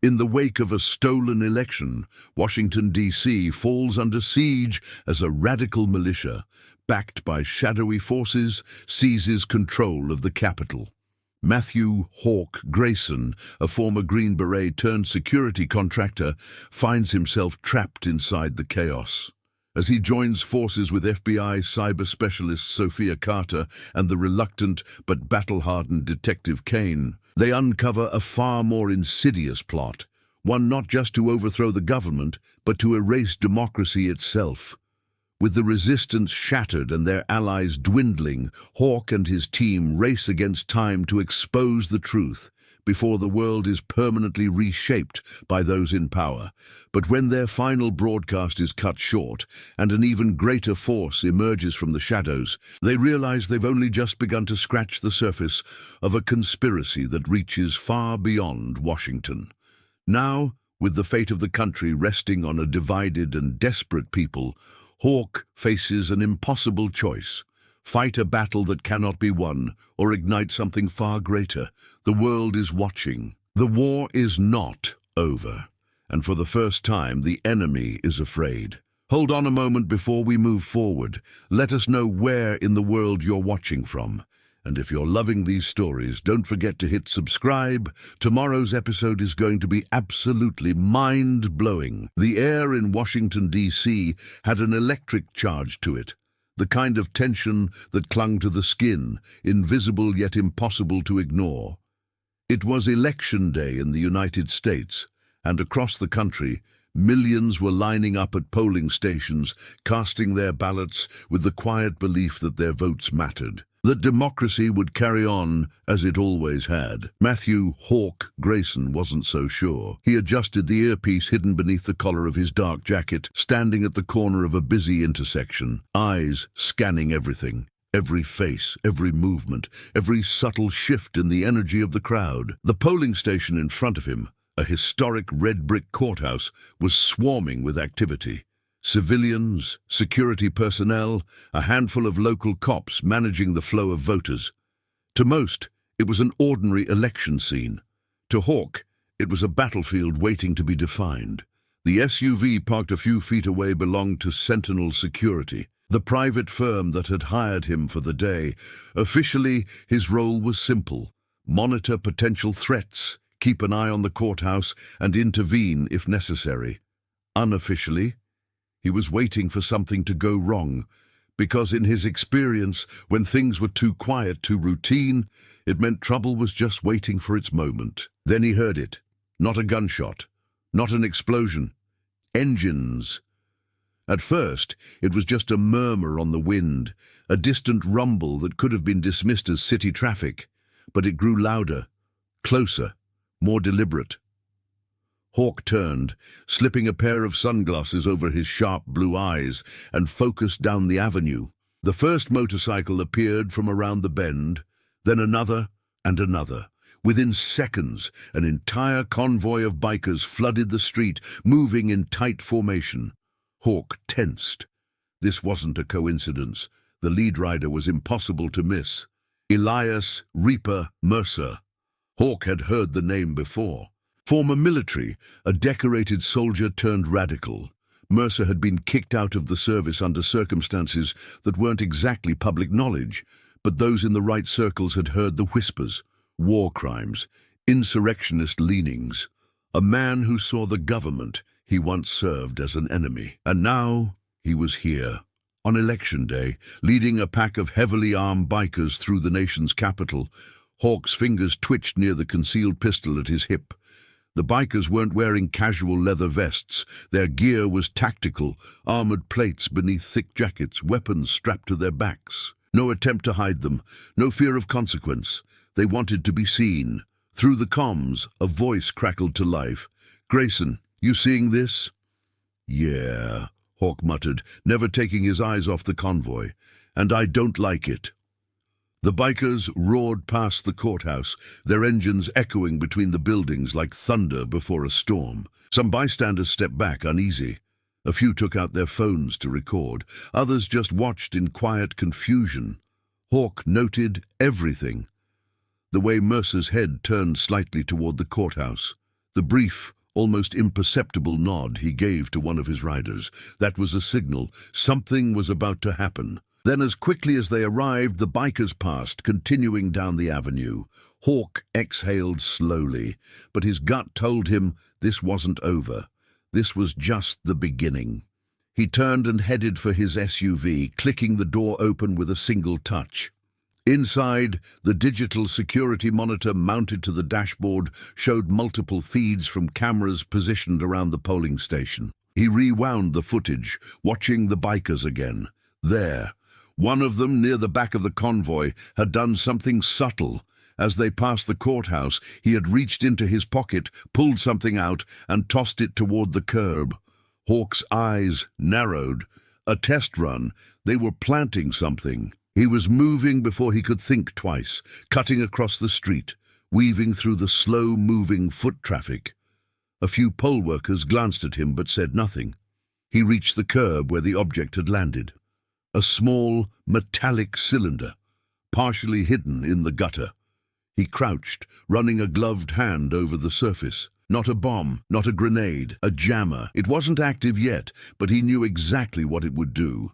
In the wake of a stolen election, Washington, D.C. falls under siege as a radical militia, backed by shadowy forces, seizes control of the Capitol. Matthew "Hawk" Grayson, a former Green Beret turned security contractor, finds himself trapped inside the chaos. As he joins forces with FBI cyber specialist Sofia Carter and the reluctant but battle-hardened detective Kane, they uncover a far more insidious plot, one not just to overthrow the government, but to erase democracy itself. With the resistance shattered and their allies dwindling, Hawk and his team race against time to expose the truth before the world is permanently reshaped by those in power. But when their final broadcast is cut short and an even greater force emerges from the shadows, they realize they've only just begun to scratch the surface of a conspiracy that reaches far beyond Washington. Now, with the fate of the country resting on a divided and desperate people, Hawk faces an impossible choice: fight a battle that cannot be won, or ignite something far greater. The world is watching. The war is not over, and for the first time the enemy is afraid. Hold on a moment before we move forward. Let us know where in the world you're watching from. And if you're loving these stories, don't forget to hit subscribe. Tomorrow's episode is going to be absolutely mind-blowing. The air in Washington, D.C. had an electric charge to it, the kind of tension that clung to the skin, invisible yet impossible to ignore. It was Election Day in the United States, and across the country, millions were lining up at polling stations, casting their ballots with the quiet belief that their votes mattered, that democracy would carry on as it always had. Matthew "Hawk" Grayson wasn't so sure. He adjusted the earpiece hidden beneath the collar of his dark jacket, standing at the corner of a busy intersection, eyes scanning everything. Every face, every movement, every subtle shift in the energy of the crowd. The polling station in front of him, a historic red brick courthouse, was swarming with activity. Civilians, security personnel, a handful of local cops managing the flow of voters. To most, it was an ordinary election scene. To Hawk, it was a battlefield waiting to be defined. The SUV parked a few feet away belonged to Sentinel Security, the private firm that had hired him for the day. Officially, his role was simple: monitor potential threats, keep an eye on the courthouse, and intervene if necessary. Unofficially, he was waiting for something to go wrong, because in his experience, when things were too quiet, too routine, it meant trouble was just waiting for its moment. Then he heard it. Not a gunshot, not an explosion. Engines. At first, it was just a murmur on the wind, a distant rumble that could have been dismissed as city traffic, but it grew louder, closer, more deliberate. Hawk turned, slipping a pair of sunglasses over his sharp blue eyes, and focused down the avenue. The first motorcycle appeared from around the bend, then another and another. Within seconds, an entire convoy of bikers flooded the street, moving in tight formation. Hawk tensed. This wasn't a coincidence. The lead rider was impossible to miss. Elias Reaper Mercer. Hawk had heard the name before. Former military, a decorated soldier turned radical. Mercer had been kicked out of the service under circumstances that weren't exactly public knowledge, but those in the right circles had heard the whispers: war crimes, insurrectionist leanings. A man who saw the government he once served as an enemy. And now he was here, on Election Day, leading a pack of heavily armed bikers through the nation's capital. Hawk's fingers twitched near the concealed pistol at his hip. The bikers weren't wearing casual leather vests. Their gear was tactical, armored plates beneath thick jackets, weapons strapped to their backs. No attempt to hide them, no fear of consequence. They wanted to be seen. Through the comms, a voice crackled to life. "Grayson, you seeing this?" "Yeah," Hawk muttered, never taking his eyes off the convoy. "And I don't like it." The bikers roared past the courthouse, their engines echoing between the buildings like thunder before a storm. Some bystanders stepped back, uneasy. A few took out their phones to record. Others just watched in quiet confusion. Hawk noted everything. The way Mercer's head turned slightly toward the courthouse, The brief, almost imperceptible nod he gave to one of his riders, that was a signal something was about to happen. Then as quickly as they arrived, the bikers passed, continuing down the avenue. Hawk exhaled slowly, but his gut told him this wasn't over. This was just the beginning. He turned and headed for his SUV, clicking the door open with a single touch. Inside, the digital security monitor mounted to the dashboard showed multiple feeds from cameras positioned around the polling station. He rewound the footage, watching the bikers again. There, one of them near the back of the convoy had done something subtle. As they passed the courthouse, he had reached into his pocket, pulled something out, and tossed it toward the curb. Hawk's eyes narrowed. A test run. They were planting something. He was moving before he could think twice, cutting across the street, weaving through the slow-moving foot traffic. A few poll workers glanced at him but said nothing. He reached the curb where the object had landed. A small, metallic cylinder, partially hidden in the gutter. He crouched, running a gloved hand over the surface. Not a bomb, not a grenade, a jammer. It wasn't active yet, but he knew exactly what it would do.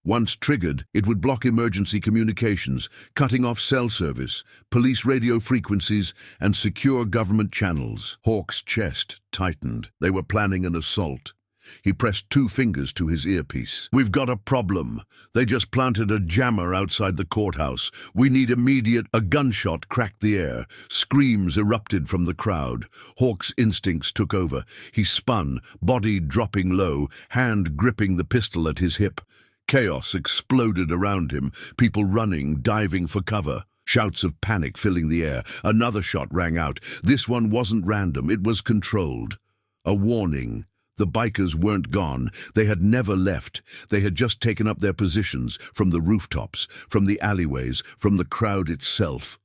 Once triggered, it would block emergency communications, cutting off cell service, police radio frequencies, and secure government channels. Hawk's chest tightened. They were planning an assault. He pressed 2 fingers to his earpiece. "We've got a problem. They just planted a jammer outside the courthouse. We need immediate..." A gunshot cracked the air. Screams erupted from the crowd. Hawk's instincts took over. He spun, body dropping low, hand gripping the pistol at his hip. Chaos exploded around him, people running, diving for cover. Shouts of panic filling the air. Another shot rang out. This one wasn't random, it was controlled. A warning. The bikers weren't gone. They had never left. They had just taken up their positions, from the rooftops, from the alleyways, from the crowd itself.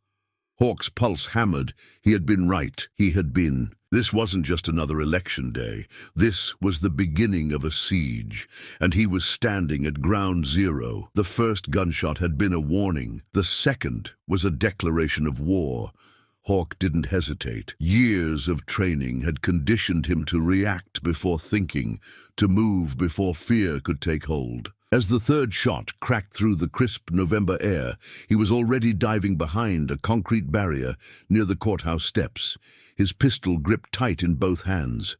Hawk's pulse hammered. He had been right. He had been. This wasn't just another election day. This was the beginning of a siege, and he was standing at ground zero. The first gunshot had been a warning. The second was a declaration of war. Hawk didn't hesitate. Years of training had conditioned him to react before thinking, to move before fear could take hold. As the third shot cracked through the crisp November air, he was already diving behind a concrete barrier near the courthouse steps, his pistol gripped tight in both hands.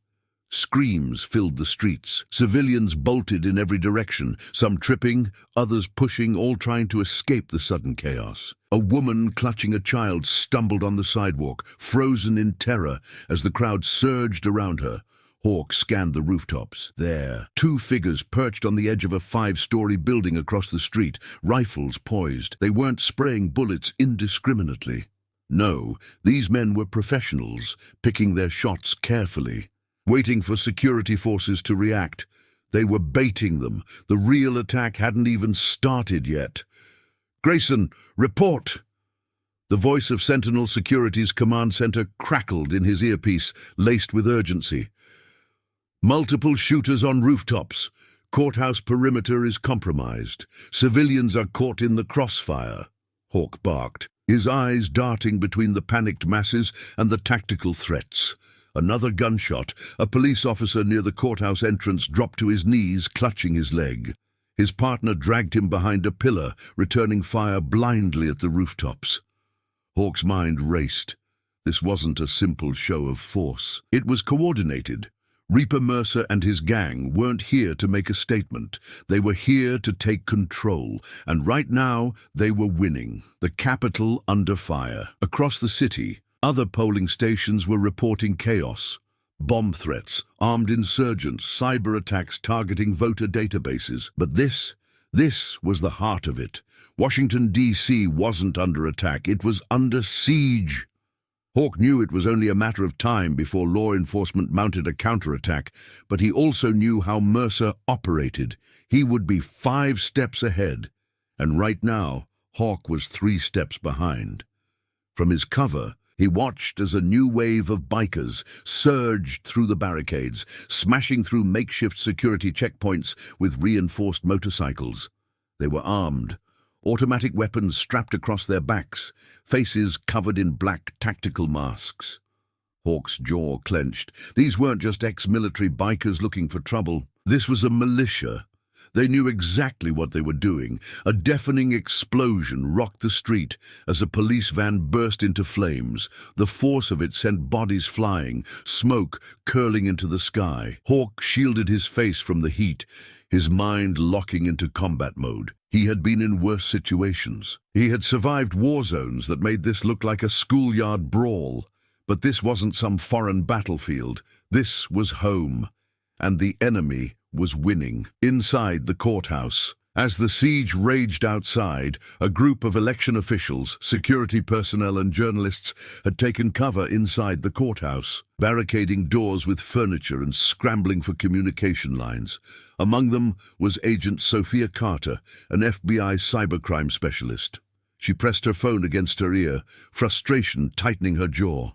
Screams filled the streets. Civilians bolted in every direction, some tripping, others pushing, all trying to escape the sudden chaos. A woman clutching a child stumbled on the sidewalk, frozen in terror as the crowd surged around her. Hawk scanned the rooftops. There, 2 figures perched on the edge of a 5-story building across the street, rifles poised. They weren't spraying bullets indiscriminately. No, these men were professionals, picking their shots carefully. Waiting for security forces to react. They were baiting them. The real attack hadn't even started yet. "Grayson, report!" The voice of Sentinel Security's command center crackled in his earpiece, laced with urgency. "Multiple shooters on rooftops. Courthouse perimeter is compromised. Civilians are caught in the crossfire," Hawk barked, his eyes darting between the panicked masses and the tactical threats. Another gunshot. A police officer near the courthouse entrance dropped to his knees, clutching his leg. His partner dragged him behind a pillar, returning fire blindly at the rooftops. Hawk's mind raced. This wasn't a simple show of force. It was coordinated. Reaper Mercer and his gang weren't here to make a statement. They were here to take control, and right now they were winning. The capital under fire. Across the city, other polling stations were reporting chaos. Bomb threats, armed insurgents, cyber attacks targeting voter databases. But this was the heart of it. Washington, D.C. wasn't under attack, it was under siege. Hawk knew it was only a matter of time before law enforcement mounted a counterattack, but he also knew how Mercer operated. He would be 5 steps ahead, and right now, Hawk was 3 steps behind. From his cover, he watched as a new wave of bikers surged through the barricades, smashing through makeshift security checkpoints with reinforced motorcycles. They were armed, automatic weapons strapped across their backs, faces covered in black tactical masks. Hawk's jaw clenched. These weren't just ex-military bikers looking for trouble. This was a militia. They knew exactly what they were doing. A deafening explosion rocked the street as a police van burst into flames. The force of it sent bodies flying, smoke curling into the sky. Hawk shielded his face from the heat, his mind locking into combat mode. He had been in worse situations. He had survived war zones that made this look like a schoolyard brawl. But this wasn't some foreign battlefield. This was home. And the enemy was winning. Inside the courthouse, as the siege raged outside, a group of election officials, security personnel and journalists had taken cover inside the courthouse, barricading doors with furniture and scrambling for communication lines. Among them was Agent Sofia Carter, an FBI cybercrime specialist. She pressed her phone against her ear, frustration tightening her jaw.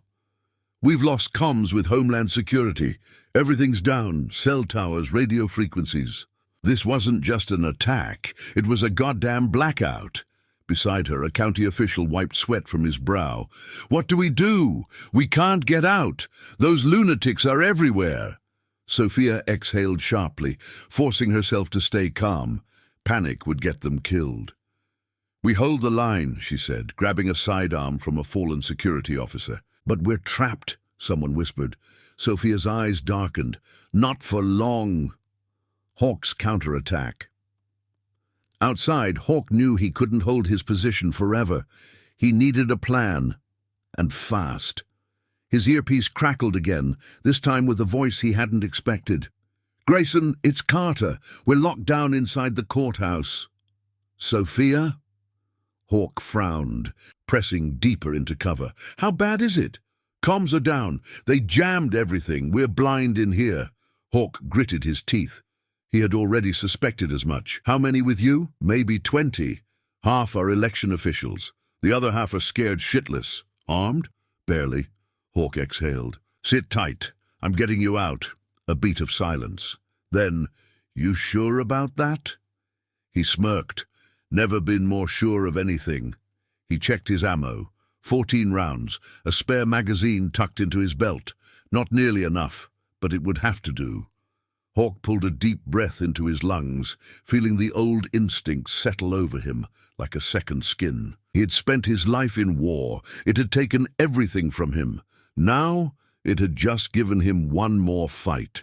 "We've lost comms with Homeland Security. Everything's down, cell towers, radio frequencies." This wasn't just an attack, it was a goddamn blackout. Beside her, a county official wiped sweat from his brow. "What do we do? We can't get out. Those lunatics are everywhere." Sofia exhaled sharply, forcing herself to stay calm. Panic would get them killed. "We hold the line," she said, grabbing a sidearm from a fallen security officer. "But we're trapped," someone whispered. Sofia's eyes darkened. "Not for long." Hawk's counterattack. Outside, Hawk knew he couldn't hold his position forever. He needed a plan, and fast. His earpiece crackled again, this time with a voice he hadn't expected. "Grayson, it's Carter. We're locked down inside the courthouse." "Sofia?" Hawk frowned, pressing deeper into cover. "How bad is it?" "Comms are down. They jammed everything. We're blind in here." Hawk gritted his teeth. He had already suspected as much. "How many with you?" "Maybe 20. Half are election officials. The other half are scared shitless." "Armed?" "Barely." Hawk exhaled. "Sit tight. I'm getting you out." A beat of silence. Then, "You sure about that?" He smirked. Never been more sure of anything. He checked his ammo. 14 rounds, a spare magazine tucked into his belt. Not nearly enough, but it would have to do. Hawk pulled a deep breath into his lungs, feeling the old instincts settle over him like a second skin. He had spent his life in war. It had taken everything from him. Now, it had just given him one more fight.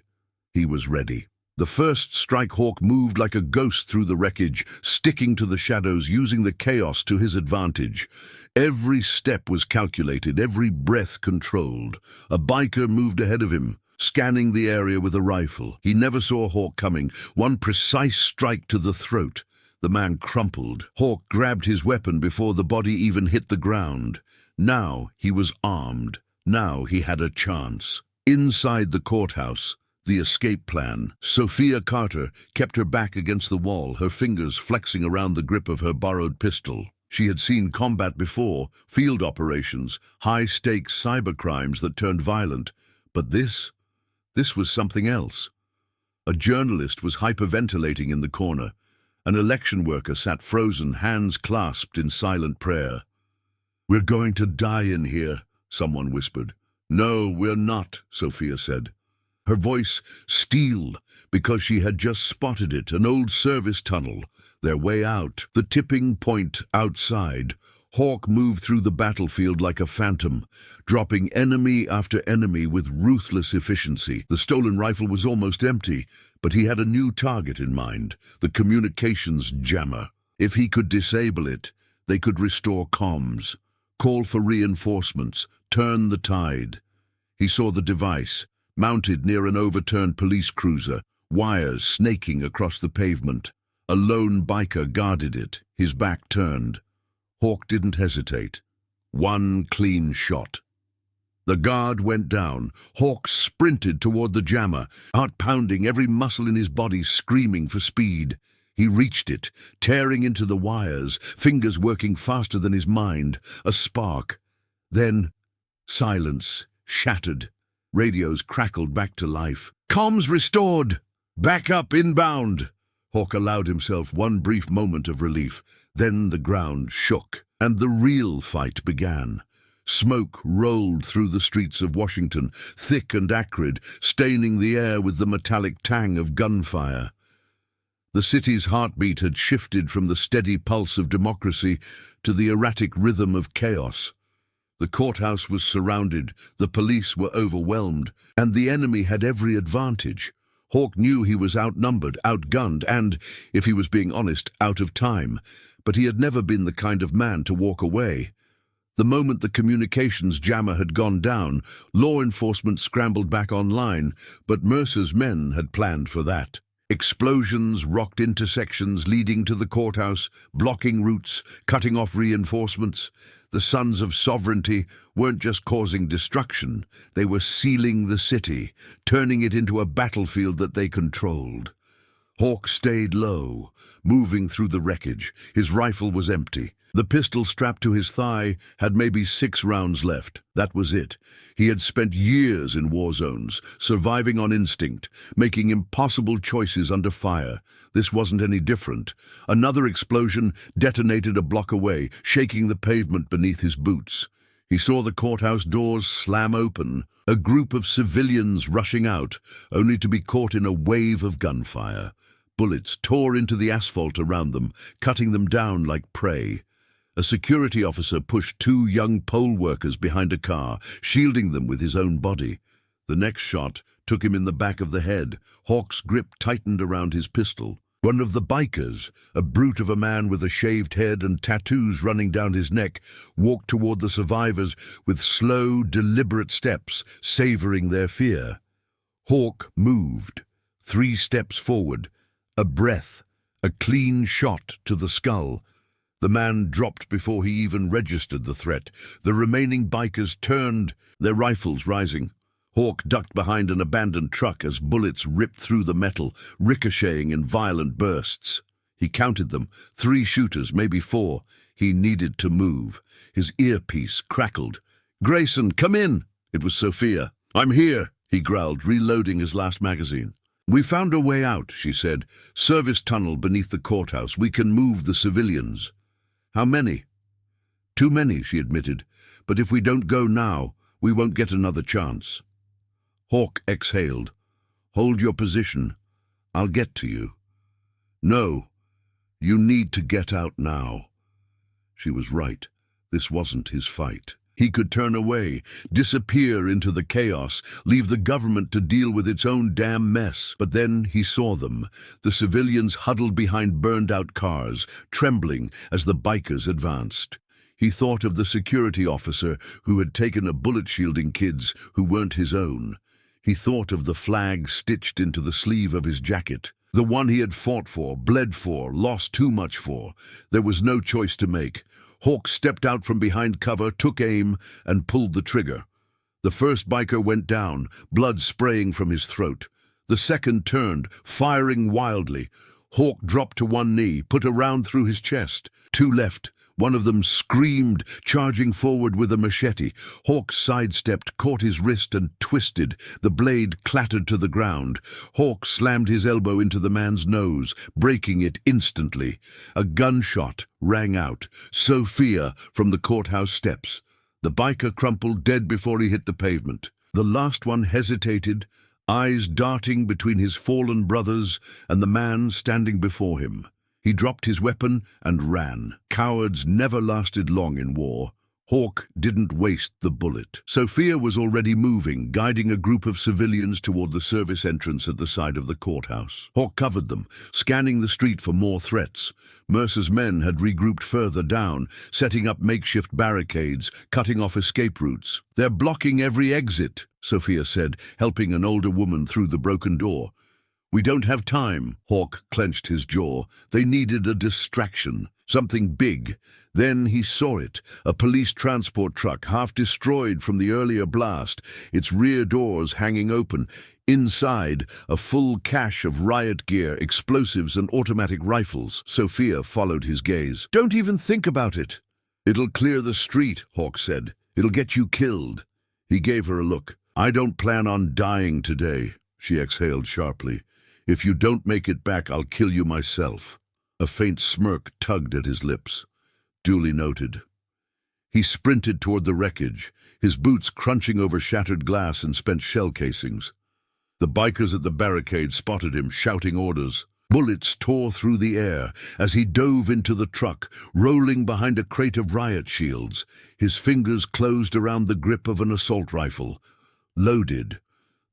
He was ready. The first strike, Hawk moved like a ghost through the wreckage, sticking to the shadows, using the chaos to his advantage. Every step was calculated, every breath controlled. A biker moved ahead of him, scanning the area with a rifle. He never saw Hawk coming. One precise strike to the throat. The man crumpled. Hawk grabbed his weapon before the body even hit the ground. Now he was armed. Now he had a chance. Inside the courthouse, the escape plan. Sofia Carter kept her back against the wall, her fingers flexing around the grip of her borrowed pistol. She had seen combat before, field operations, high-stakes cybercrimes that turned violent. But this was something else. A journalist was hyperventilating in the corner. An election worker sat frozen, hands clasped in silent prayer. "We're going to die in here," someone whispered. "No, we're not," Sofia said. Her voice steeled because she had just spotted it, an old service tunnel, their way out, the tipping point outside. Hawk moved through the battlefield like a phantom, dropping enemy after enemy with ruthless efficiency. The stolen rifle was almost empty, but he had a new target in mind, the communications jammer. If he could disable it, they could restore comms, call for reinforcements, turn the tide. He saw the device, mounted near an overturned police cruiser, wires snaking across the pavement. A lone biker guarded it, his back turned. Hawk didn't hesitate. One clean shot. The guard went down. Hawk sprinted toward the jammer, heart-pounding, every muscle in his body screaming for speed. He reached it, tearing into the wires, fingers working faster than his mind. A spark. Then, silence, shattered. Radios crackled back to life. "Comms restored! Back up inbound!" Hawk allowed himself one brief moment of relief. Then the ground shook, and the real fight began. Smoke rolled through the streets of Washington, thick and acrid, staining the air with the metallic tang of gunfire. The city's heartbeat had shifted from the steady pulse of democracy to the erratic rhythm of chaos. The courthouse was surrounded, the police were overwhelmed, and the enemy had every advantage. Hawk knew he was outnumbered, outgunned, and, if he was being honest, out of time. But he had never been the kind of man to walk away. The moment the communications jammer had gone down, law enforcement scrambled back online, but Mercer's men had planned for that. Explosions rocked intersections leading to the courthouse, blocking routes, cutting off reinforcements. The Sons of Sovereignty weren't just causing destruction, they were sealing the city, turning it into a battlefield that they controlled. Hawk stayed low, moving through the wreckage. His rifle was empty. The pistol strapped to his thigh had maybe 6 rounds left. That was it. He had spent years in war zones, surviving on instinct, making impossible choices under fire. This wasn't any different. Another explosion detonated a block away, shaking the pavement beneath his boots. He saw the courthouse doors slam open, a group of civilians rushing out, only to be caught in a wave of gunfire. Bullets tore into the asphalt around them, cutting them down like prey. A security officer pushed 2 young poll workers behind a car, shielding them with his own body. The next shot took him in the back of the head. Hawk's grip tightened around his pistol. One of the bikers, a brute of a man with a shaved head and tattoos running down his neck, walked toward the survivors with slow, deliberate steps, savoring their fear. Hawk moved. 3 steps forward. A breath. A clean shot to the skull. The man dropped before he even registered the threat. The remaining bikers turned, their rifles rising. Hawk ducked behind an abandoned truck as bullets ripped through the metal, ricocheting in violent bursts. He counted them, 3 shooters, maybe 4. He needed to move. His earpiece crackled. "Grayson, come in!" It was Sofia. "I'm here," he growled, reloading his last magazine. "We found a way out," she said. "Service tunnel beneath the courthouse. We can move the civilians." "How many?" "Too many," she admitted. "But if we don't go now, we won't get another chance." Hawk exhaled. "Hold your position. I'll get to you." "No, you need to get out now." She was right. This wasn't his fight. He could turn away, disappear into the chaos, leave the government to deal with its own damn mess. But then he saw them, the civilians huddled behind burned-out cars, trembling as the bikers advanced. He thought of the security officer who had taken a bullet-shielding kids who weren't his own. He thought of the flag stitched into the sleeve of his jacket, the one he had fought for, bled for, lost too much for. There was no choice to make. Hawk stepped out from behind cover, took aim, and pulled the trigger. The first biker went down, blood spraying from his throat. The second turned, firing wildly. Hawk dropped to one knee, put a round through his chest. 2 left. One of them screamed, charging forward with a machete. Hawk sidestepped, caught his wrist and twisted. The blade clattered to the ground. Hawk slammed his elbow into the man's nose, breaking it instantly. A gunshot rang out. Sofia from the courthouse steps. The biker crumpled dead before he hit the pavement. The last one hesitated, eyes darting between his fallen brothers and the man standing before him. He dropped his weapon and ran. Cowards never lasted long in war. Hawk didn't waste the bullet. Sofia was already moving, guiding a group of civilians toward the service entrance at the side of the courthouse. Hawk covered them, scanning the street for more threats. Mercer's men had regrouped further down, setting up makeshift barricades, cutting off escape routes. "They're blocking every exit," Sofia said, helping an older woman through the broken door. "We don't have time." Hawk clenched his jaw. They needed a distraction, something big. Then he saw it, a police transport truck, half destroyed from the earlier blast, its rear doors hanging open. Inside, a full cache of riot gear, explosives and automatic rifles. Sofia followed his gaze. "Don't even think about it." "It'll clear the street," Hawk said. "It'll get you killed." He gave her a look. "I don't plan on dying today," she exhaled sharply. "If you don't make it back, I'll kill you myself." A faint smirk tugged at his lips. Duly noted. He sprinted toward the wreckage, his boots crunching over shattered glass and spent shell casings. The bikers at the barricade spotted him, shouting orders. Bullets tore through the air as he dove into the truck, rolling behind a crate of riot shields. His fingers closed around the grip of an assault rifle. Loaded.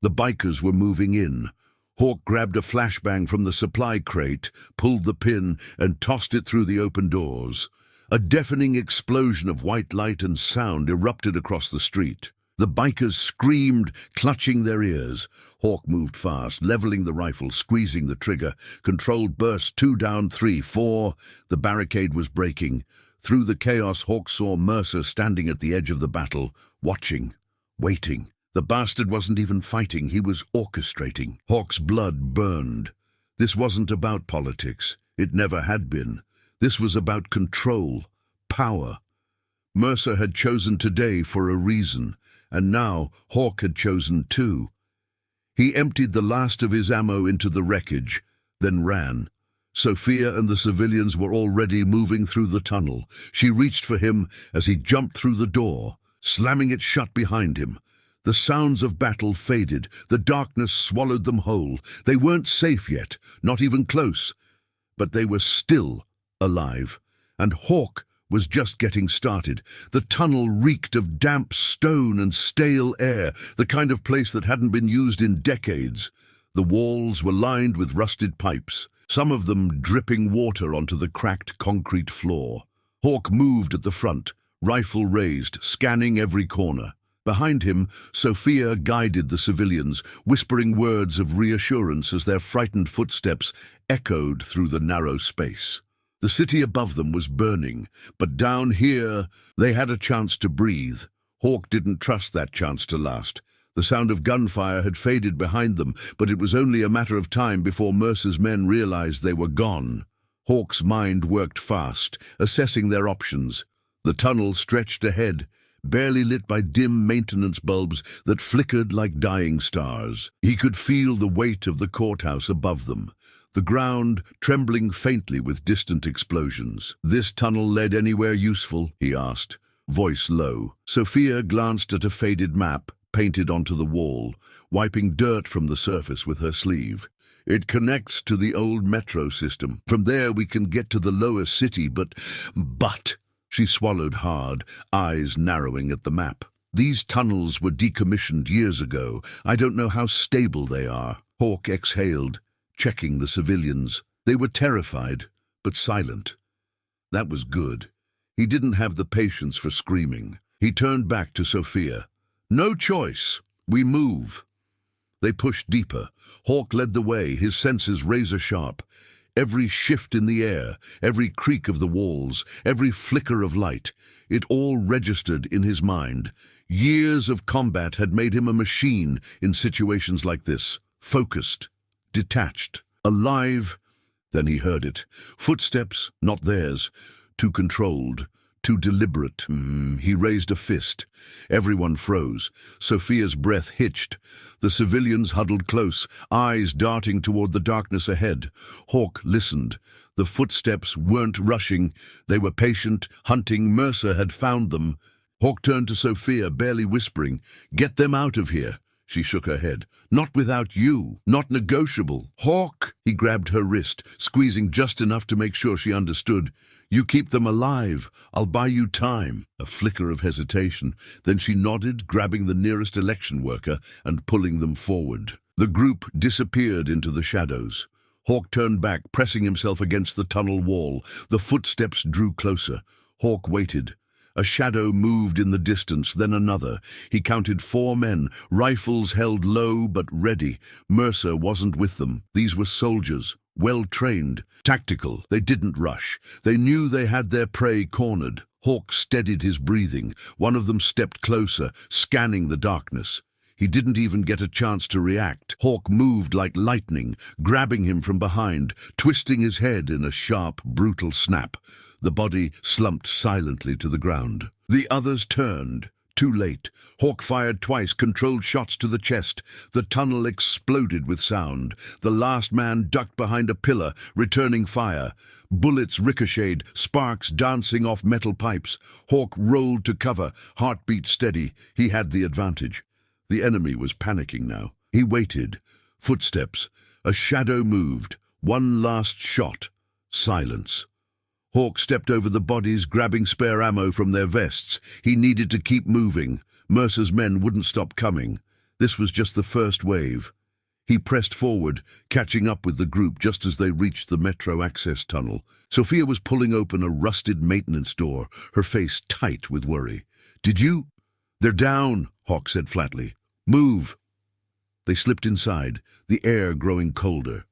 The bikers were moving in. Hawk grabbed a flashbang from the supply crate, pulled the pin, and tossed it through the open doors. A deafening explosion of white light and sound erupted across the street. The bikers screamed, clutching their ears. Hawk moved fast, leveling the rifle, squeezing the trigger. Controlled burst, 2 down, 3, 4. The barricade was breaking. Through the chaos, Hawk saw Mercer standing at the edge of the battle, watching, waiting. The bastard wasn't even fighting, he was orchestrating. Hawk's blood burned. This wasn't about politics. It never had been. This was about control, power. Mercer had chosen today for a reason. And now Hawk had chosen too. He emptied the last of his ammo into the wreckage, then ran. Sofia and the civilians were already moving through the tunnel. She reached for him as he jumped through the door, slamming it shut behind him. The sounds of battle faded. The darkness swallowed them whole. They weren't safe yet, not even close. But they were still alive. And Hawk was just getting started. The tunnel reeked of damp stone and stale air, the kind of place that hadn't been used in decades. The walls were lined with rusted pipes, some of them dripping water onto the cracked concrete floor. Hawk moved at the front, rifle raised, scanning every corner. Behind him, Sofia guided the civilians, whispering words of reassurance as their frightened footsteps echoed through the narrow space. The city above them was burning, but down here they had a chance to breathe. Hawk didn't trust that chance to last. The sound of gunfire had faded behind them, but it was only a matter of time before Mercer's men realized they were gone. Hawk's mind worked fast, assessing their options. The tunnel stretched ahead, barely lit by dim maintenance bulbs that flickered like dying stars. He could feel the weight of the courthouse above them, the ground trembling faintly with distant explosions. "This tunnel led anywhere useful?" he asked, voice low. Sofia glanced at a faded map painted onto the wall, wiping dirt from the surface with her sleeve. "It connects to the old metro system. From there we can get to the lower city, but... She swallowed hard, eyes narrowing at the map. "These tunnels were decommissioned years ago. I don't know how stable they are." Hawk exhaled, checking the civilians. They were terrified, but silent. That was good. He didn't have the patience for screaming. He turned back to Sofia. "No choice. We move." They pushed deeper. Hawk led the way, his senses razor-sharp. Every shift in the air, every creak of the walls, every flicker of light, it all registered in his mind. Years of combat had made him a machine in situations like this, focused, detached, alive. Then he heard it. Footsteps, not theirs, too controlled, too deliberate. He raised a fist. Everyone froze. Sofia's breath hitched. The civilians huddled close, eyes darting toward the darkness ahead. Hawk listened. The footsteps weren't rushing. They were patient, hunting. Mercer had found them. Hawk turned to Sofia, barely whispering, "Get them out of here." She shook her head. "Not without you. Not negotiable." "Hawk!" He grabbed her wrist, squeezing just enough to make sure she understood. "You keep them alive. I'll buy you time." A flicker of hesitation. Then she nodded, grabbing the nearest election worker and pulling them forward. The group disappeared into the shadows. Hawk turned back, pressing himself against the tunnel wall. The footsteps drew closer. Hawk waited. A shadow moved in the distance, then another. He counted 4 men, rifles held low but ready. Mercer wasn't with them. These were soldiers, well-trained, tactical. They didn't rush. They knew they had their prey cornered. Hawk steadied his breathing. One of them stepped closer, scanning the darkness. He didn't even get a chance to react. Hawk moved like lightning, grabbing him from behind, twisting his head in a sharp, brutal snap. The body slumped silently to the ground. The others turned, Too late. Hawk fired twice, controlled shots to the chest. The tunnel exploded with sound. The last man ducked behind a pillar, returning fire. Bullets ricocheted, sparks dancing off metal pipes. Hawk rolled to cover, heartbeat steady. He had the advantage. The enemy was panicking now. He waited. Footsteps. A shadow moved. One last shot. Silence. Hawk stepped over the bodies, grabbing spare ammo from their vests. He needed to keep moving. Mercer's men wouldn't stop coming. This was just the first wave. He pressed forward, catching up with the group just as they reached the metro access tunnel. Sofia was pulling open a rusted maintenance door, her face tight with worry. "Did you—" "They're down," Hawk said flatly. "Move." They slipped inside, the air growing colder.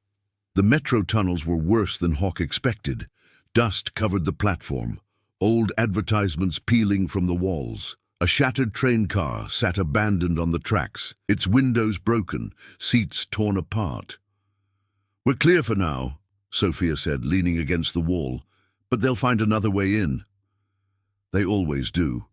The metro tunnels were worse than Hawk expected. Dust covered the platform, old advertisements peeling from the walls. A shattered train car sat abandoned on the tracks, its windows broken, seats torn apart. "We're clear for now," Sofia said, leaning against the wall, "but they'll find another way in." They always do.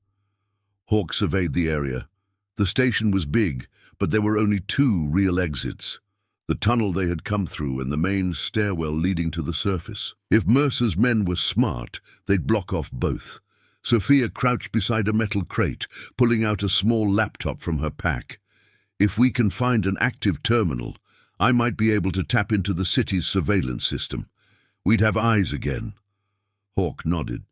Hawk surveyed the area. The station was big, but there were only two real exits. The tunnel they had come through and the main stairwell leading to the surface. If Mercer's men were smart, they'd block off both. Sofia crouched beside a metal crate, pulling out a small laptop from her pack. "If we can find an active terminal, I might be able to tap into the city's surveillance system. We'd have eyes again." Hawk nodded.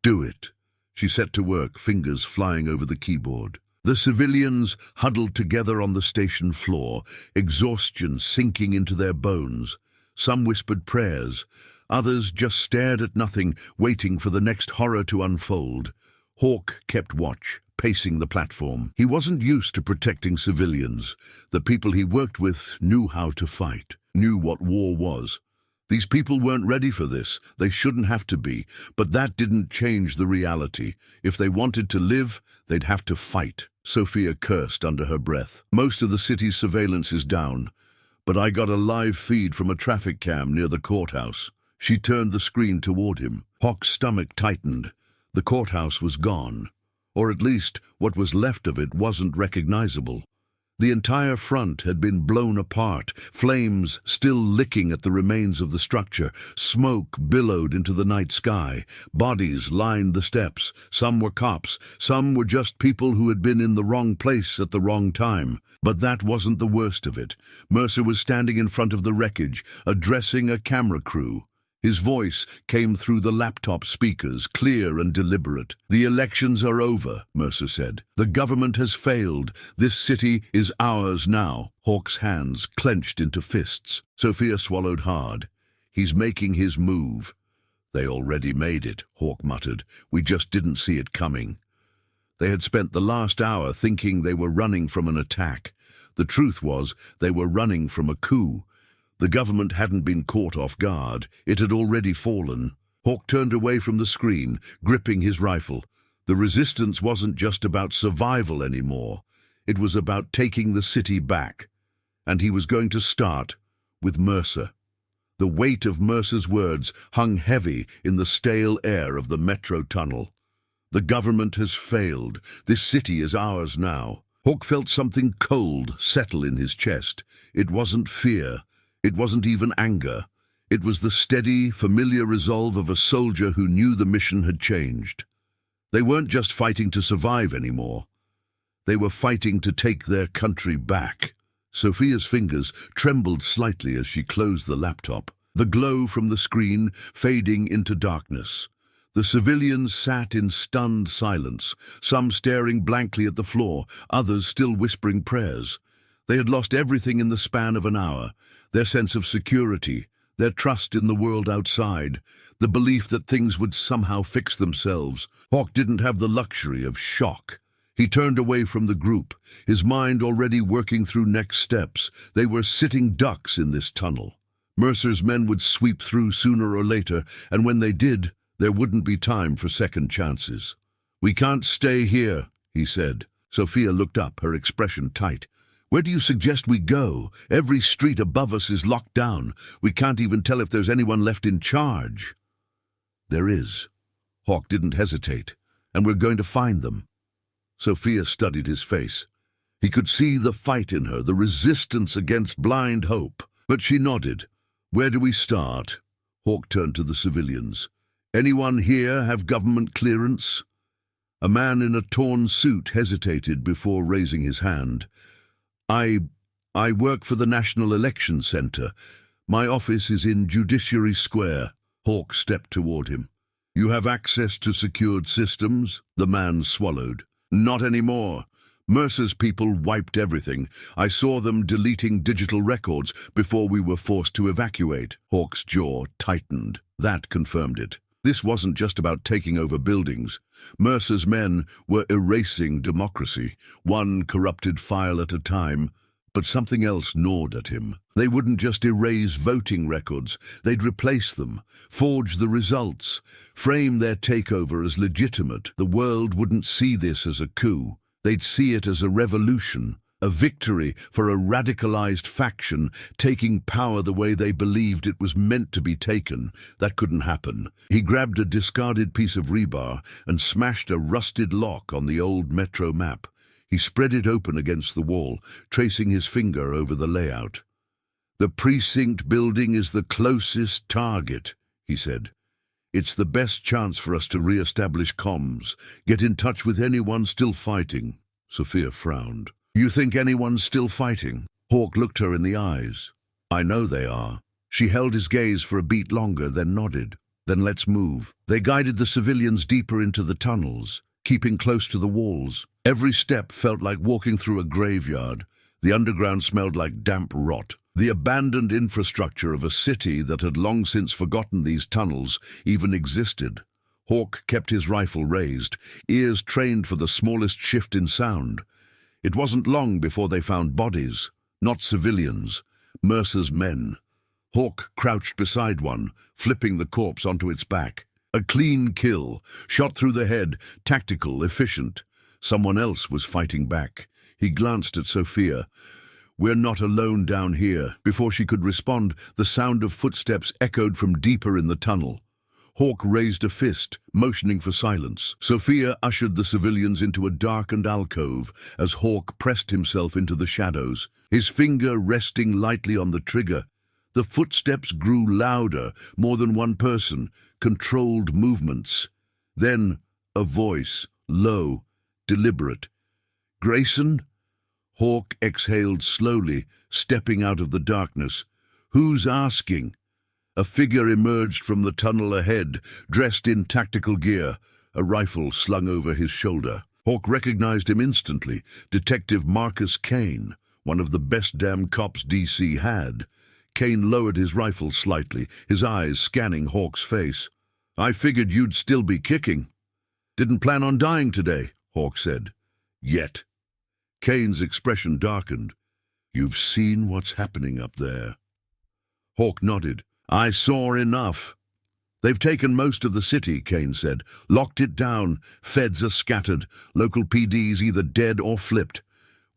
"Do it." She set to work, fingers flying over the keyboard. The civilians huddled together on the station floor, exhaustion sinking into their bones. Some whispered prayers. Others just stared at nothing, waiting for the next horror to unfold. Hawk kept watch, pacing the platform. He wasn't used to protecting civilians. The people he worked with knew how to fight, knew what war was. These people weren't ready for this. They shouldn't have to be, but that didn't change the reality. If they wanted to live, they'd have to fight. Sofia cursed under her breath. "Most of the city's surveillance is down, but I got a live feed from a traffic cam near the courthouse." She turned the screen toward him. Hawk's stomach tightened. The courthouse was gone, or at least what was left of it wasn't recognizable. The entire front had been blown apart, flames still licking at the remains of the structure. Smoke billowed into the night sky. Bodies lined the steps. Some were cops, some were just people who had been in the wrong place at the wrong time. But that wasn't the worst of it. Mercer was standing in front of the wreckage, addressing a camera crew. His voice came through the laptop speakers, clear and deliberate. "The elections are over," Mercer said. "The government has failed. This city is ours now." Hawk's hands clenched into fists. Sofia swallowed hard. "He's making his move." "They already made it," Hawk muttered. "We just didn't see it coming." They had spent the last hour thinking they were running from an attack. The truth was, they were running from a coup. The government hadn't been caught off guard. It had already fallen. Hawk turned away from the screen, gripping his rifle. The resistance wasn't just about survival anymore. It was about taking the city back. And he was going to start with Mercer. The weight of Mercer's words hung heavy in the stale air of the metro tunnel. "The government has failed. This city is ours now." Hawk felt something cold settle in his chest. It wasn't fear. It wasn't even anger. It was the steady, familiar resolve of a soldier who knew the mission had changed. They weren't just fighting to survive anymore. They were fighting to take their country back. Sofia's fingers trembled slightly as she closed the laptop, the glow from the screen fading into darkness. The civilians sat in stunned silence, some staring blankly at the floor, others still whispering prayers. They had lost everything in the span of an hour. Their sense of security, their trust in the world outside, the belief that things would somehow fix themselves. Hawk didn't have the luxury of shock. He turned away from the group, his mind already working through next steps. They were sitting ducks in this tunnel. Mercer's men would sweep through sooner or later, and when they did, there wouldn't be time for second chances. "We can't stay here," he said. Sofia looked up, her expression tight. "Where do you suggest we go? Every street above us is locked down. We can't even tell if there's anyone left in charge." "There is." Hawk didn't hesitate. "And we're going to find them." Sofia studied his face. He could see the fight in her, the resistance against blind hope. But she nodded. "Where do we start?" Hawk turned to the civilians. "Anyone here have government clearance?" A man in a torn suit hesitated before raising his hand. I work for the National Election Center. My office is in Judiciary Square." Hawk stepped toward him. "You have access to secured systems?" The man swallowed. "Not anymore. Mercer's people wiped everything. I saw them deleting digital records before we were forced to evacuate." Hawk's jaw tightened. That confirmed it. This wasn't just about taking over buildings. Mercer's men were erasing democracy, one corrupted file at a time. But something else gnawed at him. They wouldn't just erase voting records. They'd replace them, forge the results, frame their takeover as legitimate. The world wouldn't see this as a coup. They'd see it as a revolution, a victory for a radicalized faction taking power the way they believed it was meant to be taken. That couldn't happen. He grabbed a discarded piece of rebar and smashed a rusted lock on the old metro map. He spread it open against the wall, tracing his finger over the layout. "The precinct building is the closest target," he said. "It's the best chance for us to re-establish comms, get in touch with anyone still fighting." Sofia frowned. "You think anyone's still fighting?" Hawk looked her in the eyes. "I know they are." She held his gaze for a beat longer, then nodded. "Then let's move." They guided the civilians deeper into the tunnels, keeping close to the walls. Every step felt like walking through a graveyard. The underground smelled like damp rot. The abandoned infrastructure of a city that had long since forgotten these tunnels even existed. Hawk kept his rifle raised, ears trained for the smallest shift in sound. It wasn't long before they found bodies, not civilians, Mercer's men. Hawk crouched beside one, flipping the corpse onto its back. A clean kill, shot through the head, tactical, efficient. Someone else was fighting back. He glanced at Sofia. "We're not alone down here." Before she could respond, the sound of footsteps echoed from deeper in the tunnel. Hawk raised a fist, motioning for silence. Sofia ushered the civilians into a darkened alcove as Hawk pressed himself into the shadows, his finger resting lightly on the trigger. The footsteps grew louder, more than one person, controlled movements. Then a voice, low, deliberate. "Grayson?" Hawk exhaled slowly, stepping out of the darkness. "Who's asking?" A figure emerged from the tunnel ahead, dressed in tactical gear, a rifle slung over his shoulder. Hawk recognized him instantly, Detective Marcus Kane, one of the best damn cops DC had. Kane lowered his rifle slightly, his eyes scanning Hawk's face. "I figured you'd still be kicking." "Didn't plan on dying today," Hawk said. "Yet." Kane's expression darkened. "You've seen what's happening up there." Hawk nodded. "I saw enough." "They've taken most of the city," Kane said. "Locked it down. Feds are scattered. Local PDs either dead or flipped.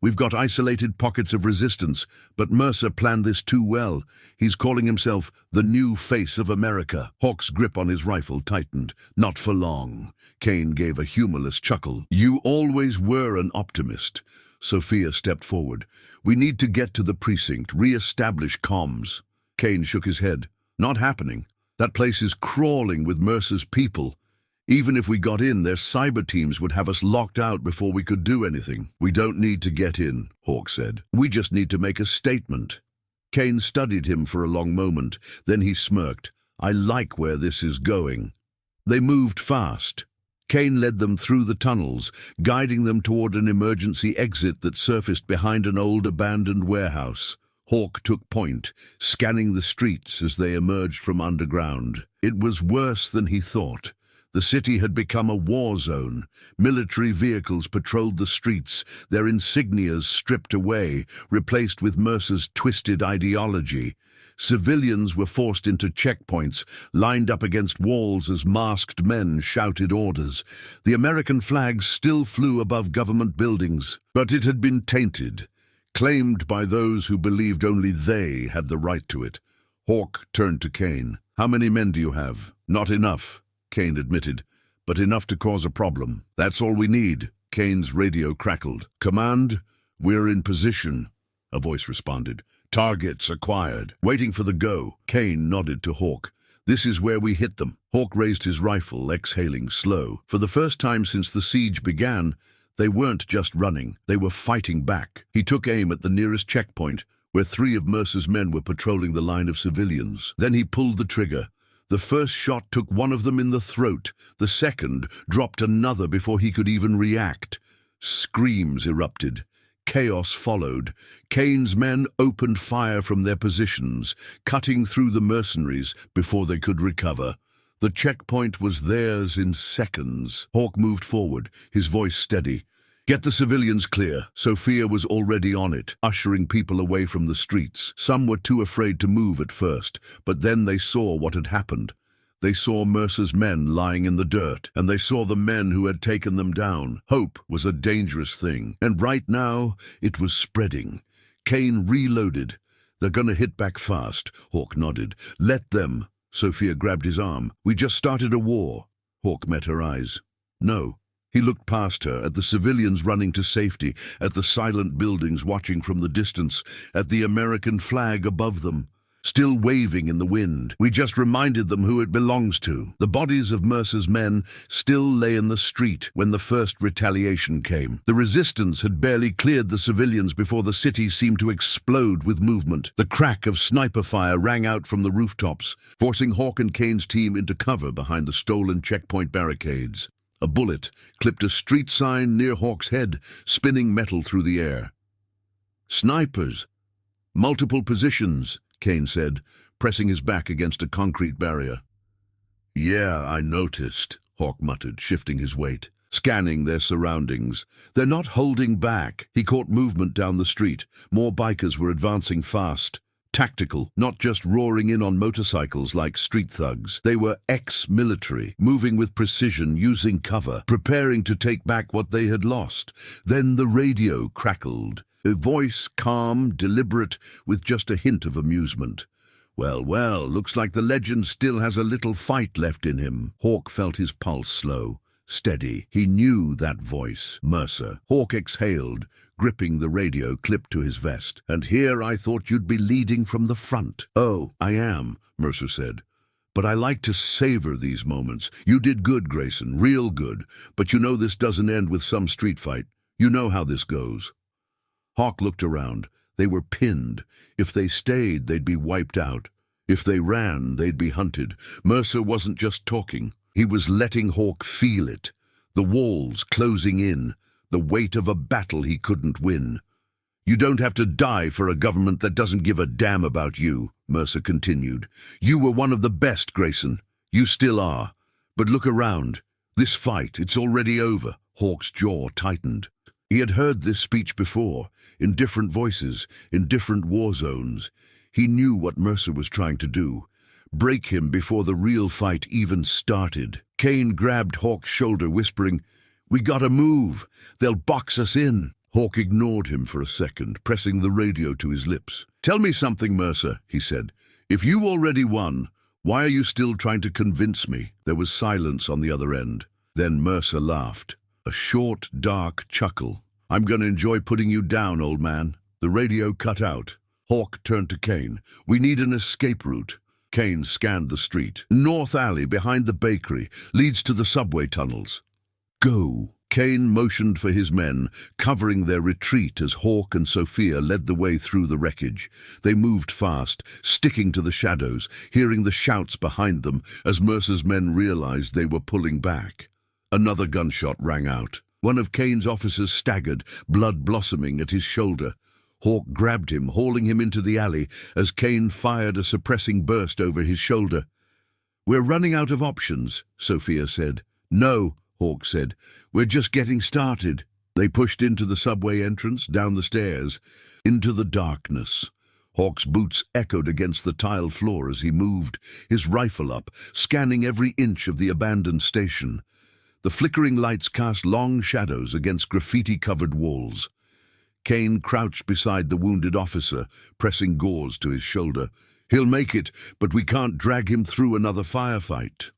We've got isolated pockets of resistance, but Mercer planned this too well. He's calling himself the new face of America." Hawk's grip on his rifle tightened. "Not for long." Kane gave a humorless chuckle. "You always were an optimist." Sofia stepped forward. "We need to get to the precinct, re-establish comms." Kane shook his head. "Not happening. That place is crawling with Mercer's people. Even if we got in, their cyber teams would have us locked out before we could do anything." "We don't need to get in," Hawk said. "We just need to make a statement." Kane studied him for a long moment. Then he smirked. "I like where this is going." They moved fast. Kane led them through the tunnels, guiding them toward an emergency exit that surfaced behind an old abandoned warehouse. Hawk took point, scanning the streets as they emerged from underground. It was worse than he thought. The city had become a war zone. Military vehicles patrolled the streets, their insignias stripped away, replaced with Mercer's twisted ideology. Civilians were forced into checkpoints, lined up against walls as masked men shouted orders. The American flags still flew above government buildings, but it had been tainted, claimed by those who believed only they had the right to it. Hawk turned to Kane. "How many men do you have?" "Not enough," Kane admitted, "but enough to cause a problem. That's all we need." Kane's radio crackled. "Command, we're in position," a voice responded. "Targets acquired." Waiting for the go, Kane nodded to Hawk. "This is where we hit them." Hawk raised his rifle, exhaling slow. For the first time since the siege began, they weren't just running, they were fighting back. He took aim at the nearest checkpoint, where 3 of Mercer's men were patrolling the line of civilians. Then he pulled the trigger. The first shot took one of them in the throat. The second dropped another before he could even react. Screams erupted. Chaos followed. Kane's men opened fire from their positions, cutting through the mercenaries before they could recover. The checkpoint was theirs in seconds. Hawk moved forward, his voice steady. "Get the civilians clear." Sofia was already on it, ushering people away from the streets. Some were too afraid to move at first, but then they saw what had happened. They saw Mercer's men lying in the dirt, and they saw the men who had taken them down. Hope was a dangerous thing, and right now it was spreading. Kane reloaded. "They're gonna hit back fast," Hawk nodded. "Let them." Sofia grabbed his arm. "We just started a war." Hawk met her eyes. "No." He looked past her, at the civilians running to safety, at the silent buildings watching from the distance, at the American flag above them, still waving in the wind. "We just reminded them who it belongs to." The bodies of Mercer's men still lay in the street when the first retaliation came. The resistance had barely cleared the civilians before the city seemed to explode with movement. The crack of sniper fire rang out from the rooftops, forcing Hawk and Kane's team into cover behind the stolen checkpoint barricades. A bullet clipped a street sign near Hawk's head, spinning metal through the air. "Snipers! Multiple positions," Kane said, pressing his back against a concrete barrier. "Yeah, I noticed," Hawk muttered, shifting his weight, scanning their surroundings. "They're not holding back." He caught movement down the street. More bikers were advancing fast. Tactical, not just roaring in on motorcycles like street thugs. They were ex-military, moving with precision, using cover, preparing to take back what they had lost. Then the radio crackled, a voice calm, deliberate, with just a hint of amusement. "Well, well, looks like the legend still has a little fight left in him." Hawk felt his pulse slow, steady. He knew that voice, Mercer. Hawk exhaled, gripping the radio clipped to his vest. "And here I thought you'd be leading from the front." "Oh, I am," Mercer said. "But I like to savor these moments. You did good, Grayson, real good. But you know this doesn't end with some street fight. You know how this goes." Hawk looked around. They were pinned. If they stayed, they'd be wiped out. If they ran, they'd be hunted. Mercer wasn't just talking. He was letting Hawk feel it. The walls closing in. The weight of a battle he couldn't win. "You don't have to die for a government that doesn't give a damn about you," Mercer continued. "You were one of the best, Grayson. You still are. But look around. This fight, it's already over." Hawk's jaw tightened. He had heard this speech before, in different voices, in different war zones. He knew what Mercer was trying to do. Break him before the real fight even started. Kane grabbed Hawk's shoulder, whispering, "We gotta move. They'll box us in." Hawk ignored him for a second, pressing the radio to his lips. "Tell me something, Mercer," he said. "If you already won, why are you still trying to convince me?" There was silence on the other end. Then Mercer laughed. A short, dark chuckle. "I'm gonna enjoy putting you down, old man." The radio cut out. Hawk turned to Kane. "We need an escape route." Kane scanned the street. "North alley behind the bakery leads to the subway tunnels." "Go." Kane motioned for his men, covering their retreat as Hawk and Sofia led the way through the wreckage. They moved fast, sticking to the shadows, hearing the shouts behind them as Mercer's men realized they were pulling back. Another gunshot rang out. One of Kane's officers staggered, blood blossoming at his shoulder. Hawk grabbed him, hauling him into the alley as Kane fired a suppressing burst over his shoulder. "We're running out of options," Sofia said. "No," Hawk said. "We're just getting started." They pushed into the subway entrance, down the stairs, into the darkness. Hawk's boots echoed against the tile floor as he moved, his rifle up, scanning every inch of the abandoned station. The flickering lights cast long shadows against graffiti-covered walls. Kane crouched beside the wounded officer, pressing gauze to his shoulder. "He'll make it, but we can't drag him through another firefight."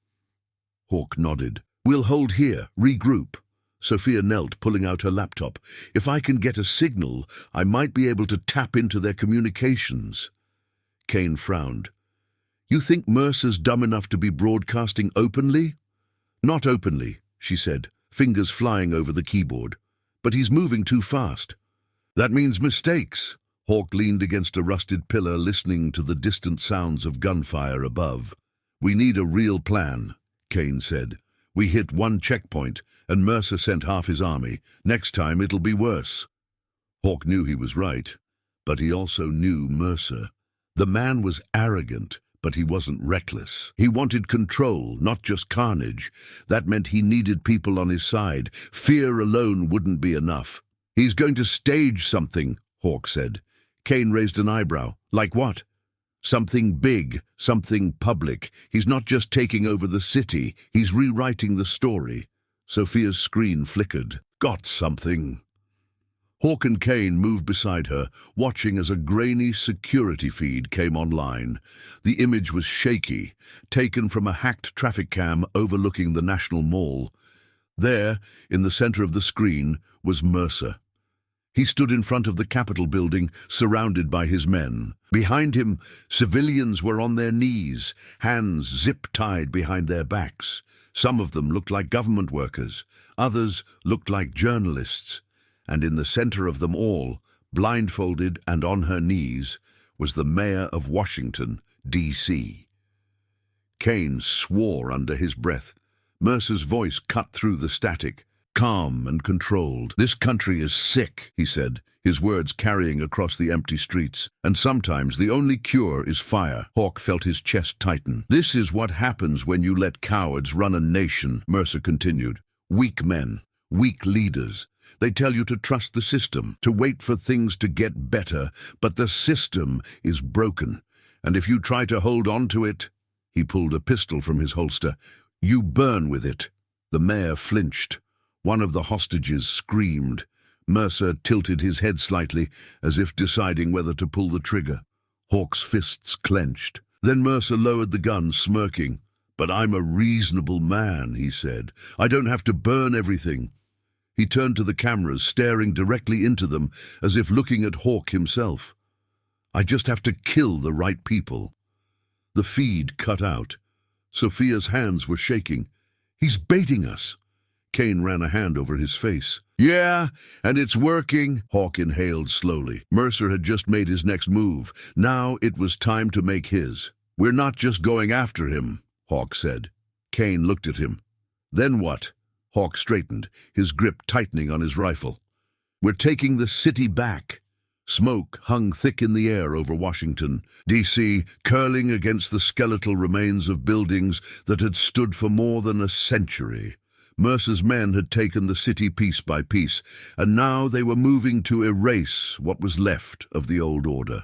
Hawk nodded. "We'll hold here, regroup." Sofia knelt, pulling out her laptop. If I can get a signal, I might be able to tap into their communications. Kane frowned. You think Mercer's dumb enough to be broadcasting openly? Not openly, she said, fingers flying over the keyboard. But he's moving too fast. That means mistakes. Hawk leaned against a rusted pillar, listening to the distant sounds of gunfire above. We need a real plan, Kane said. We hit one checkpoint, and Mercer sent half his army. Next time it'll be worse. Hawk knew he was right, but he also knew Mercer. The man was arrogant, but he wasn't reckless. He wanted control, not just carnage. That meant he needed people on his side. Fear alone wouldn't be enough. He's going to stage something, Hawk said. Kane raised an eyebrow. Like what? Something big, something public. He's not just taking over the city, he's rewriting the story. Sofia's screen flickered. Got something. Hawk and Kane moved beside her, watching as a grainy security feed came online. The image was shaky, taken from a hacked traffic cam overlooking the National Mall. There, in the center of the screen, was Mercer. He stood in front of the Capitol building, surrounded by his men. Behind him, civilians were on their knees, hands zip-tied behind their backs. Some of them looked like government workers, others looked like journalists. And in the center of them all, blindfolded and on her knees, was the mayor of Washington, D.C. Kane swore under his breath. Mercer's voice cut through the static. Calm and controlled. This country is sick, he said, his words carrying across the empty streets. And sometimes the only cure is fire. Hawk felt his chest tighten. This is what happens when you let cowards run a nation, Mercer continued. Weak men, weak leaders. They tell you to trust the system, to wait for things to get better, but the system is broken. And if you try to hold on to it, he pulled a pistol from his holster, you burn with it. The mayor flinched. One of the hostages screamed. Mercer tilted his head slightly, as if deciding whether to pull the trigger. Hawk's fists clenched. Then Mercer lowered the gun, smirking. But I'm a reasonable man, he said. I don't have to burn everything. He turned to the cameras, staring directly into them, as if looking at Hawk himself. I just have to kill the right people. The feed cut out. Sofia's hands were shaking. He's baiting us. Kane ran a hand over his face. Yeah, and it's working, Hawk inhaled slowly. Mercer had just made his next move. Now it was time to make his. We're not just going after him, Hawk said. Kane looked at him. Then what? Hawk straightened, his grip tightening on his rifle. We're taking the city back. Smoke hung thick in the air over Washington, D.C., curling against the skeletal remains of buildings that had stood for more than a century. Mercer's men had taken the city piece by piece, and now they were moving to erase what was left of the old order.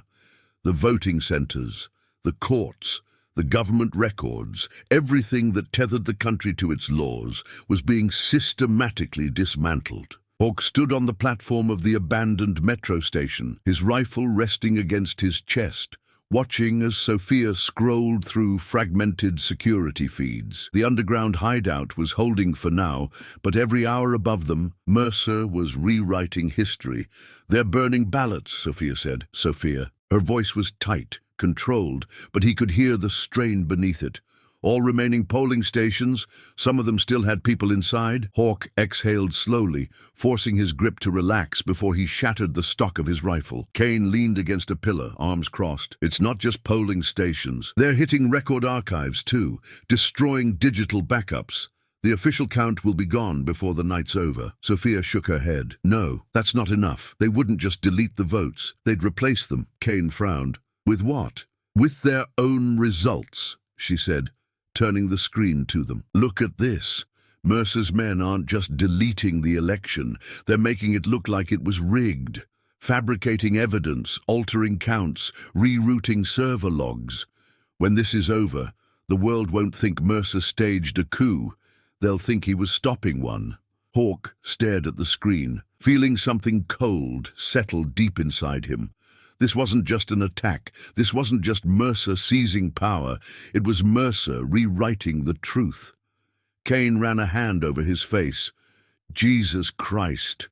The voting centers, the courts, the government records, everything that tethered the country to its laws was being systematically dismantled. Hawk stood on the platform of the abandoned metro station, his rifle resting against his chest, watching as Sofia scrolled through fragmented security feeds. The underground hideout was holding for now, but every hour above them, Mercer was rewriting history. They're burning ballots, Sofia said. Sofia. Her voice was tight, controlled, but he could hear the strain beneath it. All remaining polling stations, some of them still had people inside. Hawk exhaled slowly, forcing his grip to relax before he shattered the stock of his rifle. Kane leaned against a pillar, arms crossed. It's not just polling stations. They're hitting record archives too, destroying digital backups. The official count will be gone before the night's over. Sofia shook her head. No, that's not enough. They wouldn't just delete the votes. They'd replace them. Kane frowned. With what? With their own results, she said, turning the screen to them. Look at this. Mercer's men aren't just deleting the election, they're making it look like it was rigged, fabricating evidence, altering counts, rerouting server logs. When this is over, the world won't think Mercer staged a coup, they'll think he was stopping one. Hawk stared at the screen, feeling something cold settle deep inside him. This wasn't just an attack. This wasn't just Mercer seizing power. It was Mercer rewriting the truth. Kane ran a hand over his face. Jesus Christ.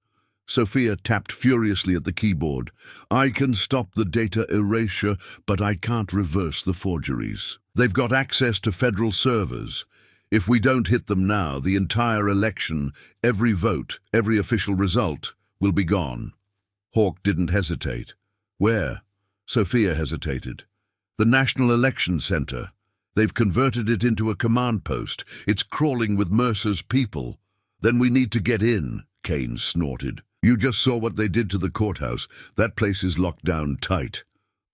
Sofia tapped furiously at the keyboard. I can stop the data erasure, but I can't reverse the forgeries. They've got access to federal servers. If we don't hit them now, the entire election, every vote, every official result, will be gone. Hawk didn't hesitate. Where? Sofia hesitated. The National Election Center. They've converted it into a command post. It's crawling with Mercer's people. Then we need to get in, Kane snorted. You just saw what they did to the courthouse. That place is locked down tight.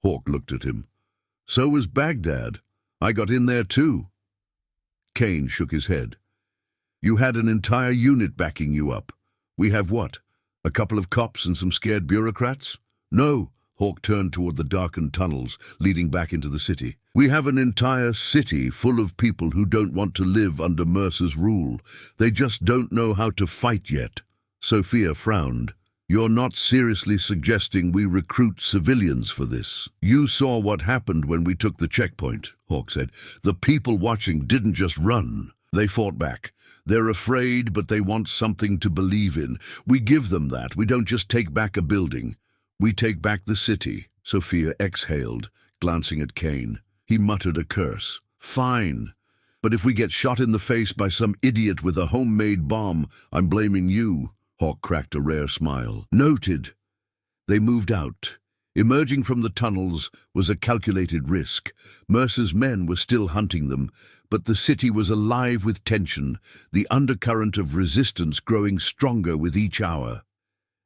Hawk looked at him. So was Baghdad. I got in there too. Kane shook his head. You had an entire unit backing you up. We have what? A couple of cops and some scared bureaucrats? No. Hawk turned toward the darkened tunnels leading back into the city. We have an entire city full of people who don't want to live under Mercer's rule. They just don't know how to fight yet. Sofia frowned. You're not seriously suggesting we recruit civilians for this? You saw what happened when we took the checkpoint, Hawk said. The people watching didn't just run. They fought back. They're afraid, but they want something to believe in. We give them that. We don't just take back a building. We take back the city. Sofia exhaled, glancing at Kane. He muttered a curse. Fine. But if we get shot in the face by some idiot with a homemade bomb, I'm blaming you. Hawk cracked a rare smile. Noted. They moved out. Emerging from the tunnels was a calculated risk. Mercer's men were still hunting them, but the city was alive with tension, the undercurrent of resistance growing stronger with each hour.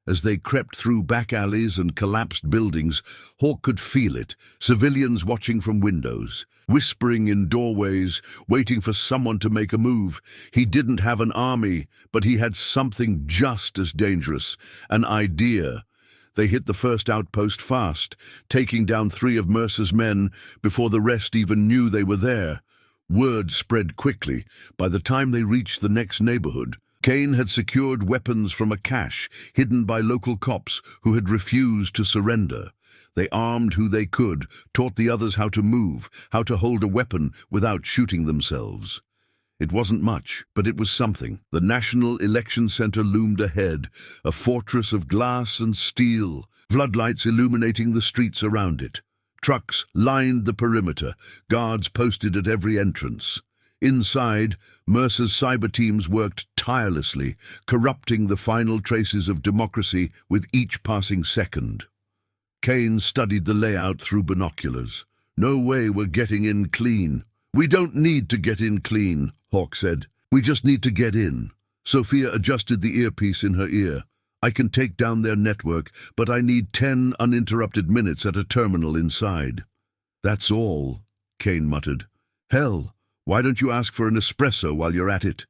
As they crept through back alleys and collapsed buildings, Hawk could feel it, civilians watching from windows, whispering in doorways, waiting for someone to make a move. He didn't have an army, but he had something just as dangerous, an idea. They hit the first outpost fast, taking down 3 of Mercer's men before the rest even knew they were there. Word spread quickly. By the time they reached the next neighborhood, Kane had secured weapons from a cache hidden by local cops who had refused to surrender. They armed who they could, taught the others how to move, how to hold a weapon without shooting themselves. It wasn't much, but it was something. The National Election Center loomed ahead, a fortress of glass and steel, floodlights illuminating the streets around it. Trucks lined the perimeter, guards posted at every entrance. Inside, Mercer's cyber teams worked tirelessly, corrupting the final traces of democracy with each passing second. Kane studied the layout through binoculars. No way we're getting in clean. We don't need to get in clean, Hawk said. We just need to get in. Sofia adjusted the earpiece in her ear. I can take down their network, but I need 10 uninterrupted minutes at a terminal inside. That's all, Kane muttered. Hell, why don't you ask for an espresso while you're at it?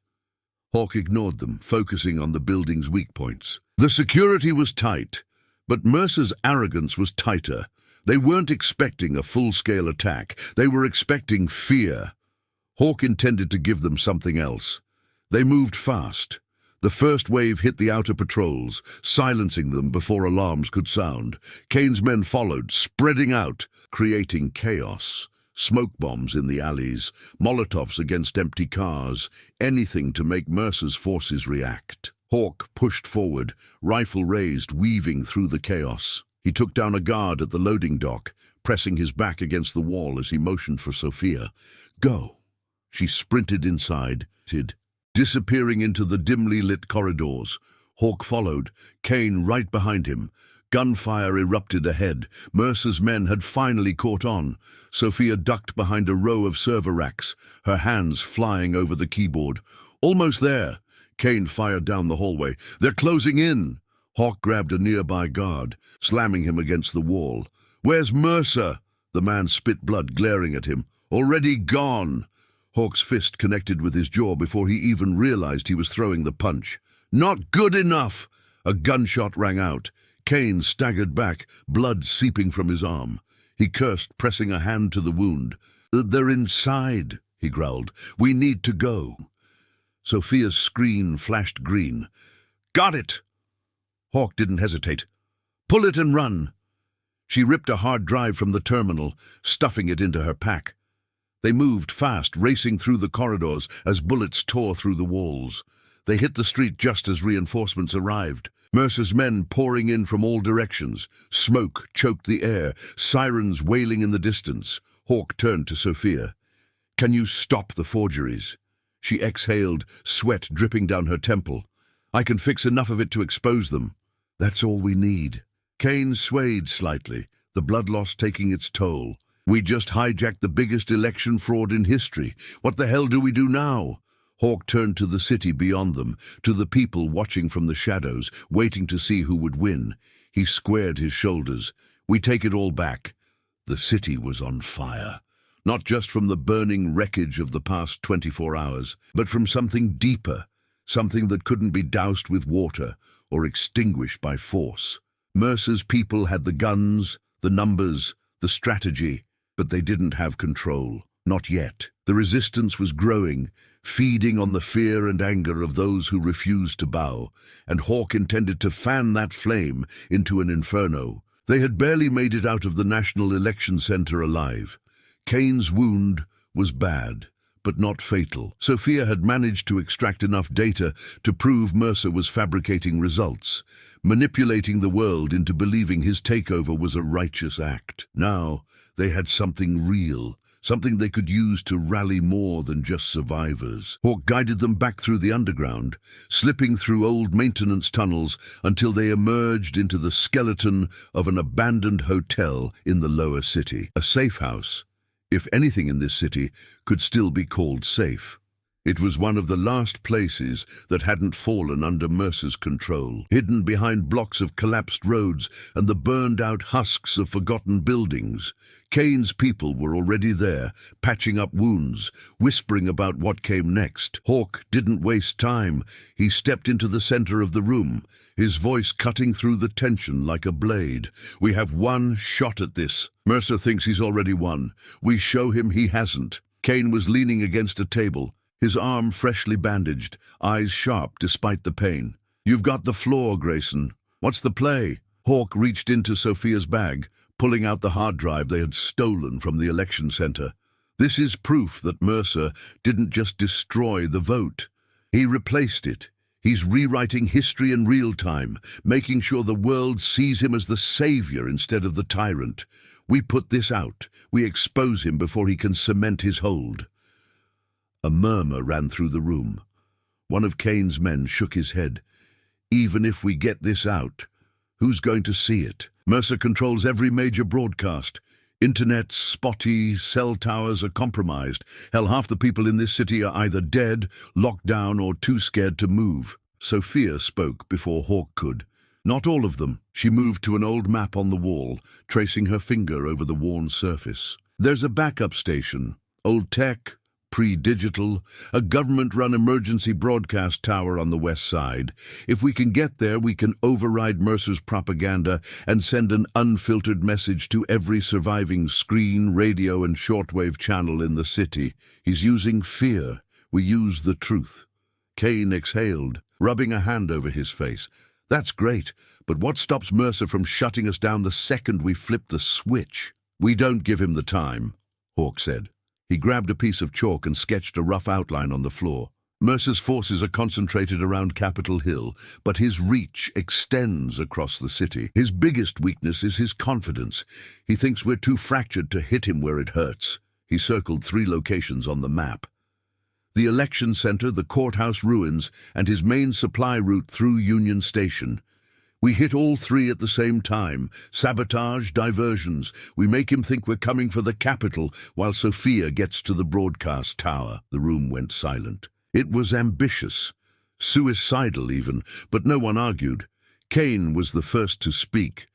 Hawk ignored them, focusing on the building's weak points. The security was tight, but Mercer's arrogance was tighter. They weren't expecting a full-scale attack. They were expecting fear. Hawk intended to give them something else. They moved fast. The first wave hit the outer patrols, silencing them before alarms could sound. Kane's men followed, spreading out, creating chaos. Smoke bombs in the alleys, Molotovs against empty cars, anything to make Mercer's forces react. Hawk pushed forward, rifle raised, weaving through the chaos. He took down a guard at the loading dock, pressing his back against the wall as he motioned for Sofia. Go. She sprinted inside, disappearing into the dimly lit corridors. Hawk followed, Kane right behind him. Gunfire erupted ahead. Mercer's men had finally caught on. Sofia ducked behind a row of server racks, her hands flying over the keyboard. Almost there. Kane fired down the hallway. They're closing in. Hawk grabbed a nearby guard, slamming him against the wall. Where's Mercer? The man spit blood, glaring at him. Already gone. Hawk's fist connected with his jaw before he even realized he was throwing the punch. Not good enough! A gunshot rang out. Kane staggered back, blood seeping from his arm. He cursed, pressing a hand to the wound. They're inside, he growled. We need to go. Sofia's screen flashed green. Got it! Hawk didn't hesitate. Pull it and run. She ripped a hard drive from the terminal, stuffing it into her pack. They moved fast, racing through the corridors as bullets tore through the walls. They hit the street just as reinforcements arrived. Mercer's men pouring in from all directions. Smoke choked the air, sirens wailing in the distance. Hawk turned to Sofia. "Can you stop the forgeries?" She exhaled, sweat dripping down her temple. "I can fix enough of it to expose them." "That's all we need." Kane swayed slightly, the blood loss taking its toll. "We just hijacked the biggest election fraud in history. What the hell do we do now?" Hawk turned to the city beyond them, to the people watching from the shadows, waiting to see who would win. He squared his shoulders. "We take it all back." The city was on fire. Not just from the burning wreckage of the past 24 hours, but from something deeper, something that couldn't be doused with water or extinguished by force. Mercer's people had the guns, the numbers, the strategy, but they didn't have control. Not yet. The resistance was growing, feeding on the fear and anger of those who refused to bow, and Hawk intended to fan that flame into an inferno. They had barely made it out of the National Election Center alive. Kane's wound was bad, but not fatal. Sofia had managed to extract enough data to prove Mercer was fabricating results, manipulating the world into believing his takeover was a righteous act. Now they had something real, something they could use to rally more than just survivors. Hawk guided them back through the underground, slipping through old maintenance tunnels until they emerged into the skeleton of an abandoned hotel in the lower city. A safe house, if anything in this city could still be called safe. It was one of the last places that hadn't fallen under Mercer's control, hidden behind blocks of collapsed roads and the burned-out husks of forgotten buildings. Kane's people were already there, patching up wounds, whispering about what came next. Hawk didn't waste time. He stepped into the center of the room, his voice cutting through the tension like a blade. "We have one shot at this. Mercer thinks he's already won. We show him he hasn't." Kane was leaning against a table, his arm freshly bandaged, eyes sharp despite the pain. "You've got the floor, Grayson. What's the play?" Hawk reached into Sofia's bag, pulling out the hard drive they had stolen from the election center. "This is proof that Mercer didn't just destroy the vote. He replaced it. He's rewriting history in real time, making sure the world sees him as the savior instead of the tyrant. We put this out. We expose him before he can cement his hold." A murmur ran through the room. One of Kane's men shook his head. "Even if we get this out, who's going to see it? Mercer controls every major broadcast. Internet's spotty, cell towers are compromised. Hell, half the people in this city are either dead, locked down, or too scared to move." Sofia spoke before Hawk could. "Not all of them." She moved to an old map on the wall, tracing her finger over the worn surface. "There's a backup station. Old tech, pre-digital, a government-run emergency broadcast tower on the west side. If we can get there, we can override Mercer's propaganda and send an unfiltered message to every surviving screen, radio, and shortwave channel in the city. He's using fear. We use the truth." Kane exhaled, rubbing a hand over his face. "That's great, but what stops Mercer from shutting us down the second we flip the switch?" "We don't give him the time," Hawk said. He grabbed a piece of chalk and sketched a rough outline on the floor. "Mercer's forces are concentrated around Capitol Hill, but his reach extends across the city. His biggest weakness is his confidence. He thinks we're too fractured to hit him where it hurts." He circled 3 locations on the map: the election center, the courthouse ruins, and his main supply route through Union Station. "We hit all 3 at the same time. Sabotage, diversions. We make him think we're coming for the Capitol while Sofia gets to the broadcast tower." The room went silent. It was ambitious, suicidal even, but no one argued. Kane was the first to speak.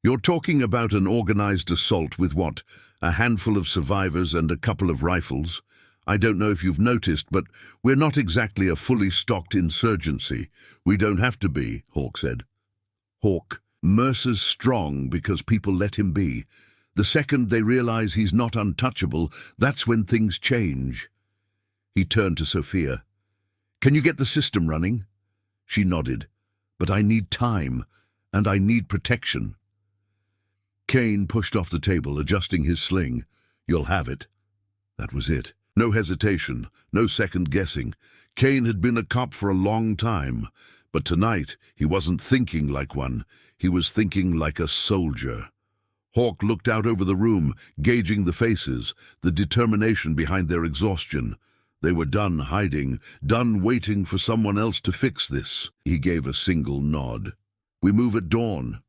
"You're talking about an organized assault with what, a handful of survivors and a couple of rifles? I don't know if you've noticed, but we're not exactly a fully stocked insurgency." "We don't have to be," Hawk said. "Hawk, Mercer's strong because people let him be. The second they realize he's not untouchable, that's when things change." He turned to Sofia. "Can you get the system running?" She nodded. "But I need time, and I need protection." Kane pushed off the table, adjusting his sling. "You'll have it." That was it. No hesitation, no second guessing. Kane had been a cop for a long time, but tonight he wasn't thinking like one. He was thinking like a soldier. Hawk looked out over the room, gauging the faces, the determination behind their exhaustion. They were done hiding, done waiting for someone else to fix this. He gave a single nod. "We move at dawn."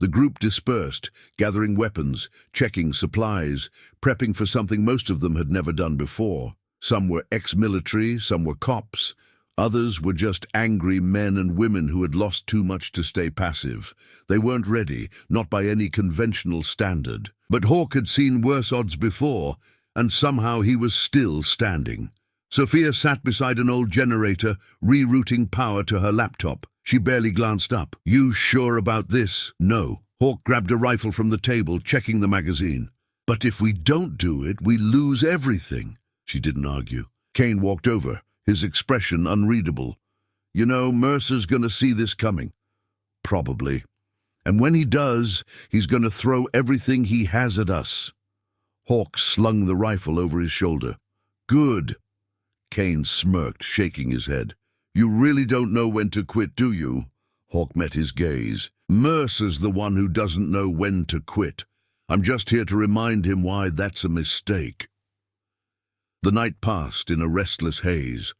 The group dispersed, gathering weapons, checking supplies, prepping for something most of them had never done before. Some were ex-military, some were cops. Others were just angry men and women who had lost too much to stay passive. They weren't ready, not by any conventional standard. But Hawk had seen worse odds before, and somehow he was still standing. Sofia sat beside an old generator, rerouting power to her laptop. She barely glanced up. "You sure about this?" "No." Hawk grabbed a rifle from the table, checking the magazine. "But if we don't do it, we lose everything." She didn't argue. Kane walked over, his expression unreadable. "You know, Mercer's gonna see this coming." "Probably. And when he does, he's gonna throw everything he has at us." Hawk slung the rifle over his shoulder. "Good." Kane smirked, shaking his head. "You really don't know when to quit, do you?" Hawk met his gaze. "Mercer's the one who doesn't know when to quit. I'm just here to remind him why that's a mistake." The night passed in a restless haze.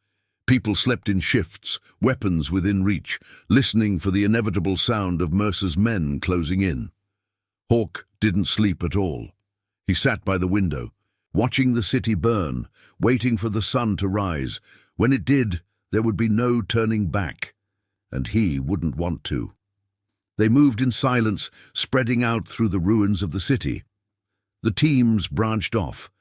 People slept in shifts, weapons within reach, listening for the inevitable sound of Mercer's men closing in. Hawk didn't sleep at all. He sat by the window, watching the city burn, waiting for the sun to rise. When it did, there would be no turning back, and he wouldn't want to. They moved in silence, spreading out through the ruins of the city. The teams branched off,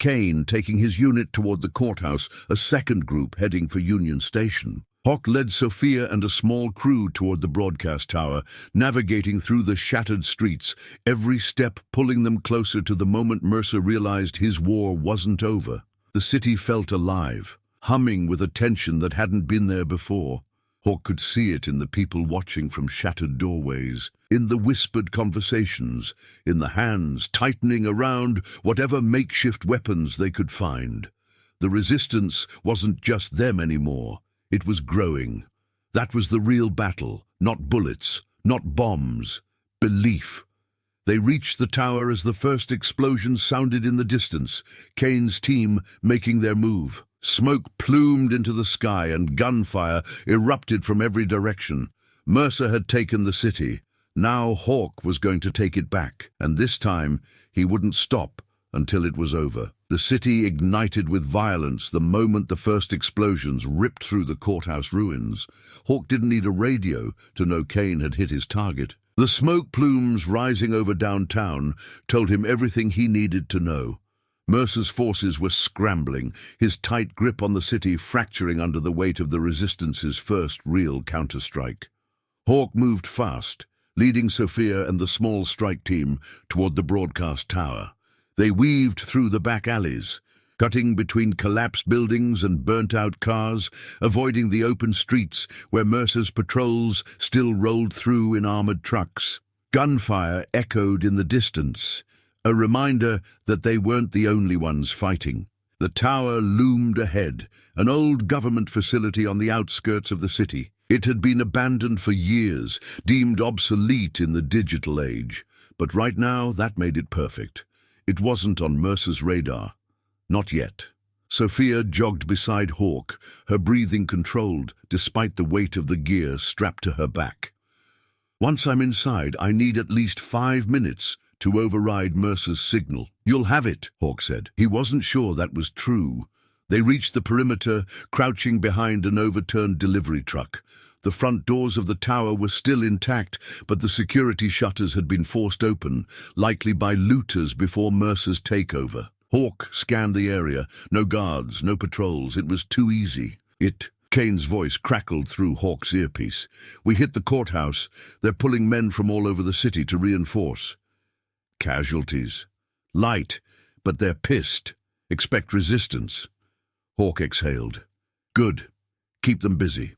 Kane taking his unit toward the courthouse, a second group heading for Union Station. Hawk led Sofia and a small crew toward the broadcast tower, navigating through the shattered streets, every step pulling them closer to the moment Mercer realized his war wasn't over. The city felt alive, humming with a tension that hadn't been there before. Hawk could see it in the people watching from shattered doorways, in the whispered conversations, in the hands tightening around whatever makeshift weapons they could find. The resistance wasn't just them anymore. It was growing. That was the real battle, not bullets, not bombs, belief. They reached the tower as the first explosion sounded in the distance, Kane's team making their move. Smoke plumed into the sky and gunfire erupted from every direction. Mercer had taken the city. Now Hawk was going to take it back, and this time he wouldn't stop until it was over. The city ignited with violence the moment the first explosions ripped through the courthouse ruins. Hawk didn't need a radio to know Kane had hit his target. The smoke plumes rising over downtown told him everything he needed to know. Mercer's forces were scrambling, his tight grip on the city fracturing under the weight of the resistance's first real counterstrike. Hawk moved fast, leading Sofia and the small strike team toward the broadcast tower. They weaved through the back alleys, cutting between collapsed buildings and burnt-out cars, avoiding the open streets where Mercer's patrols still rolled through in armored trucks. Gunfire echoed in the distance, a reminder that they weren't the only ones fighting. The tower loomed ahead, an old government facility on the outskirts of the city. It had been abandoned for years, deemed obsolete in the digital age. But right now, that made it perfect. It wasn't on Mercer's radar. Not yet. Sofia jogged beside Hawk, her breathing controlled despite the weight of the gear strapped to her back. "Once I'm inside, I need at least 5 minutes to override Mercer's signal." "You'll have it," Hawk said. He wasn't sure that was true. They reached the perimeter, crouching behind an overturned delivery truck. The front doors of the tower were still intact, but the security shutters had been forced open, likely by looters before Mercer's takeover. Hawk scanned the area. No guards, no patrols. It was too easy. Kane's voice crackled through Hawk's earpiece. "We hit the courthouse. They're pulling men from all over the city to reinforce." "Casualties." "Light, but they're pissed. Expect resistance." Hawk exhaled. "Good. Keep them busy."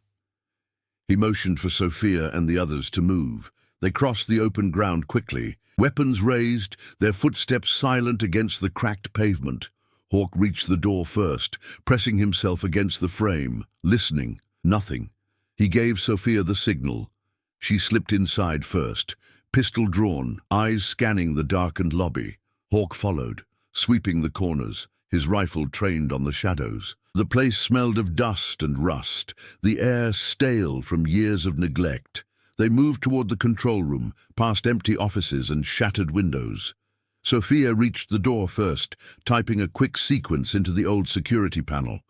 He motioned for Sofia and the others to move. They crossed the open ground quickly, weapons raised, their footsteps silent against the cracked pavement. Hawk reached the door first, pressing himself against the frame, listening. Nothing. He gave Sofia the signal. She slipped inside first, pistol drawn, eyes scanning the darkened lobby. Hawk followed, sweeping the corners, his rifle trained on the shadows. The place smelled of dust and rust, the air stale from years of neglect. They moved toward the control room, past empty offices and shattered windows. Sofia reached the door first, typing a quick sequence into the old security panel.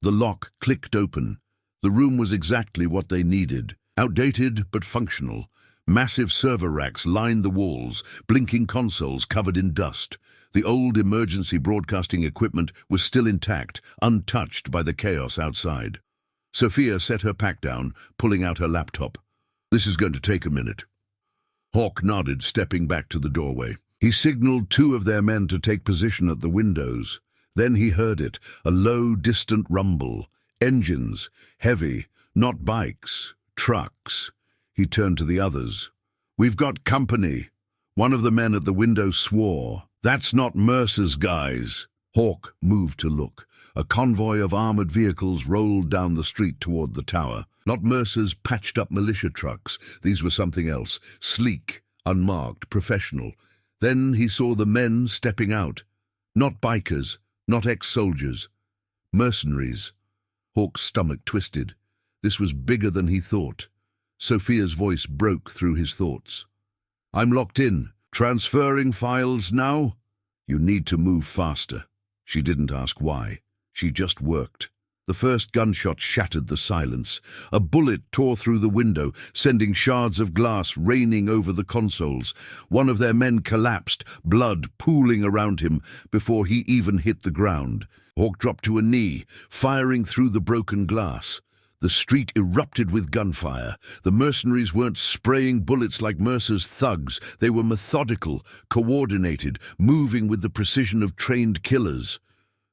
The lock clicked open. The room was exactly what they needed. Outdated but functional. Massive server racks lined the walls, blinking consoles covered in dust. The old emergency broadcasting equipment was still intact, untouched by the chaos outside. Sofia set her pack down, pulling out her laptop. "This is going to take a minute." Hawk nodded, stepping back to the doorway. He signaled 2 of their men to take position at the windows. Then he heard it, a low, distant rumble. Engines, heavy, not bikes, trucks. He turned to the others. "We've got company." One of the men at the window swore. "That's not Mercer's guys." Hawk moved to look. A convoy of armored vehicles rolled down the street toward the tower. Not Mercer's patched-up militia trucks. These were something else, sleek, unmarked, professional. Then he saw the men stepping out. Not bikers, not ex-soldiers. Mercenaries. Hawk's stomach twisted. This was bigger than he thought. Sofia's voice broke through his thoughts. "I'm locked in. Transferring files now? You need to move faster." She didn't ask why. She just worked. The first gunshot shattered the silence. A bullet tore through the window, sending shards of glass raining over the consoles. One of their men collapsed, blood pooling around him before he even hit the ground. Hawk dropped to a knee, firing through the broken glass. The street erupted with gunfire. The mercenaries weren't spraying bullets like Mercer's thugs. They were methodical, coordinated, moving with the precision of trained killers.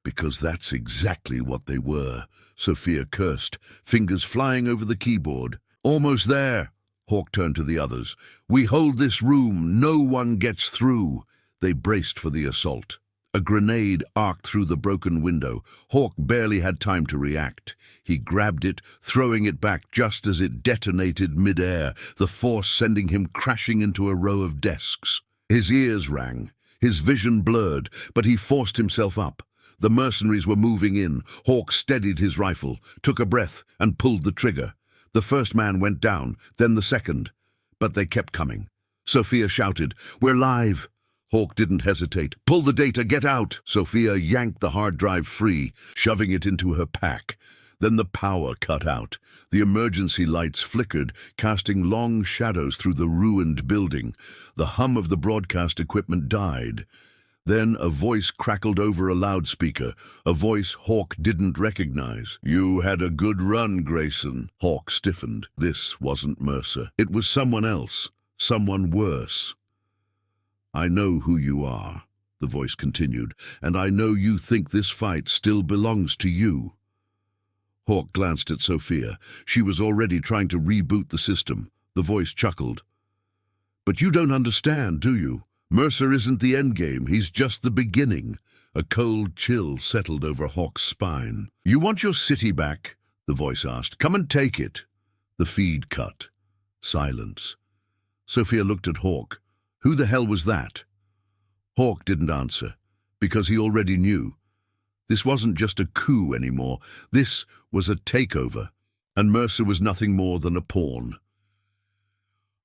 "Because that's exactly what they were," Sofia cursed, fingers flying over the keyboard. "Almost there." Hawk turned to the others. "We hold this room. No one gets through." They braced for the assault. A grenade arced through the broken window. Hawk barely had time to react. He grabbed it, throwing it back just as it detonated mid-air, the force sending him crashing into a row of desks. His ears rang, his vision blurred, but he forced himself up. The mercenaries were moving in. Hawk steadied his rifle, took a breath, and pulled the trigger. The first man went down, then the second. But they kept coming. Sofia shouted, "We're live!" Hawk didn't hesitate. "Pull the data, get out!" Sofia yanked the hard drive free, shoving it into her pack. Then the power cut out. The emergency lights flickered, casting long shadows through the ruined building. The hum of the broadcast equipment died. Then a voice crackled over a loudspeaker, a voice Hawk didn't recognize. "You had a good run, Grayson." Hawk stiffened. This wasn't Mercer. It was someone else, someone worse. "I know who you are," the voice continued, "and I know you think this fight still belongs to you." Hawk glanced at Sofia. She was already trying to reboot the system. The voice chuckled. "But you don't understand, do you? Mercer isn't the endgame, he's just the beginning." A cold chill settled over Hawk's spine. "You want your city back?" the voice asked. "Come and take it." The feed cut. Silence. Sofia looked at Hawk. Who the hell was that? Hawk didn't answer, because he already knew. This wasn't just a coup anymore. This was a takeover, and Mercer was nothing more than a pawn.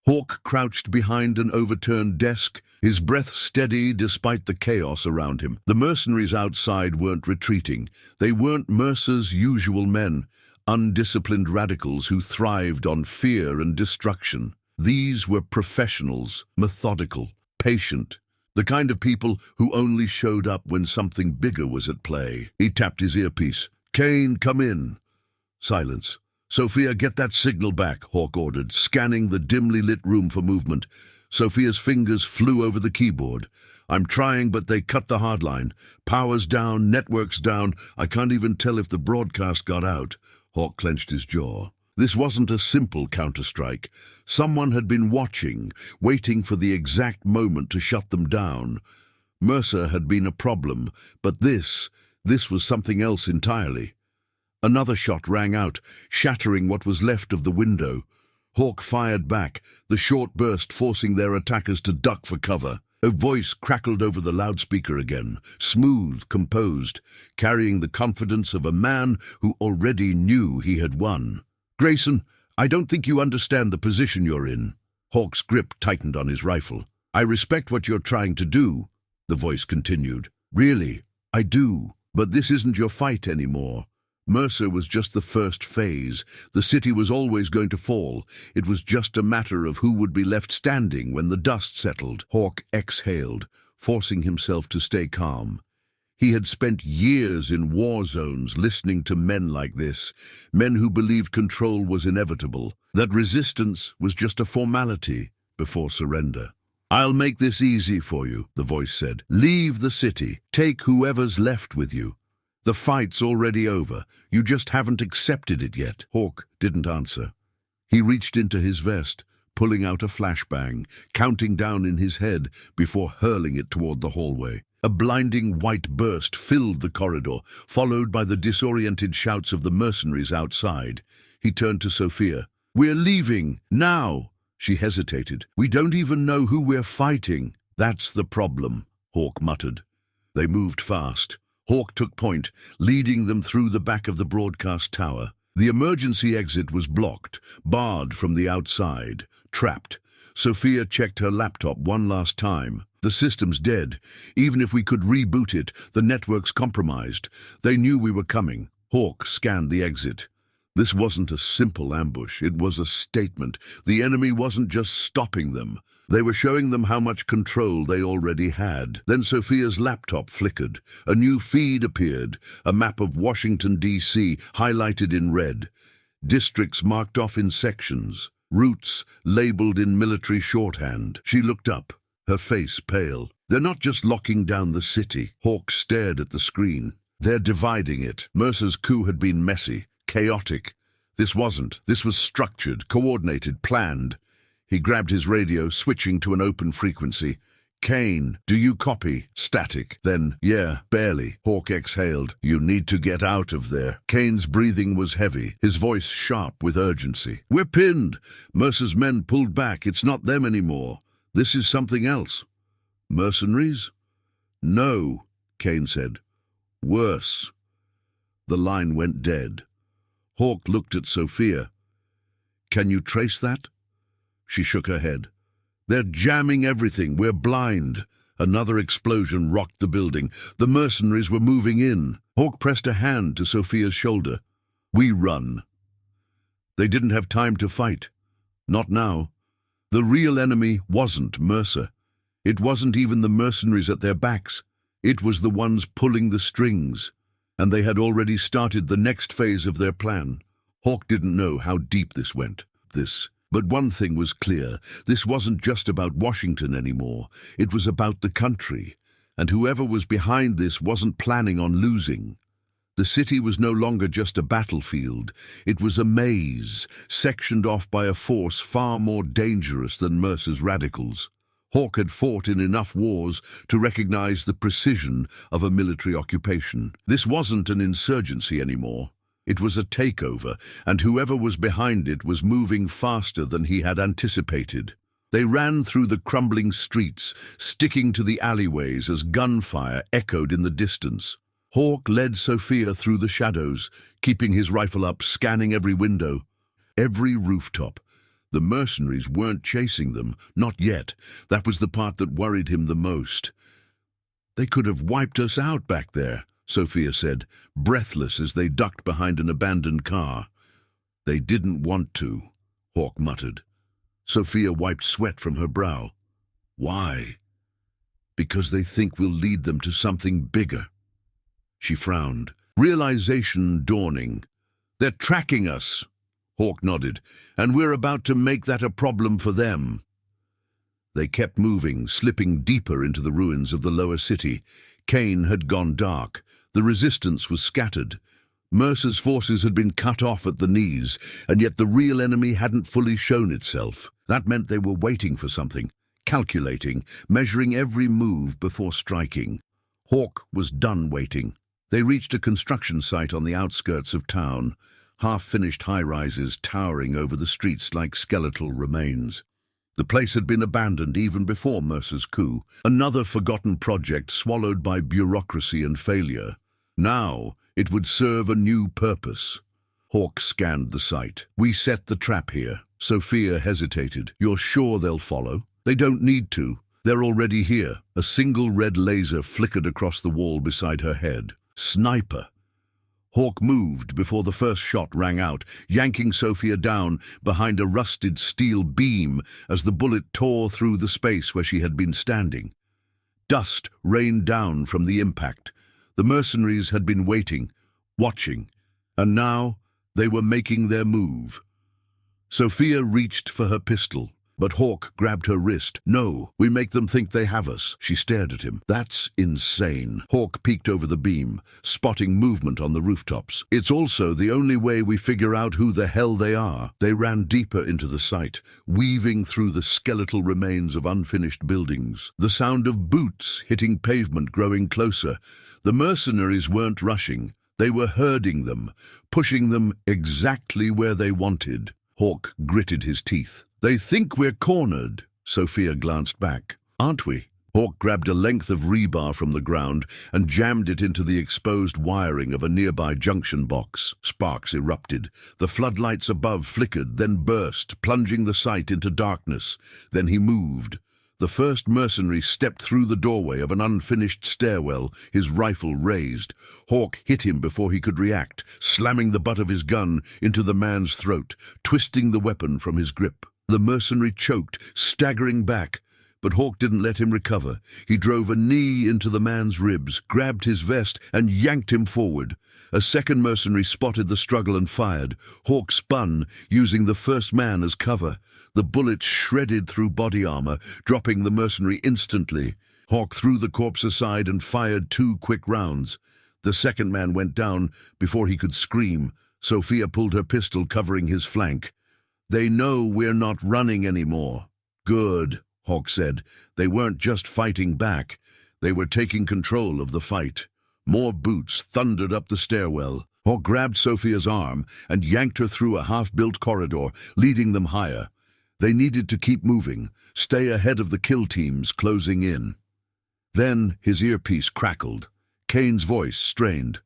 Hawk crouched behind an overturned desk, his breath steady despite the chaos around him. The mercenaries outside weren't retreating. They weren't Mercer's usual men, undisciplined radicals who thrived on fear and destruction. These were professionals, methodical, patient, the kind of people who only showed up when something bigger was at play. He tapped his earpiece. "Kane, come in." Silence. "Sofia, get that signal back," Hawk ordered, scanning the dimly lit room for movement. Sofia's fingers flew over the keyboard. "I'm trying, but they cut the hardline. Power's down, network's down. I can't even tell if the broadcast got out." Hawk clenched his jaw. This wasn't a simple counterstrike. Someone had been watching, waiting for the exact moment to shut them down. Mercer had been a problem, but this was something else entirely. Another shot rang out, shattering what was left of the window. Hawk fired back, the short burst forcing their attackers to duck for cover. A voice crackled over the loudspeaker again, smooth, composed, carrying the confidence of a man who already knew he had won. "Grayson, I don't think you understand the position you're in." Hawk's grip tightened on his rifle. "I respect what you're trying to do," the voice continued. "Really, I do. But this isn't your fight anymore. Mercer was just the first phase. The city was always going to fall. It was just a matter of who would be left standing when the dust settled." Hawk exhaled, forcing himself to stay calm. He had spent years in war zones listening to men like this, men who believed control was inevitable, that resistance was just a formality before surrender. "I'll make this easy for you," the voice said. "Leave the city. Take whoever's left with you. The fight's already over. You just haven't accepted it yet." Hawk didn't answer. He reached into his vest, pulling out a flashbang, counting down in his head before hurling it toward the hallway. A blinding white burst filled the corridor, followed by the disoriented shouts of the mercenaries outside. He turned to Sofia. "We're leaving, now." She hesitated. "We don't even know who we're fighting." "That's the problem," Hawk muttered. They moved fast. Hawk took point, leading them through the back of the broadcast tower. The emergency exit was blocked, barred from the outside, trapped. Sofia checked her laptop one last time. "The system's dead. Even if we could reboot it, the network's compromised. They knew we were coming." Hawk scanned the exit. This wasn't a simple ambush, it was a statement. The enemy wasn't just stopping them. They were showing them how much control they already had. Then Sofia's laptop flickered. A new feed appeared, a map of Washington, D.C., highlighted in red. Districts marked off in sections, routes labeled in military shorthand. She looked up, her face pale. "They're not just locking down the city." Hawk stared at the screen. "They're dividing it." Mercer's coup had been messy, chaotic. This wasn't. This was structured, coordinated, planned. He grabbed his radio, switching to an open frequency. "Kane, do you copy?" Static. Then, "Yeah, barely." Hawk exhaled. "You need to get out of there." Kane's breathing was heavy, his voice sharp with urgency. "We're pinned. Mercer's men pulled back. It's not them anymore. This is something else." "Mercenaries?" "No," Kane said. "Worse." The line went dead. Hawk looked at Sofia. "Can you trace that?" She shook her head. "They're jamming everything. We're blind." Another explosion rocked the building. The mercenaries were moving in. Hawk pressed a hand to Sofia's shoulder. "We run." They didn't have time to fight. Not now. The real enemy wasn't Mercer. It wasn't even the mercenaries at their backs. It was the ones pulling the strings. And they had already started the next phase of their plan. Hawk didn't know how deep this went. But one thing was clear. This wasn't just about Washington anymore. It was about the country. And whoever was behind this wasn't planning on losing. The city was no longer just a battlefield. It was a maze, sectioned off by a force far more dangerous than Mercer's radicals. Hawk had fought in enough wars to recognize the precision of a military occupation. This wasn't an insurgency anymore. It was a takeover, and whoever was behind it was moving faster than he had anticipated. They ran through the crumbling streets, sticking to the alleyways as gunfire echoed in the distance. Hawk led Sofia through the shadows, keeping his rifle up, scanning every window, every rooftop. The mercenaries weren't chasing them, not yet. That was the part that worried him the most. "They could have wiped us out back there," Sofia said, breathless as they ducked behind an abandoned car. "They didn't want to," Hawk muttered. Sofia wiped sweat from her brow. "Why?" "Because they think we'll lead them to something bigger." She frowned, realization dawning. "They're tracking us." Hawk nodded. "And we're about to make that a problem for them." They kept moving, slipping deeper into the ruins of the lower city. Kane had gone dark. The resistance was scattered. Mercer's forces had been cut off at the knees, and yet the real enemy hadn't fully shown itself. That meant they were waiting for something. calculating, measuring every move before striking. Hawk was done waiting. They reached a construction site on the outskirts of town, half-finished high-rises towering over the streets like skeletal remains. The place had been abandoned even before Mercer's coup, another forgotten project swallowed by bureaucracy and failure. Now it would serve a new purpose. Hawk scanned the site. "We set the trap here." Sofia hesitated. "You're sure they'll follow?" "They don't need to. They're already here." A single red laser flickered across the wall beside her head. Sniper! Hawk moved before the first shot rang out, yanking Sofia down behind a rusted steel beam as the bullet tore through the space where she had been standing. Dust rained down from the impact. The mercenaries had been waiting, watching, and now they were making their move. Sofia reached for her pistol, but Hawk grabbed her wrist. "No, we make them think they have us." She stared at him. "That's insane." Hawk peeked over the beam, spotting movement on the rooftops. "It's also the only way we figure out who the hell they are." They ran deeper into the site, weaving through the skeletal remains of unfinished buildings. The sound of boots hitting pavement growing closer. The mercenaries weren't rushing. They were herding them, pushing them exactly where they wanted. Hawk gritted his teeth. "They think we're cornered." Sofia glanced back. "Aren't we?" Hawk grabbed a length of rebar from the ground and jammed it into the exposed wiring of a nearby junction box. Sparks erupted. The floodlights above flickered, then burst, plunging the site into darkness. Then he moved. The first mercenary stepped through the doorway of an unfinished stairwell, his rifle raised. Hawk hit him before he could react, slamming the butt of his gun into the man's throat, twisting the weapon from his grip. The mercenary choked, staggering back, but Hawk didn't let him recover. He drove a knee into the man's ribs, grabbed his vest, and yanked him forward. A second mercenary spotted the struggle and fired. Hawk spun, using the first man as cover. The bullet shredded through body armor, dropping the mercenary instantly. Hawk threw the corpse aside and fired 2 quick rounds. The second man went down before he could scream. Sofia pulled her pistol, covering his flank. "They know we're not running anymore." "Good," Hawk said. They weren't just fighting back. They were taking control of the fight. More boots thundered up the stairwell. Hawk grabbed Sofia's arm and yanked her through a half-built corridor, leading them higher. They needed to keep moving, stay ahead of the kill teams closing in. Then his earpiece crackled. Kane's voice strained.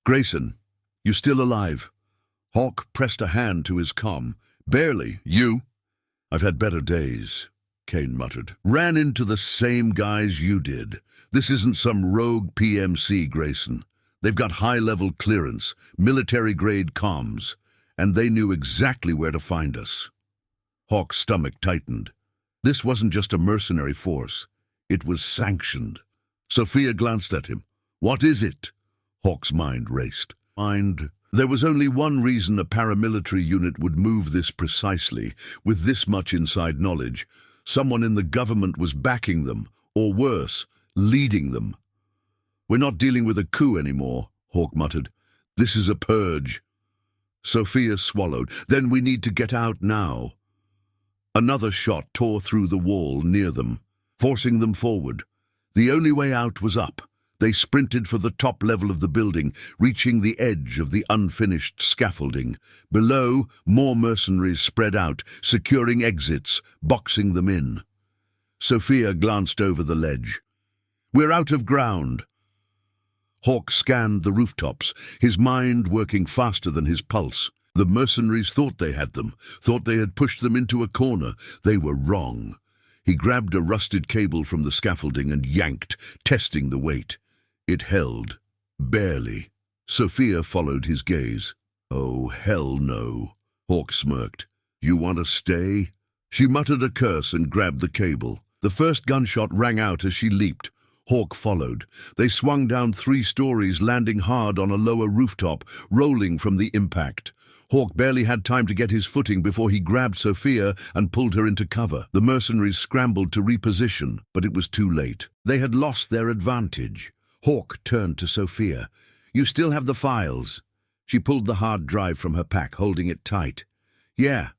"Grayson, you still alive?" Hawk pressed a hand to his comm. "Barely. You?" "I've had better days," Kane muttered. "Ran into the same guys you did. This isn't some rogue PMC, Grayson. They've got high-level clearance, military-grade comms, and they knew exactly where to find us." Hawk's stomach tightened. This wasn't just a mercenary force. It was sanctioned. Sofia glanced at him. "What is it?" Hawk's mind raced. There was only one reason a paramilitary unit would move this precisely, with this much inside knowledge. Someone in the government was backing them, or worse, leading them. "We're not dealing with a coup anymore," Hawk muttered. "This is a purge." Sofia swallowed. "Then we need to get out now." Another shot tore through the wall near them, forcing them forward. The only way out was up. They sprinted for the top level of the building, reaching the edge of the unfinished scaffolding. Below, more mercenaries spread out, securing exits, boxing them in. Sofia glanced over the ledge. "We're out of ground." Hawk scanned the rooftops, his mind working faster than his pulse. The mercenaries thought they had them, thought they had pushed them into a corner. They were wrong. He grabbed a rusted cable from the scaffolding and yanked, testing the weight. It held. Barely. Sofia followed his gaze. "Oh, hell no," Hawk smirked. "You want to stay?" She muttered a curse and grabbed the cable. The first gunshot rang out as she leaped. Hawk followed. They swung down 3 stories, landing hard on a lower rooftop, rolling from the impact. Hawk barely had time to get his footing before he grabbed Sofia and pulled her into cover. The mercenaries scrambled to reposition, but it was too late. They had lost their advantage. Hawk turned to Sofia. "You still have the files?" She pulled the hard drive from her pack, holding it tight. "Yeah."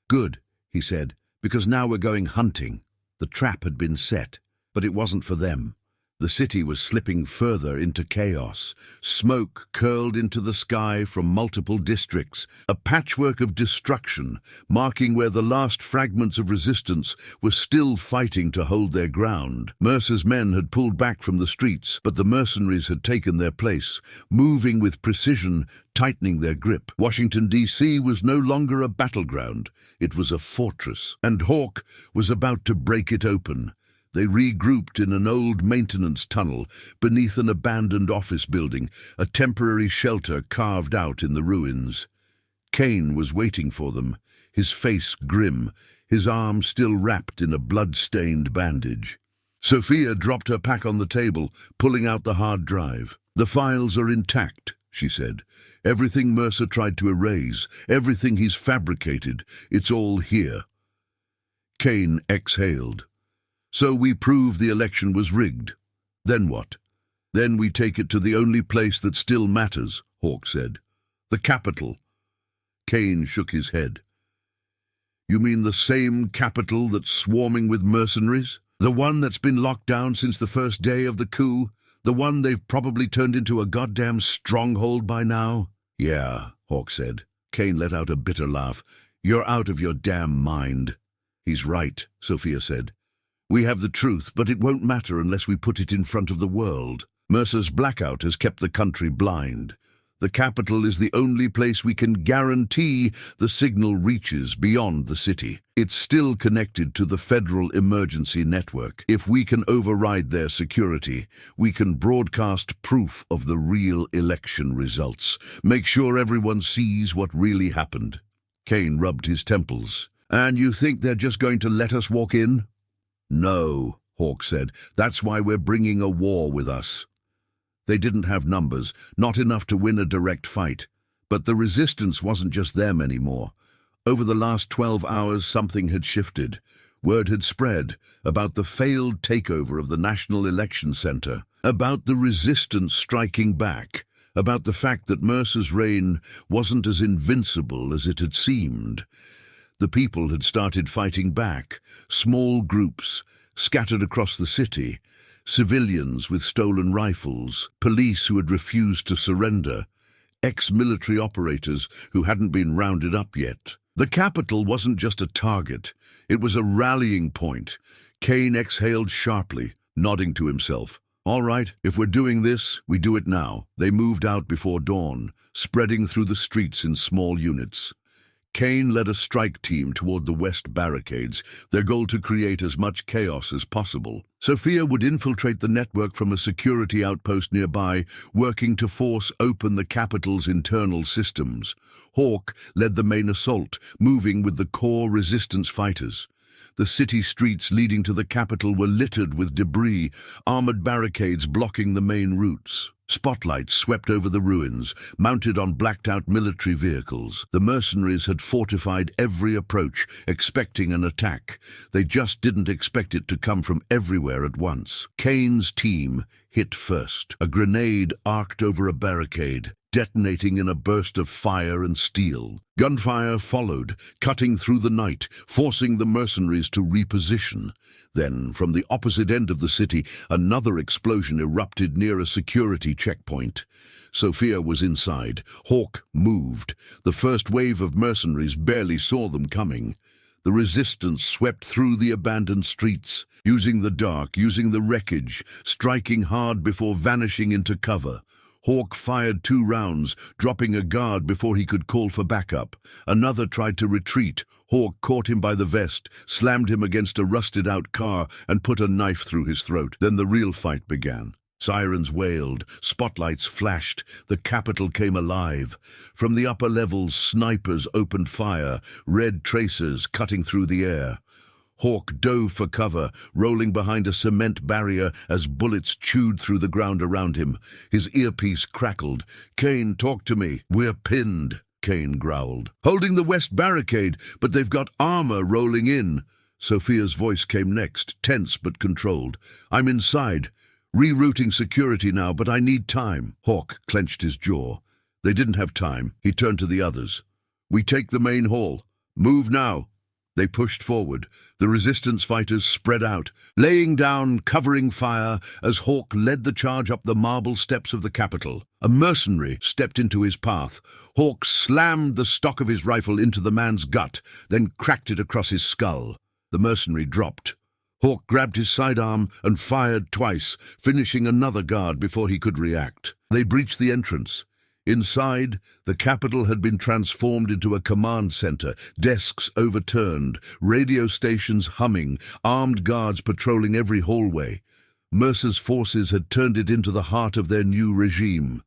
"Good," he said, "because now we're going hunting." The trap had been set, but it wasn't for them. The city was slipping further into chaos. Smoke curled into the sky from multiple districts, a patchwork of destruction, marking where the last fragments of resistance were still fighting to hold their ground. Mercer's men had pulled back from the streets, but the mercenaries had taken their place, moving with precision, tightening their grip. Washington, D.C. was no longer a battleground. It was a fortress, and Hawk was about to break it open. They regrouped in an old maintenance tunnel beneath an abandoned office building, a temporary shelter carved out in the ruins. Kane was waiting for them, his face grim, his arm still wrapped in a blood-stained bandage. Sofia dropped her pack on the table, pulling out the hard drive. "The files are intact," she said. "Everything Mercer tried to erase, everything he's fabricated, it's all here." Kane exhaled. "So we prove the election was rigged. Then what?" "Then we take it to the only place that still matters," Hawk said. "The Capitol." Kane shook his head. "You mean the same Capitol that's swarming with mercenaries? The one that's been locked down since the first day of the coup? The one they've probably turned into a goddamn stronghold by now?" "Yeah," Hawk said. Kane let out a bitter laugh. "You're out of your damn mind." "He's right," Sofia said. "We have the truth, but it won't matter unless we put it in front of the world. Mercer's blackout has kept the country blind. The Capitol is the only place we can guarantee the signal reaches beyond the city. It's still connected to the federal emergency network. If we can override their security, we can broadcast proof of the real election results. Make sure everyone sees what really happened." Kane rubbed his temples. "And you think they're just going to let us walk in?" "No," Hawk said. "That's why we're bringing a war with us." They didn't have numbers, not enough to win a direct fight. But the resistance wasn't just them anymore. Over the last 12 hours, something had shifted. Word had spread about the failed takeover of the National Election Center, about the resistance striking back, about the fact that Mercer's reign wasn't as invincible as it had seemed. The people had started fighting back, small groups, scattered across the city, civilians with stolen rifles, police who had refused to surrender, ex-military operators who hadn't been rounded up yet. The Capitol wasn't just a target, it was a rallying point. Kane exhaled sharply, nodding to himself. "All right, if we're doing this, we do it now." They moved out before dawn, spreading through the streets in small units. Kane led a strike team toward the west barricades, their goal to create as much chaos as possible. Sofia would infiltrate the network from a security outpost nearby, working to force open the Capitol's internal systems. Hawk led the main assault, moving with the core resistance fighters. The city streets leading to the Capitol were littered with debris, armored barricades blocking the main routes. Spotlights swept over the ruins, mounted on blacked-out military vehicles. The mercenaries had fortified every approach, expecting an attack. They just didn't expect it to come from everywhere at once. Kane's team hit first. A grenade arced over a barricade, detonating in a burst of fire and steel. Gunfire followed, cutting through the night, forcing the mercenaries to reposition. Then, from the opposite end of the city, another explosion erupted near a security checkpoint. Sofia was inside. Hawk moved. The first wave of mercenaries barely saw them coming. The resistance swept through the abandoned streets, using the dark, using the wreckage, striking hard before vanishing into cover. Hawk fired 2 rounds, dropping a guard before he could call for backup. Another tried to retreat. Hawk caught him by the vest, slammed him against a rusted-out car, and put a knife through his throat. Then the real fight began. Sirens wailed, spotlights flashed, the Capitol came alive. From the upper levels, snipers opened fire, red tracers cutting through the air. Hawk dove for cover, rolling behind a cement barrier as bullets chewed through the ground around him. His earpiece crackled. "Kane, talk to me." "We're pinned," Kane growled. "Holding the west barricade, but they've got armor rolling in." Sofia's voice came next, tense but controlled. "I'm inside. Rerouting security now, but I need time." Hawk clenched his jaw. They didn't have time. He turned to the others. "We take the main hall. Move now." They pushed forward. The resistance fighters spread out, laying down covering fire as Hawk led the charge up the marble steps of the Capitol. A mercenary stepped into his path. Hawk slammed the stock of his rifle into the man's gut, then cracked it across his skull. The mercenary dropped. Hawk grabbed his sidearm and fired twice, finishing another guard before he could react. They breached the entrance. Inside, the Capitol had been transformed into a command center, desks overturned, radio stations humming, armed guards patrolling every hallway. Mercer's forces had turned it into the heart of their new regime.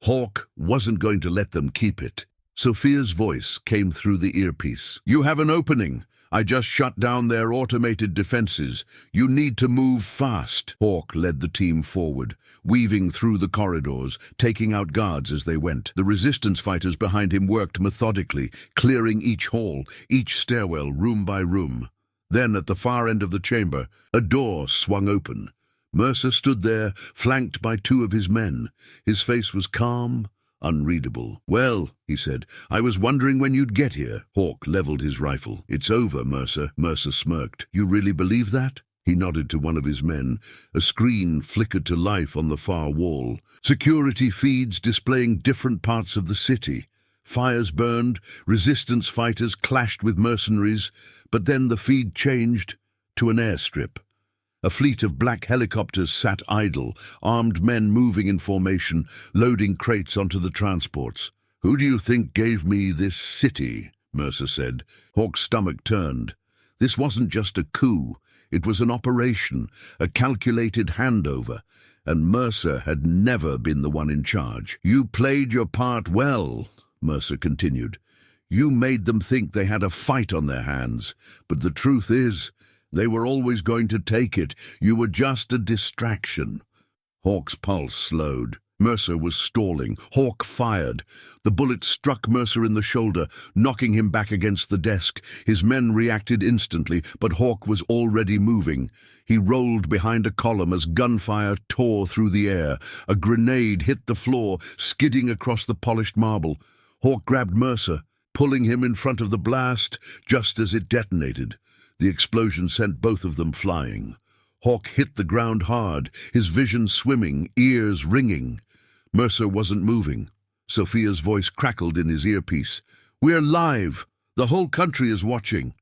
Hawk wasn't going to let them keep it. Sofia's voice came through the earpiece. "You have an opening. I just shut down their automated defenses. You need to move fast." Hawk led the team forward, weaving through the corridors, taking out guards as they went. The resistance fighters behind him worked methodically, clearing each hall, each stairwell, room by room. Then, at the far end of the chamber, a door swung open. Mercer stood there, flanked by two of his men. His face was calm, unreadable. "Well," he said, "I was wondering when you'd get here." Hawk leveled his rifle. "It's over, Mercer." Mercer smirked. "You really believe that?" He nodded to one of his men. A screen flickered to life on the far wall. Security feeds displaying different parts of the city. Fires burned, resistance fighters clashed with mercenaries, but then the feed changed to an airstrip. A fleet of black helicopters sat idle, armed men moving in formation, loading crates onto the transports. "Who do you think gave me this city?" Mercer said. Hawk's stomach turned. This wasn't just a coup. It was an operation, a calculated handover, and Mercer had never been the one in charge. "You played your part well," Mercer continued. "You made them think they had a fight on their hands, but the truth is, they were always going to take it. You were just a distraction." Hawk's pulse slowed. Mercer was stalling. Hawk fired. The bullet struck Mercer in the shoulder, knocking him back against the desk. His men reacted instantly, but Hawk was already moving. He rolled behind a column as gunfire tore through the air. A grenade hit the floor, skidding across the polished marble. Hawk grabbed Mercer, pulling him in front of the blast just as it detonated. The explosion sent both of them flying. Hawk hit the ground hard, his vision swimming, ears ringing. Mercer wasn't moving. Sofia's voice crackled in his earpiece. "We're live! The whole country is watching."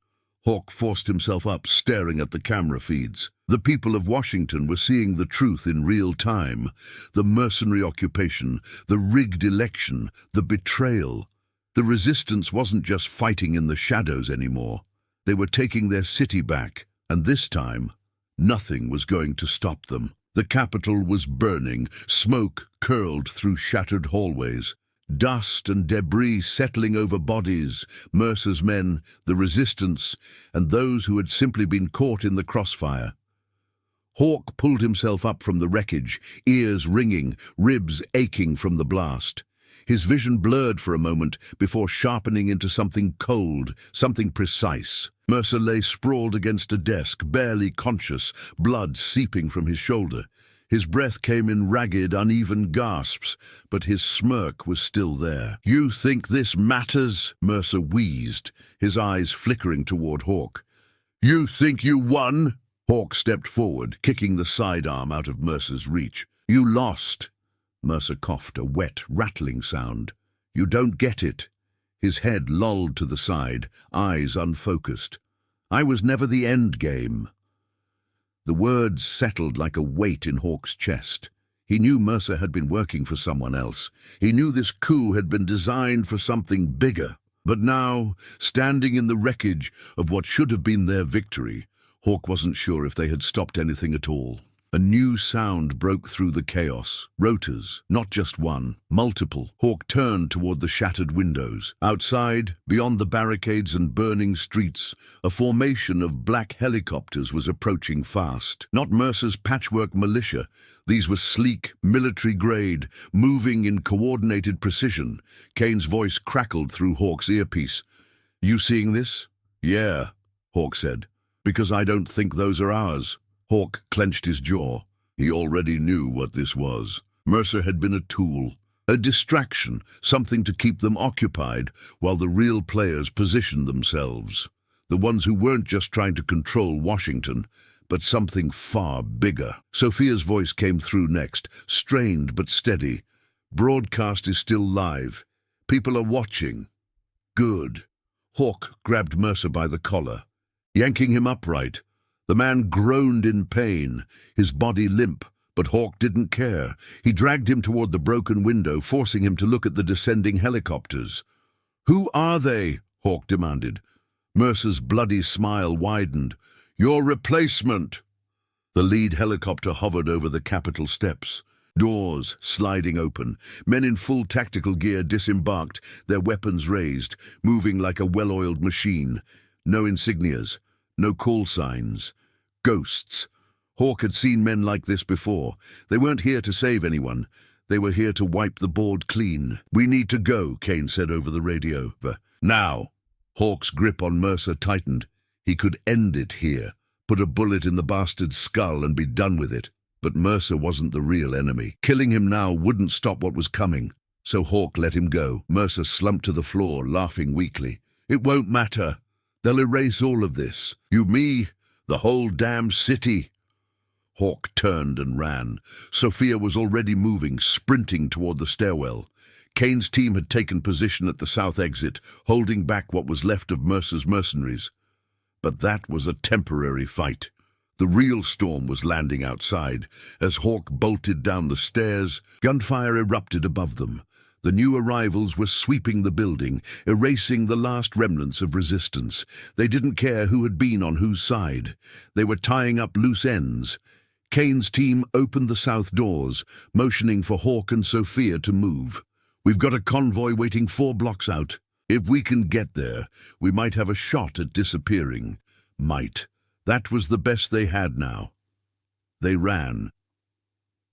Hawk forced himself up, staring at the camera feeds. The people of Washington were seeing the truth in real time. The mercenary occupation, the rigged election, the betrayal. The resistance wasn't just fighting in the shadows anymore. They were taking their city back, and this time, nothing was going to stop them. The Capitol was burning, smoke curled through shattered hallways, dust and debris settling over bodies, Mercer's men, the resistance, and those who had simply been caught in the crossfire. Hawk pulled himself up from the wreckage, ears ringing, ribs aching from the blast. His vision blurred for a moment before sharpening into something cold, something precise. Mercer lay sprawled against a desk, barely conscious, blood seeping from his shoulder. His breath came in ragged, uneven gasps, but his smirk was still there. "You think this matters?" Mercer wheezed, his eyes flickering toward Hawk. "You think you won?" Hawk stepped forward, kicking the sidearm out of Mercer's reach. "You lost." Mercer coughed, a wet, rattling sound. "You don't get it." His head lolled to the side, eyes unfocused. "I was never the end game." The words settled like a weight in Hawk's chest. He knew Mercer had been working for someone else. He knew this coup had been designed for something bigger. But now, standing in the wreckage of what should have been their victory, Hawk wasn't sure if they had stopped anything at all. A new sound broke through the chaos. Rotors, not just one, multiple. Hawk turned toward the shattered windows. Outside, beyond the barricades and burning streets, a formation of black helicopters was approaching fast. Not Mercer's patchwork militia. These were sleek, military-grade, moving in coordinated precision. Kane's voice crackled through Hawk's earpiece. "You seeing this?" "Yeah," Hawk said. "Because I don't think those are ours." Hawk clenched his jaw. He already knew what this was. Mercer had been a tool, a distraction, something to keep them occupied while the real players positioned themselves. The ones who weren't just trying to control Washington, but something far bigger. Sofia's voice came through next, strained but steady. Broadcast is still live. People are watching. Good. Hawk grabbed Mercer by the collar, yanking him upright. The man groaned in pain, his body limp, but Hawk didn't care. He dragged him toward the broken window, forcing him to look at the descending helicopters. "Who are they?" Hawk demanded. Mercer's bloody smile widened. "Your replacement." The lead helicopter hovered over the Capitol steps. Doors sliding open. Men in full tactical gear disembarked, their weapons raised, moving like a well-oiled machine. No insignias, no call signs. Ghosts. Hawk had seen men like this before. They weren't here to save anyone. They were here to wipe the board clean. "We need to go," Kane said over the radio. "Now." Hawk's grip on Mercer tightened. He could end it here, put a bullet in the bastard's skull and be done with it. But Mercer wasn't the real enemy. Killing him now wouldn't stop what was coming. So Hawk let him go. Mercer slumped to the floor, laughing weakly. "It won't matter. They'll erase all of this. You, me, the whole damn city." Hawk turned and ran. Sofia was already moving, sprinting toward the stairwell. Kane's team had taken position at the south exit, holding back what was left of Mercer's mercenaries. But that was a temporary fight. The real storm was landing outside. As Hawk bolted down the stairs, gunfire erupted above them. The new arrivals were sweeping the building, erasing the last remnants of resistance. They didn't care who had been on whose side. They were tying up loose ends. Kane's team opened the south doors, motioning for Hawk and Sofia to move. "We've got a convoy waiting 4 blocks out. If we can get there, we might have a shot at disappearing." Might. That was the best they had now. They ran.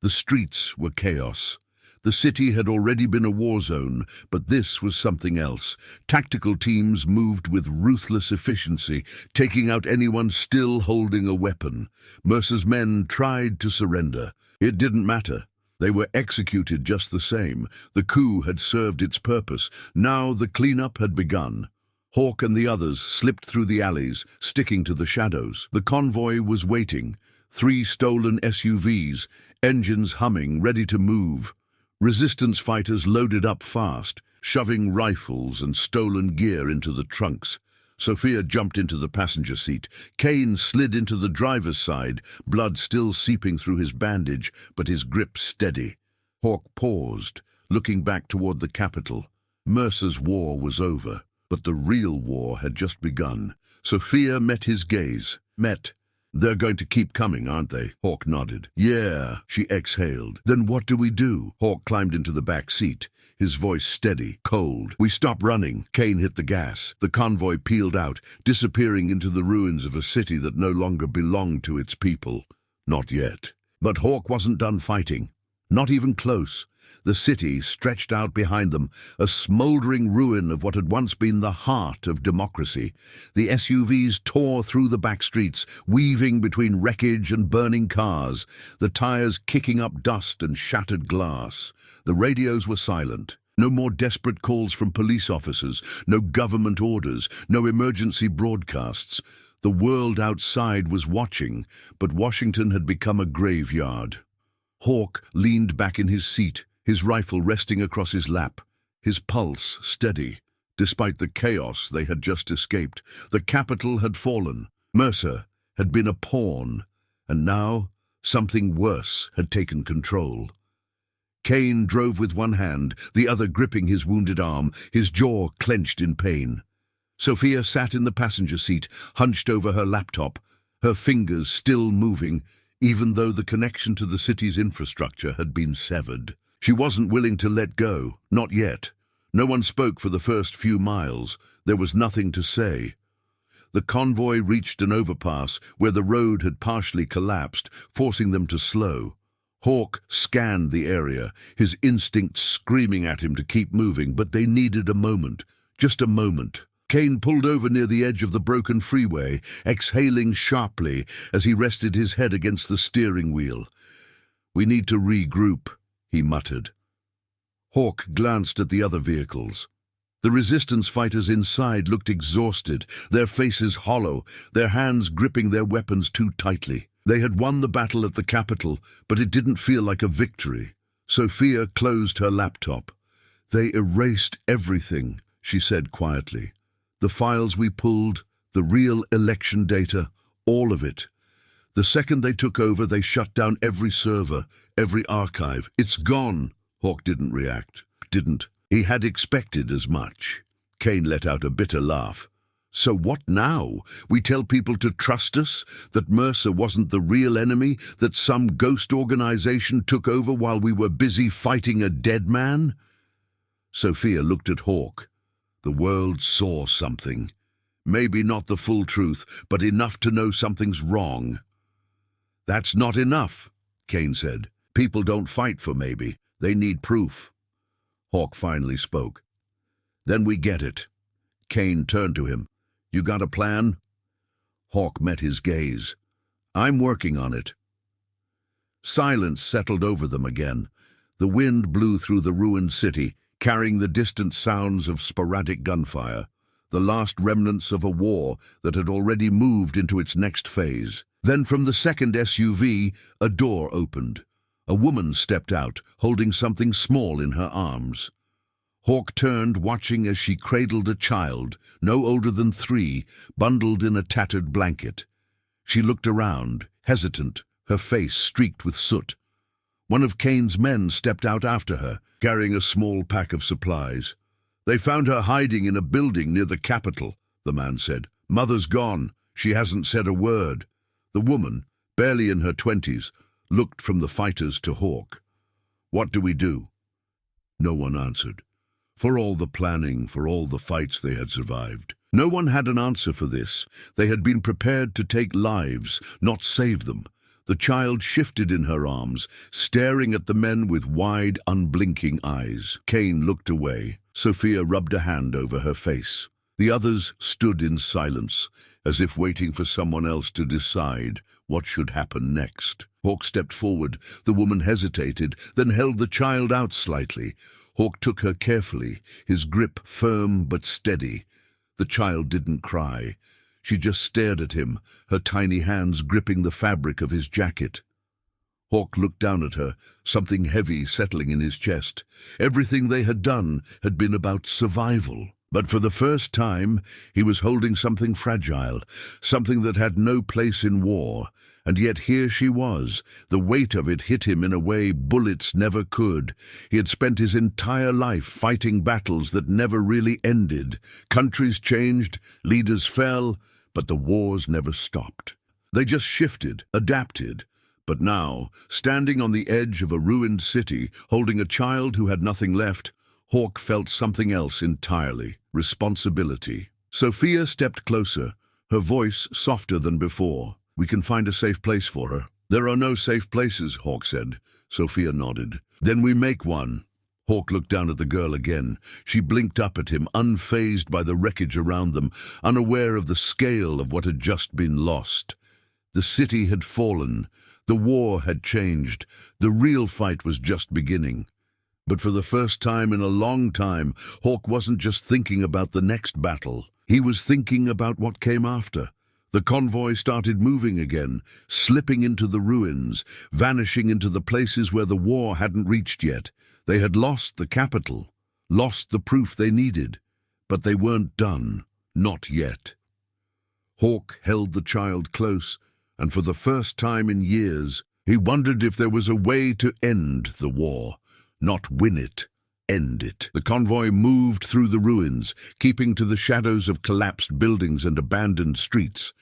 The streets were chaos. The city had already been a war zone, but this was something else. Tactical teams moved with ruthless efficiency, taking out anyone still holding a weapon. Mercer's men tried to surrender. It didn't matter. They were executed just the same. The coup had served its purpose. Now the cleanup had begun. Hawk and the others slipped through the alleys, sticking to the shadows. The convoy was waiting. 3 stolen SUVs, engines humming, ready to move. Resistance fighters loaded up fast, shoving rifles and stolen gear into the trunks. Sofia jumped into the passenger seat. Kane slid into the driver's side, blood still seeping through his bandage, but his grip steady. Hawk paused, looking back toward the Capitol. Mercer's war was over. But the real war had just begun. Sofia met his gaze. "They're going to keep coming, aren't they?" Hawk nodded. "Yeah," she exhaled. "Then what do we do?" Hawk climbed into the back seat, his voice steady, cold. "We stop running." Kane hit the gas. The convoy peeled out, disappearing into the ruins of a city that no longer belonged to its people. Not yet. But Hawk wasn't done fighting. Not even close. The city stretched out behind them, a smoldering ruin of what had once been the heart of democracy. The SUVs tore through the back streets, weaving between wreckage and burning cars, the tires kicking up dust and shattered glass. The radios were silent. No more desperate calls from police officers, no government orders, no emergency broadcasts. The world outside was watching, but Washington had become a graveyard. Hawk leaned back in his seat, his rifle resting across his lap, his pulse steady. Despite the chaos they had just escaped, the Capitol had fallen. Mercer had been a pawn, and now something worse had taken control. Kane drove with one hand, the other gripping his wounded arm, his jaw clenched in pain. Sofia sat in the passenger seat, hunched over her laptop, her fingers still moving, even though the connection to the city's infrastructure had been severed. She wasn't willing to let go, not yet. No one spoke for the first few miles. There was nothing to say. The convoy reached an overpass where the road had partially collapsed, forcing them to slow. Hawk scanned the area, his instincts screaming at him to keep moving, but they needed a moment, just a moment. Kane pulled over near the edge of the broken freeway, exhaling sharply as he rested his head against the steering wheel. "We need to regroup," he muttered. Hawk glanced at the other vehicles. The resistance fighters inside looked exhausted, their faces hollow, their hands gripping their weapons too tightly. They had won the battle at the capital, but it didn't feel like a victory. Sofia closed her laptop. "They erased everything," she said quietly. "The files we pulled, the real election data, all of it. The second they took over, they shut down every server, every archive. It's gone." Hawk didn't react. Didn't. He had expected as much. Kane let out a bitter laugh. "So what now? We tell people to trust us? That Mercer wasn't the real enemy? That some ghost organization took over while we were busy fighting a dead man?" Sofia looked at Hawk. The world saw something. Maybe not the full truth, but enough to know something's wrong. "That's not enough," Kane said. "People don't fight for maybe. They need proof." Hawk finally spoke. "Then we get it." Kane turned to him. "You got a plan?" Hawk met his gaze. "I'm working on it." Silence settled over them again. The wind blew through the ruined city, carrying the distant sounds of sporadic gunfire, the last remnants of a war that had already moved into its next phase. Then from the second SUV, a door opened. A woman stepped out, holding something small in her arms. Hawk turned, watching as she cradled a child, no older than 3, bundled in a tattered blanket. She looked around, hesitant, her face streaked with soot. One of Kane's men stepped out after her, carrying a small pack of supplies. "They found her hiding in a building near the capital," the man said. "Mother's gone. She hasn't said a word." The woman, barely in her 20s, looked from the fighters to Hawk. "What do we do?" No one answered. For all the planning, for all the fights they had survived. No one had an answer for this. They had been prepared to take lives, not save them. The child shifted in her arms, staring at the men with wide, unblinking eyes. Kane looked away. Sofia rubbed a hand over her face. The others stood in silence, as if waiting for someone else to decide what should happen next. Hawk stepped forward. The woman hesitated, then held the child out slightly. Hawk took her carefully, his grip firm but steady. The child didn't cry. She just stared at him, her tiny hands gripping the fabric of his jacket. Hawk looked down at her, something heavy settling in his chest. Everything they had done had been about survival. But for the first time, he was holding something fragile, something that had no place in war. And yet here she was. The weight of it hit him in a way bullets never could. He had spent his entire life fighting battles that never really ended. Countries changed, leaders fell, but the wars never stopped. They just shifted, adapted. But now, standing on the edge of a ruined city, holding a child who had nothing left, Hawk felt something else entirely: responsibility. Sofia stepped closer, her voice softer than before. "We can find a safe place for her." "There are no safe places," Hawk said. Sofia nodded. "Then we make one." Hawk looked down at the girl again. She blinked up at him, unfazed by the wreckage around them, unaware of the scale of what had just been lost. The city had fallen. The war had changed. The real fight was just beginning. But for the first time in a long time, Hawk wasn't just thinking about the next battle. He was thinking about what came after. The convoy started moving again, slipping into the ruins, vanishing into the places where the war hadn't reached yet. They had lost the capital, lost the proof they needed, but they weren't done, not yet. Hawk held the child close, and for the first time in years, he wondered if there was a way to end the war, not win it, end it. The convoy moved through the ruins, keeping to the shadows of collapsed buildings and abandoned streets.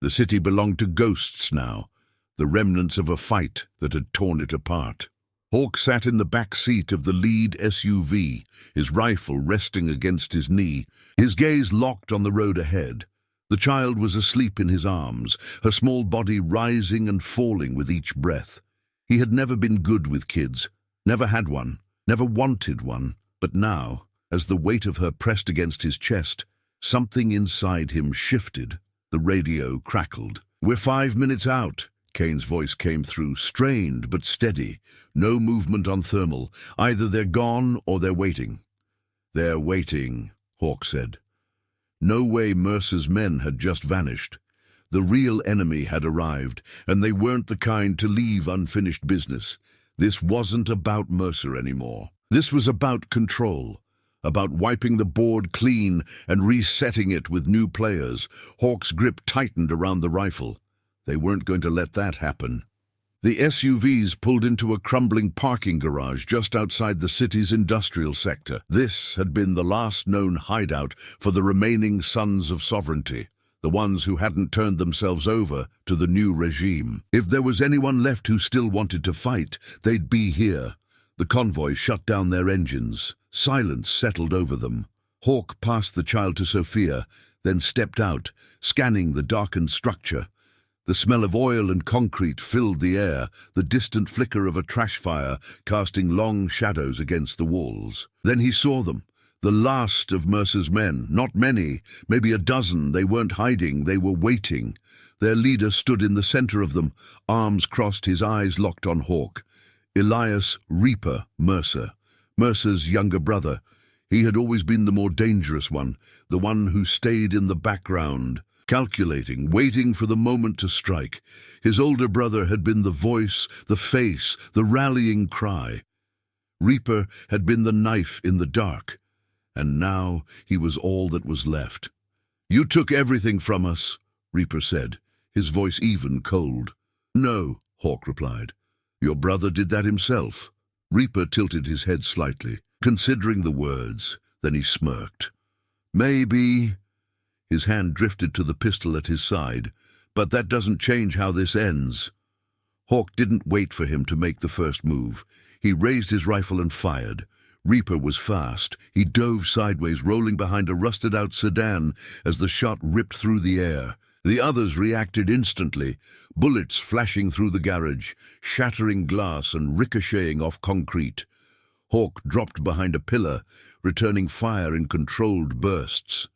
The city belonged to ghosts now, the remnants of a fight that had torn it apart. Hawk sat in the back seat of the lead SUV, his rifle resting against his knee, his gaze locked on the road ahead. The child was asleep in his arms, her small body rising and falling with each breath. He had never been good with kids, never had one, never wanted one. But now, as the weight of her pressed against his chest, something inside him shifted. The radio crackled. "We're 5 minutes out," Kane's voice came through, strained but steady. No movement on thermal. Either they're gone or they're waiting. "They're waiting," Hawk said. No way Mercer's men had just vanished. The real enemy had arrived, and they weren't the kind to leave unfinished business. This wasn't about Mercer anymore. This was about control, about wiping the board clean and resetting it with new players. Hawk's grip tightened around the rifle. They weren't going to let that happen. The SUVs pulled into a crumbling parking garage just outside the city's industrial sector. This had been the last known hideout for the remaining Sons of Sovereignty, the ones who hadn't turned themselves over to the new regime. If there was anyone left who still wanted to fight, they'd be here. The convoy shut down their engines. Silence settled over them. Hawk passed the child to Sofia, then stepped out, scanning the darkened structure. The smell of oil and concrete filled the air, the distant flicker of a trash fire casting long shadows against the walls. Then he saw them, the last of Mercer's men. Not many, maybe a dozen. They weren't hiding, they were waiting. Their leader stood in the center of them, arms crossed, his eyes locked on Hawk. Elias Reaper Mercer, Mercer's younger brother. He had always been the more dangerous one, the one who stayed in the background, calculating, waiting for the moment to strike. His older brother had been the voice, the face, the rallying cry. Reaper had been the knife in the dark, and now he was all that was left. "You took everything from us," Reaper said, his voice even cold. "No," Hawk replied. "Your brother did that himself." Reaper tilted his head slightly, considering the words. Then he smirked. "Maybe." His hand drifted to the pistol at his side. "But that doesn't change how this ends." Hawk didn't wait for him to make the first move. He raised his rifle and fired. Reaper was fast. He dove sideways, rolling behind a rusted-out sedan as the shot ripped through the air. The others reacted instantly, bullets flashing through the garage, shattering glass and ricocheting off concrete. Hawk dropped behind a pillar, returning fire in controlled bursts.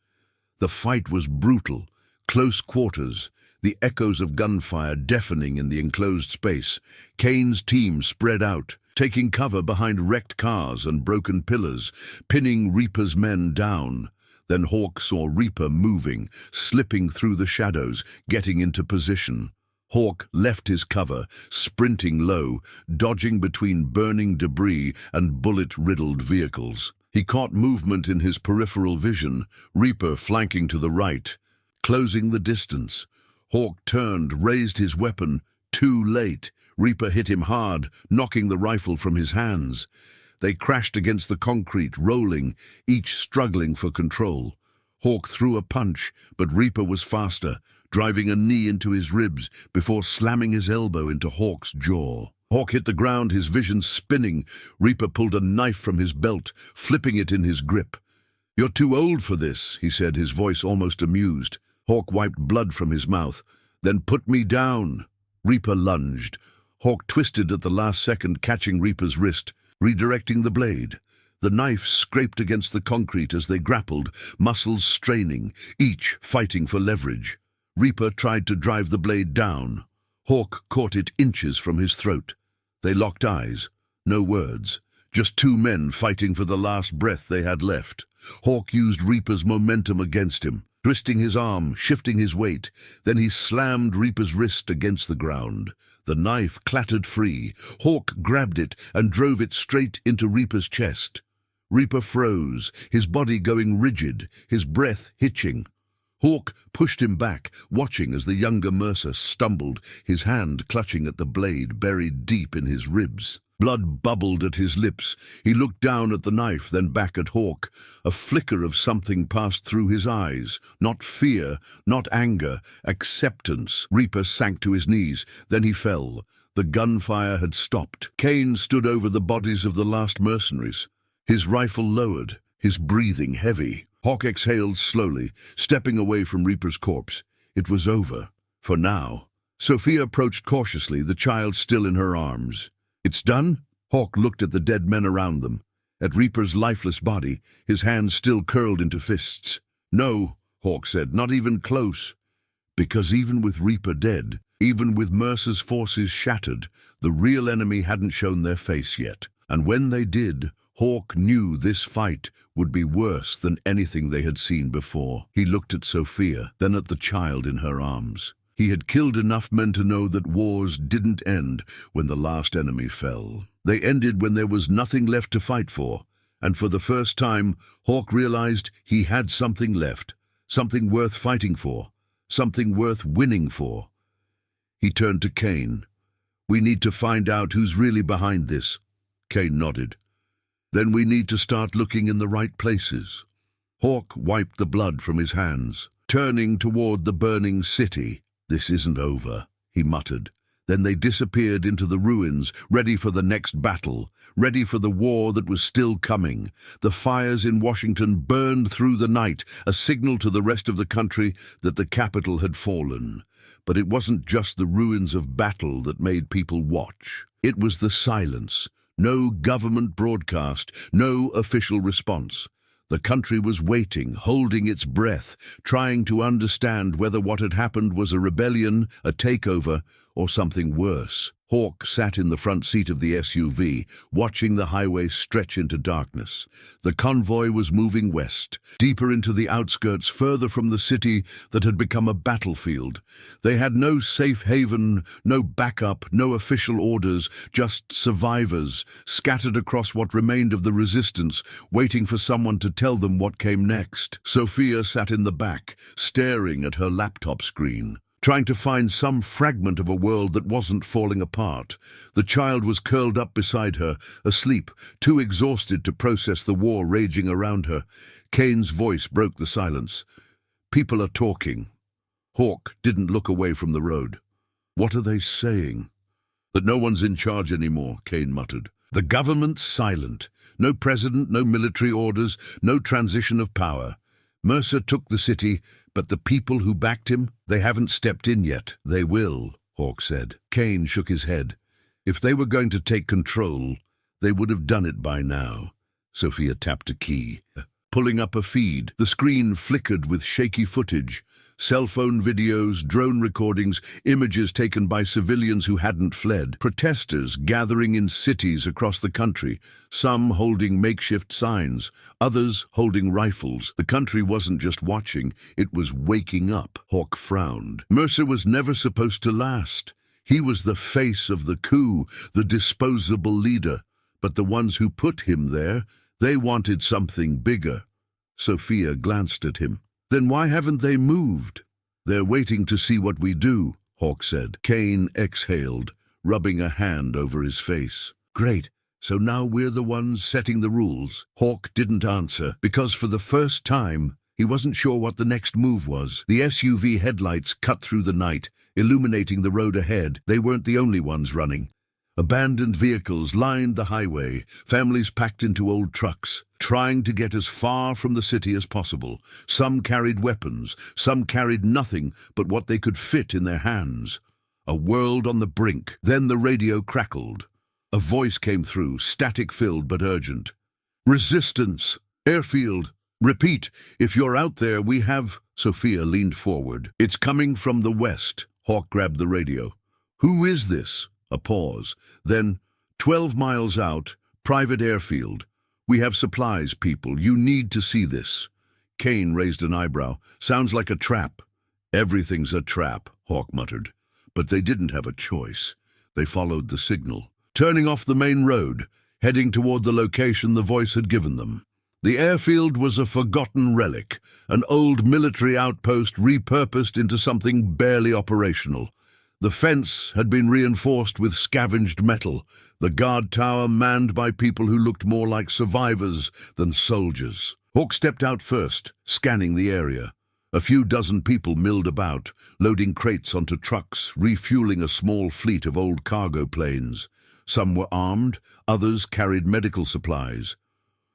The fight was brutal, close quarters, the echoes of gunfire deafening in the enclosed space. Kane's team spread out, taking cover behind wrecked cars and broken pillars, pinning Reaper's men down. Then Hawk saw Reaper moving, slipping through the shadows, getting into position. Hawk left his cover, sprinting low, dodging between burning debris and bullet-riddled vehicles. He caught movement in his peripheral vision, Reaper flanking to the right, closing the distance. Hawk turned, raised his weapon. Too late. Reaper hit him hard, knocking the rifle from his hands. They crashed against the concrete, rolling, each struggling for control. Hawk threw a punch, but Reaper was faster, driving a knee into his ribs before slamming his elbow into Hawk's jaw. Hawk hit the ground, his vision spinning. Reaper pulled a knife from his belt, flipping it in his grip. "You're too old for this," he said, his voice almost amused. Hawk wiped blood from his mouth. "Then put me down." Reaper lunged. Hawk twisted at the last second, catching Reaper's wrist, redirecting the blade. The knife scraped against the concrete as they grappled, muscles straining, each fighting for leverage. Reaper tried to drive the blade down. Hawk caught it inches from his throat. They locked eyes. No words. Just two men fighting for the last breath they had left. Hawk used Reaper's momentum against him, twisting his arm, shifting his weight. Then he slammed Reaper's wrist against the ground. The knife clattered free. Hawk grabbed it and drove it straight into Reaper's chest. Reaper froze, his body going rigid, his breath hitching. Hawk pushed him back, watching as the younger Mercer stumbled, his hand clutching at the blade buried deep in his ribs. Blood bubbled at his lips. He looked down at the knife, then back at Hawk. A flicker of something passed through his eyes. Not fear, not anger, acceptance. Reaper sank to his knees. Then he fell. The gunfire had stopped. Kane stood over the bodies of the last mercenaries, his rifle lowered, his breathing heavy. Hawk exhaled slowly, stepping away from Reaper's corpse. It was over, for now. Sofia approached cautiously, the child still in her arms. "It's done?" Hawk looked at the dead men around them, at Reaper's lifeless body, his hands still curled into fists. "No," Hawk said, "not even close." Because even with Reaper dead, even with Mercer's forces shattered, the real enemy hadn't shown their face yet. And when they did, Hawk knew this fight would be worse than anything they had seen before. He looked at Sofia, then at the child in her arms. He had killed enough men to know that wars didn't end when the last enemy fell. They ended when there was nothing left to fight for, and for the first time, Hawk realized he had something left, something worth fighting for, something worth winning for. He turned to Kane. "We need to find out who's really behind this." Kane nodded. "Then we need to start looking in the right places." Hawk wiped the blood from his hands, turning toward the burning city. "This isn't over," he muttered. Then they disappeared into the ruins, ready for the next battle, ready for the war that was still coming. The fires in Washington burned through the night, a signal to the rest of the country that the capital had fallen. But it wasn't just the ruins of battle that made people watch. It was the silence. No government broadcast, no official response. The country was waiting, holding its breath, trying to understand whether what had happened was a rebellion, a takeover, or something worse. Hawk sat in the front seat of the SUV, watching the highway stretch into darkness. The convoy was moving west, deeper into the outskirts, further from the city that had become a battlefield. They had no safe haven, no backup, no official orders, just survivors, scattered across what remained of the resistance, waiting for someone to tell them what came next. Sofia sat in the back, staring at her laptop screen, trying to find some fragment of a world that wasn't falling apart. The child was curled up beside her, asleep, too exhausted to process the war raging around her. Kane's voice broke the silence. "People are talking." Hawk didn't look away from the road. "What are they saying?" "That no one's in charge anymore," Kane muttered. "The government's silent. No president, no military orders, no transition of power. Mercer took the city, but the people who backed him, they haven't stepped in yet." "They will," Hawk said. Kane shook his head. "If they were going to take control, they would have done it by now." Sofia tapped a key, pulling up a feed. The screen flickered with shaky footage. Cell phone videos, drone recordings, images taken by civilians who hadn't fled. Protesters gathering in cities across the country, some holding makeshift signs, others holding rifles. The country wasn't just watching, it was waking up. Hawk frowned. Mercer was never supposed to last. He was the face of the coup, the disposable leader. But the ones who put him there, they wanted something bigger. Sofia glanced at him. "Then why haven't they moved?" "They're waiting to see what we do," Hawk said. Kane exhaled, rubbing a hand over his face. "Great, so now we're the ones setting the rules?" Hawk didn't answer, because for the first time, he wasn't sure what the next move was. The SUV headlights cut through the night, illuminating the road ahead. They weren't the only ones running. Abandoned vehicles lined the highway, families packed into old trucks, trying to get as far from the city as possible. Some carried weapons, some carried nothing but what they could fit in their hands. A world on the brink. Then the radio crackled. A voice came through, static-filled but urgent. "Resistance! Airfield! Repeat, if you're out there, we have—" Sofia leaned forward. "It's coming from the west." Hawk grabbed the radio. "Who is this?" A pause. Then, 12 miles out, private airfield. "We have supplies, people. You need to see this." Kane raised an eyebrow. "Sounds like a trap." "Everything's a trap," Hawk muttered. But they didn't have a choice. They followed the signal, turning off the main road, heading toward the location the voice had given them. The airfield was a forgotten relic, an old military outpost repurposed into something barely operational. The fence had been reinforced with scavenged metal, the guard tower manned by people who looked more like survivors than soldiers. Hawk stepped out first, scanning the area. A few dozen people milled about, loading crates onto trucks, refueling a small fleet of old cargo planes. Some were armed, others carried medical supplies.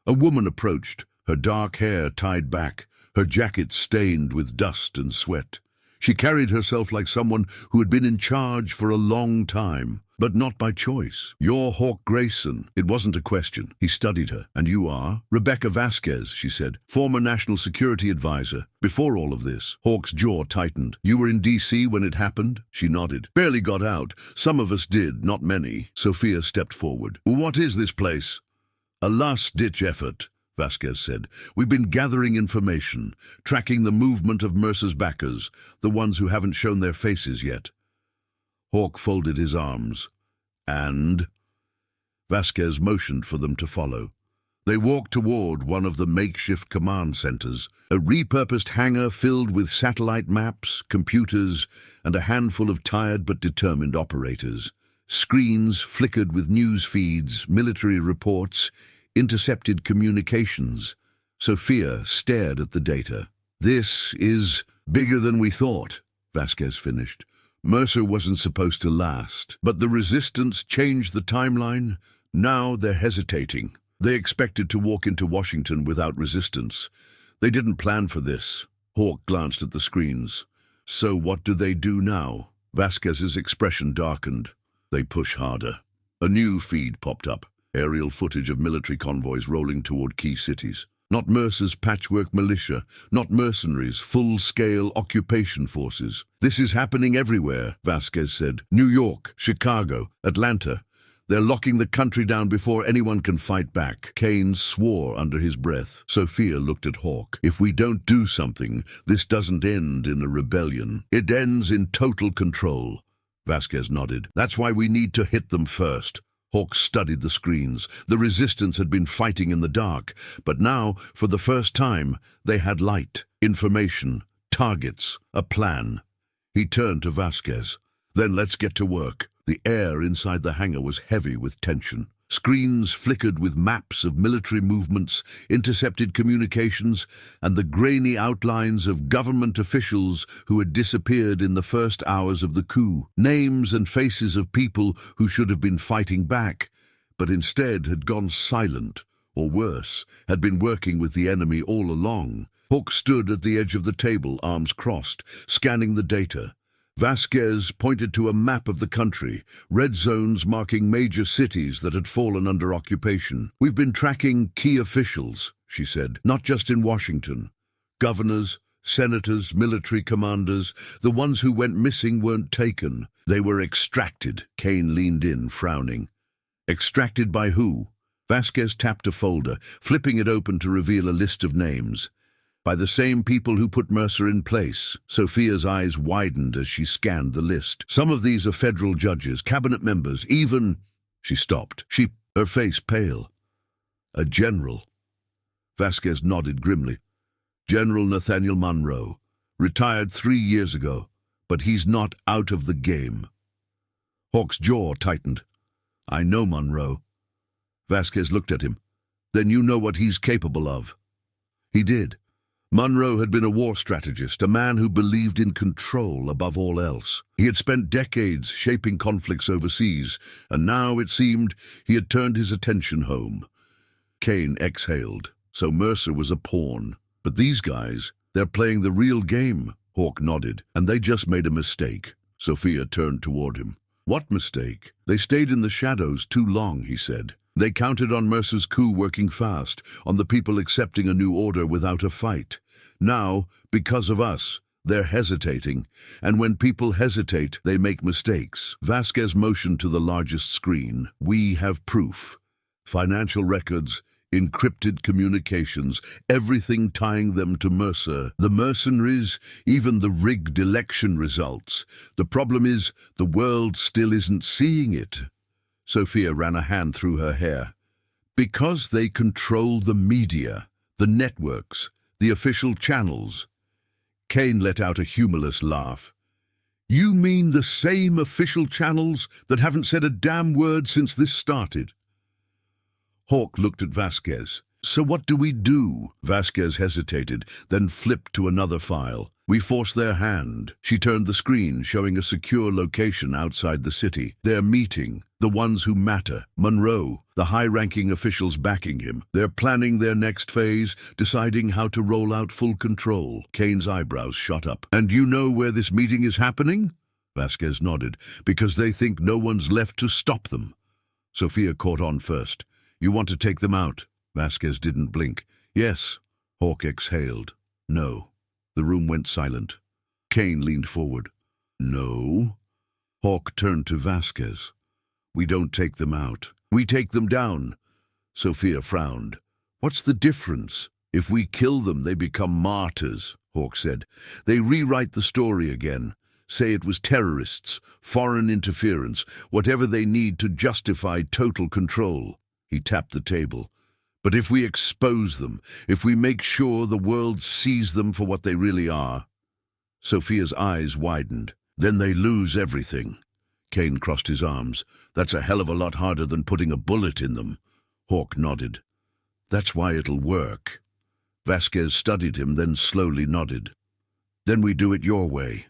A woman approached, her dark hair tied back, her jacket stained with dust and sweat. She carried herself like someone who had been in charge for a long time, but not by choice. "You're Hawk Grayson." It wasn't a question. He studied her. "And you are?" "Rebecca Vasquez," she said, "former National Security Advisor. Before all of this." Hawk's jaw tightened. "You were in D.C. when it happened?" She nodded. "Barely got out. Some of us did, not many." Sofia stepped forward. "What is this place?" A last-ditch effort, Vasquez said. We've been gathering information, tracking the movement of Mercer's backers, the ones who haven't shown their faces yet. Hawk folded his arms. And? Vasquez motioned for them to follow. They walked toward one of the makeshift command centers, a repurposed hangar filled with satellite maps, computers, and a handful of tired but determined operators. Screens flickered with news feeds, military reports, intercepted communications. Sofia stared at the data. This is bigger than we thought, Vasquez finished. Mercer wasn't supposed to last, but the resistance changed the timeline. Now they're hesitating. They expected to walk into Washington without resistance. They didn't plan for this. Hawk glanced at the screens. So what do they do now? Vasquez's expression darkened. They push harder. A new feed popped up. Aerial footage of military convoys rolling toward key cities. Not Mercer's patchwork militia, not mercenaries, full-scale occupation forces. This is happening everywhere, Vasquez said. New York, Chicago, Atlanta. They're locking the country down before anyone can fight back. Kane swore under his breath. Sofia looked at Hawk. If we don't do something, this doesn't end in a rebellion. It ends in total control. Vasquez nodded. That's why we need to hit them first. Hawk studied the screens. The resistance had been fighting in the dark, but now, for the first time, they had light, information, targets, a plan. He turned to Vasquez. Then let's get to work. The air inside the hangar was heavy with tension. Screens flickered with maps of military movements, intercepted communications, and the grainy outlines of government officials who had disappeared in the first hours of the coup. Names and faces of people who should have been fighting back, but instead had gone silent, or worse, had been working with the enemy all along. Hawk stood at the edge of the table, arms crossed, scanning the data. Vasquez pointed to a map of the country, red zones marking major cities that had fallen under occupation. We've been tracking key officials, she said, not just in Washington. Governors, senators, military commanders, the ones who went missing weren't taken. They were extracted. Kane leaned in, frowning. Extracted by who? Vasquez tapped a folder, flipping it open to reveal a list of names. By the same people who put Mercer in place. Sofia's eyes widened as she scanned the list. Some of these are federal judges, cabinet members, even... She stopped. Her face pale. A general. Vasquez nodded grimly. General Nathaniel Monroe. Retired 3 years ago, but he's not out of the game. Hawk's jaw tightened. I know Monroe. Vasquez looked at him. Then you know what he's capable of. He did. Monroe had been a war strategist, a man who believed in control above all else. He had spent decades shaping conflicts overseas, and now, it seemed, he had turned his attention home. Kane exhaled. So Mercer was a pawn. But these guys, they're playing the real game, Hawk nodded, and they just made a mistake. Sofia turned toward him. What mistake? They stayed in the shadows too long, he said. They counted on Mercer's coup working fast, on the people accepting a new order without a fight. Now, because of us, they're hesitating, and when people hesitate, they make mistakes. Vasquez motioned to the largest screen. We have proof. Financial records, encrypted communications, everything tying them to Mercer. The mercenaries, even the rigged election results. The problem is, the world still isn't seeing it. Sofia ran a hand through her hair. Because they control the media, the networks, the official channels. Kane let out a humorless laugh. You mean the same official channels that haven't said a damn word since this started? Hawk looked at Vasquez. So what do we do? Vasquez hesitated, then flipped to another file. We force their hand. She turned the screen, showing a secure location outside the city. They're meeting. The ones who matter. Monroe, the high-ranking officials backing him. They're planning their next phase, deciding how to roll out full control. Kane's eyebrows shot up. And you know where this meeting is happening? Vasquez nodded. Because they think no one's left to stop them. Sofia caught on first. You want to take them out? Vasquez didn't blink. Yes. Hawk exhaled. No. The room went silent. Kane leaned forward. No. Hawk turned to Vasquez. We don't take them out. We take them down. Sofia frowned. What's the difference? If we kill them, they become martyrs, Hawk said. They rewrite the story again. Say it was terrorists, foreign interference, whatever they need to justify total control. He tapped the table. But if we expose them, if we make sure the world sees them for what they really are. Sofia's eyes widened. Then they lose everything. Kane crossed his arms. That's a hell of a lot harder than putting a bullet in them. Hawk nodded. That's why it'll work. Vasquez studied him, then slowly nodded. Then we do it your way.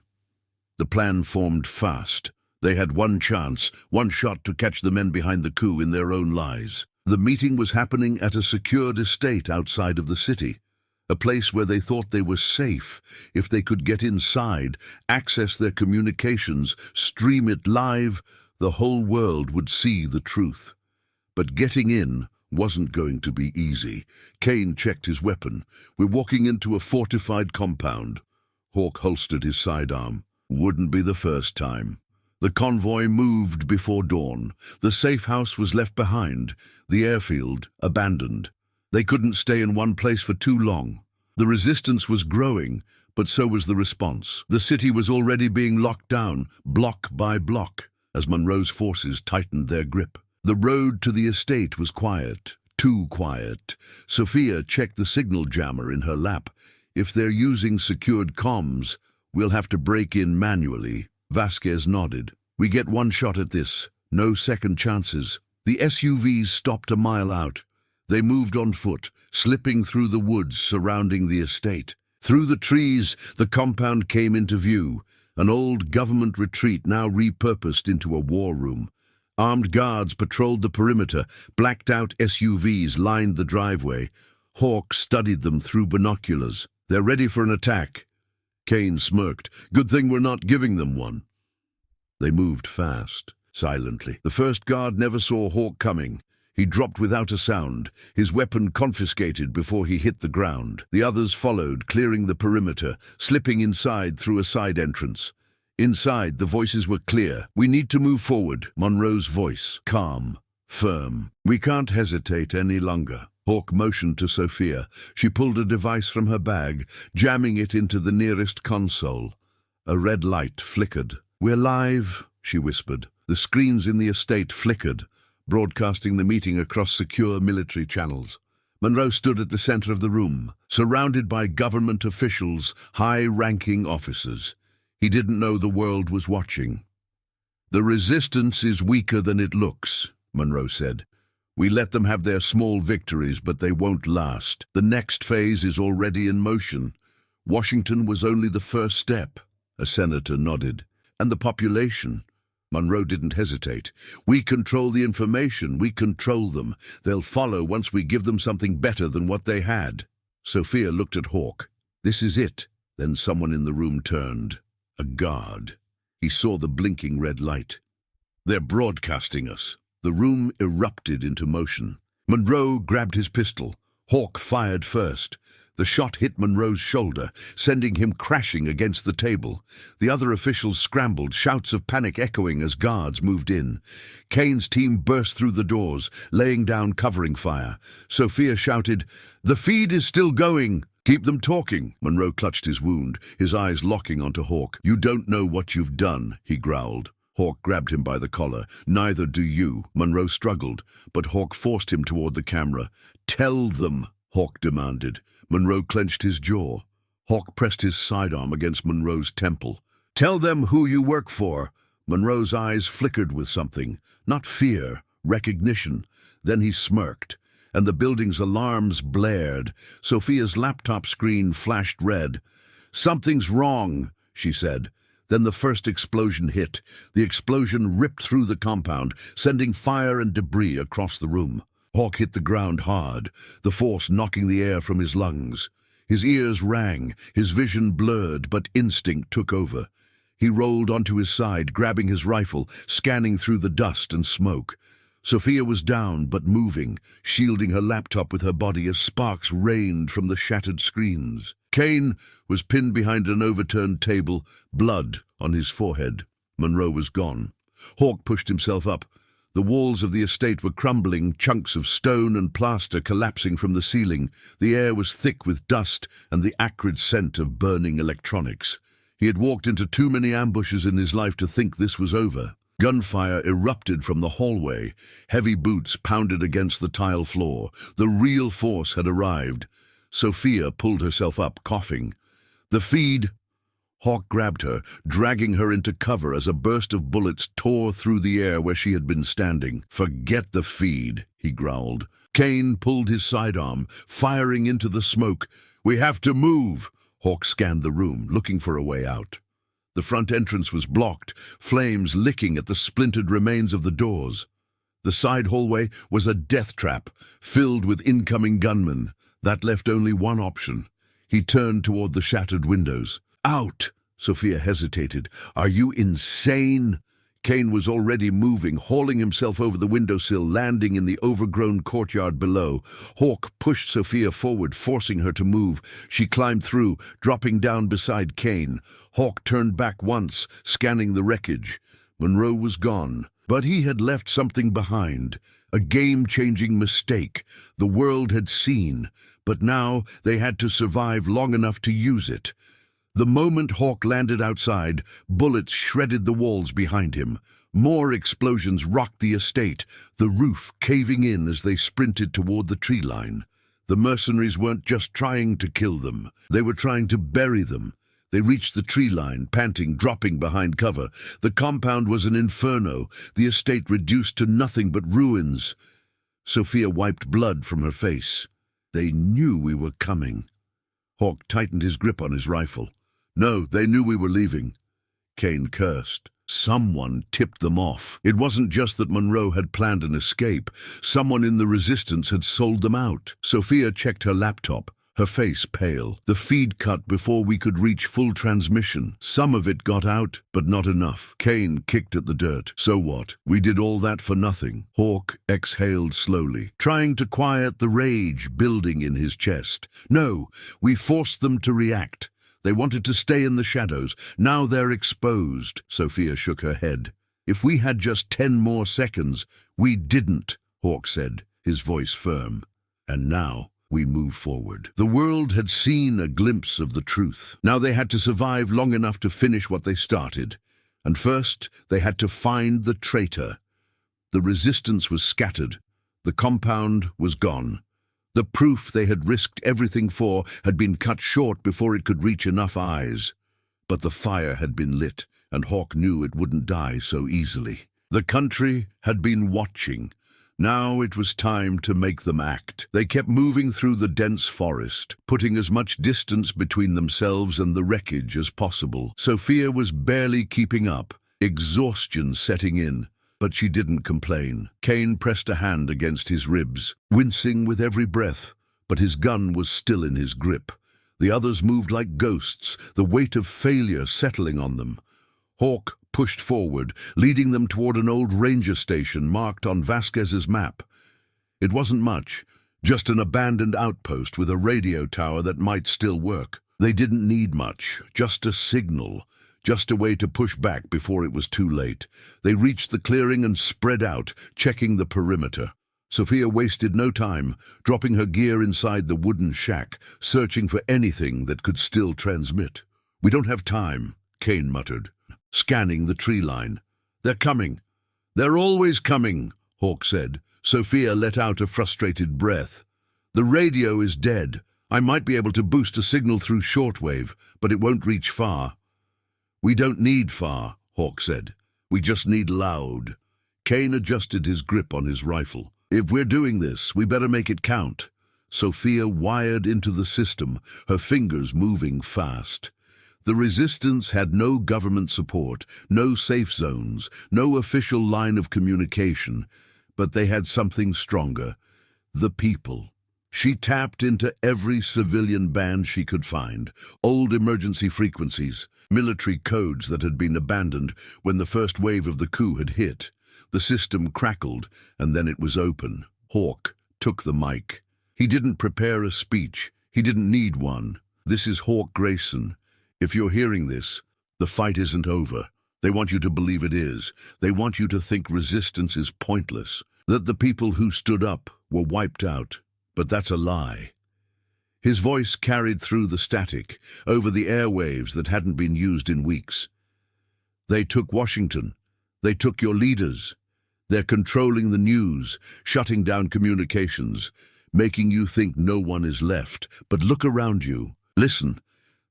The plan formed fast. They had one chance, one shot to catch the men behind the coup in their own lies. The meeting was happening at a secured estate outside of the city, a place where they thought they were safe. If they could get inside, access their communications, stream it live, the whole world would see the truth. But getting in wasn't going to be easy. Kane checked his weapon. We're walking into a fortified compound. Hawk holstered his sidearm. Wouldn't be the first time. The convoy moved before dawn. The safe house was left behind, the airfield abandoned. They couldn't stay in one place for too long. The resistance was growing, but so was the response. The city was already being locked down, block by block, as Monroe's forces tightened their grip. The road to the estate was quiet, too quiet. Sofia checked the signal jammer in her lap. If they're using secured comms, we'll have to break in manually. Vasquez nodded. We get one shot at this. No second chances. The SUVs stopped a mile out. They moved on foot, slipping through the woods surrounding the estate. Through the trees, the compound came into view, an old government retreat now repurposed into a war room. Armed guards patrolled the perimeter. Blacked-out SUVs lined the driveway. Hawk studied them through binoculars. They're ready for an attack. Kane smirked. Good thing we're not giving them one. They moved fast, silently. The first guard never saw Hawk coming. He dropped without a sound, his weapon confiscated before he hit the ground. The others followed, clearing the perimeter, slipping inside through a side entrance. Inside, the voices were clear. We need to move forward. Monroe's voice, calm, firm. We can't hesitate any longer. Hawk motioned to Sofia. She pulled a device from her bag, jamming it into the nearest console. A red light flickered. We're live, she whispered. The screens in the estate flickered, broadcasting the meeting across secure military channels. Monroe stood at the center of the room, surrounded by government officials, high-ranking officers. He didn't know the world was watching. The resistance is weaker than it looks, Monroe said. We let them have their small victories, but they won't last. The next phase is already in motion. Washington was only the first step. A senator nodded. And the population. Monroe didn't hesitate. We control the information. We control them. They'll follow once we give them something better than what they had. Sofia looked at Hawk. This is it. Then someone in the room turned. A guard. He saw the blinking red light. They're broadcasting us. The room erupted into motion. Monroe grabbed his pistol. Hawk fired first. The shot hit Monroe's shoulder, sending him crashing against the table. The other officials scrambled, shouts of panic echoing as guards moved in. Kane's team burst through the doors, laying down covering fire. Sofia shouted, "The feed is still going! Keep them talking!" Monroe clutched his wound, his eyes locking onto Hawk. "You don't know what you've done," he growled. Hawk grabbed him by the collar. "Neither do you." Monroe struggled, but Hawk forced him toward the camera. "Tell them," Hawk demanded. Monroe clenched his jaw. Hawk pressed his sidearm against Monroe's temple. "Tell them who you work for." Monroe's eyes flickered with something. Not fear, recognition. Then he smirked, and the building's alarms blared. Sofia's laptop screen flashed red. "Something's wrong," she said. Then the first explosion hit. The explosion ripped through the compound, sending fire and debris across the room. Hawk hit the ground hard, the force knocking the air from his lungs. His ears rang, his vision blurred, but instinct took over. He rolled onto his side, grabbing his rifle, scanning through the dust and smoke. Sofia was down, but moving, shielding her laptop with her body as sparks rained from the shattered screens. Kane was pinned behind an overturned table, blood on his forehead. Monroe was gone. Hawk pushed himself up. The walls of the estate were crumbling, chunks of stone and plaster collapsing from the ceiling. The air was thick with dust and the acrid scent of burning electronics. He had walked into too many ambushes in his life to think this was over. Gunfire erupted from the hallway. Heavy boots pounded against the tile floor. The real force had arrived. Sofia pulled herself up, coughing. The feed... Hawk grabbed her, dragging her into cover as a burst of bullets tore through the air where she had been standing. "Forget the feed," he growled. Kane pulled his sidearm, firing into the smoke. "We have to move!" Hawk scanned the room, looking for a way out. The front entrance was blocked, flames licking at the splintered remains of the doors. The side hallway was a death trap, filled with incoming gunmen. That left only one option. He turned toward the shattered windows. "Out!" Sofia hesitated. "Are you insane?" Kane was already moving, hauling himself over the windowsill, landing in the overgrown courtyard below. Hawk pushed Sofia forward, forcing her to move. She climbed through, dropping down beside Kane. Hawk turned back once, scanning the wreckage. Monroe was gone, but he had left something behind. A game-changing mistake. The world had seen, but now they had to survive long enough to use it. The moment Hawk landed outside, bullets shredded the walls behind him. More explosions rocked the estate, the roof caving in as they sprinted toward the tree line. The mercenaries weren't just trying to kill them, they were trying to bury them. They reached the tree line, panting, dropping behind cover. The compound was an inferno, the estate reduced to nothing but ruins. Sofia wiped blood from her face. "They knew we were coming." Hawk tightened his grip on his rifle. "No, they knew we were leaving." Kane cursed. Someone tipped them off. It wasn't just that Monroe had planned an escape. Someone in the resistance had sold them out. Sofia checked her laptop, her face pale. The feed cut before we could reach full transmission. Some of it got out, but not enough. Kane kicked at the dirt. "So what? We did all that for nothing." Hawk exhaled slowly, trying to quiet the rage building in his chest. "No, we forced them to react. They wanted to stay in the shadows. Now they're exposed." Sofia shook her head. "If we had just 10 more seconds." "We didn't," Hawk said, his voice firm. "And now we move forward." The world had seen a glimpse of the truth. Now they had to survive long enough to finish what they started. And first, they had to find the traitor. The resistance was scattered. The compound was gone. The proof they had risked everything for had been cut short before it could reach enough eyes. But the fire had been lit, and Hawk knew it wouldn't die so easily. The country had been watching. Now it was time to make them act. They kept moving through the dense forest, putting as much distance between themselves and the wreckage as possible. Sofia was barely keeping up, exhaustion setting in. But she didn't complain. Kane pressed a hand against his ribs, wincing with every breath, but his gun was still in his grip. The others moved like ghosts, the weight of failure settling on them. Hawk pushed forward, leading them toward an old ranger station marked on Vasquez's map. It wasn't much, just an abandoned outpost with a radio tower that might still work. They didn't need much, just a signal. Just a way to push back before it was too late. They reached the clearing and spread out, checking the perimeter. Sofia wasted no time, dropping her gear inside the wooden shack, searching for anything that could still transmit. "We don't have time," Kane muttered, scanning the tree line. "They're coming." "They're always coming," Hawk said. Sofia let out a frustrated breath. "The radio is dead. I might be able to boost a signal through shortwave, but it won't reach far." "We don't need far," Hawk said. "We just need loud." Kane adjusted his grip on his rifle. "If we're doing this, we better make it count." Sofia wired into the system, her fingers moving fast. The resistance had no government support, no safe zones, no official line of communication, but they had something stronger: the people. She tapped into every civilian band she could find, old emergency frequencies, military codes that had been abandoned when the first wave of the coup had hit. The system crackled, and then it was open. Hawk took the mic. He didn't prepare a speech. He didn't need one. "This is Hawk Grayson. If you're hearing this, the fight isn't over. They want you to believe it is. They want you to think resistance is pointless, that the people who stood up were wiped out. But that's a lie. His voice carried through the static, over the airwaves that hadn't been used in weeks. They took Washington. They took your leaders. They're controlling the news, shutting down communications, making you think no one is left. But look around you. Listen,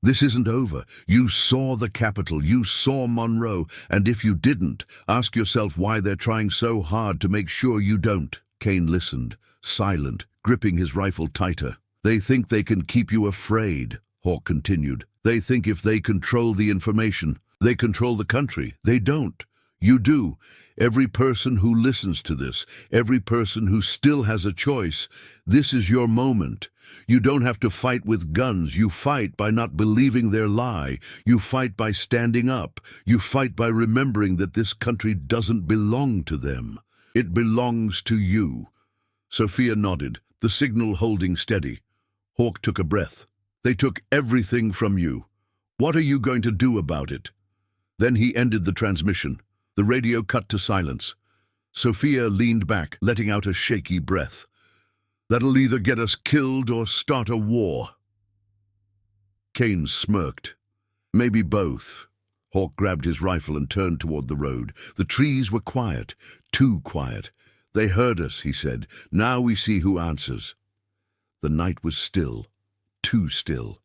this isn't over. You saw the Capitol, you saw Monroe, and if you didn't, ask yourself why they're trying so hard to make sure you don't. Kane listened, silent, gripping his rifle tighter. They think they can keep you afraid, Hawk continued. They think if they control the information, they control the country. They don't. You do. Every person who listens to this, every person who still has a choice, this is your moment. You don't have to fight with guns. You fight by not believing their lie. You fight by standing up. You fight by remembering that this country doesn't belong to them. It belongs to you. Sofia nodded, the signal holding steady. Hawk took a breath. They took everything from you. What are you going to do about it? Then he ended the transmission. The radio cut to silence. Sofia leaned back, letting out a shaky breath. That'll either get us killed or start a war. Kane smirked. Maybe both. Hawk grabbed his rifle and turned toward the road. The trees were quiet, too quiet. They heard us, he said. Now we see who answers. The night was still, too still.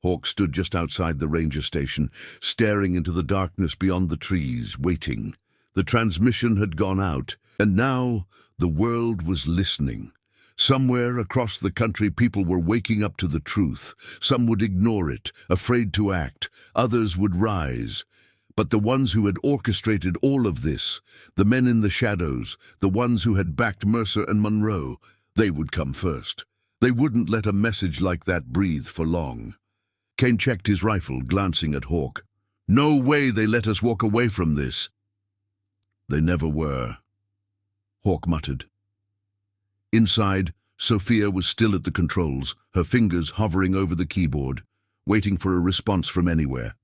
Hawk stood just outside the ranger station, staring into the darkness beyond the trees, waiting. The transmission had gone out, and now the world was listening. Somewhere across the country, people were waking up to the truth. Some would ignore it, afraid to act. Others would rise. But the ones who had orchestrated all of this, the men in the shadows, the ones who had backed Mercer and Monroe, they would come first. They wouldn't let a message like that breathe for long. Kane checked his rifle, glancing at Hawk. No way they let us walk away from this. They never were, Hawk muttered. Inside, Sofia was still at the controls, her fingers hovering over the keyboard, waiting for a response from anywhere.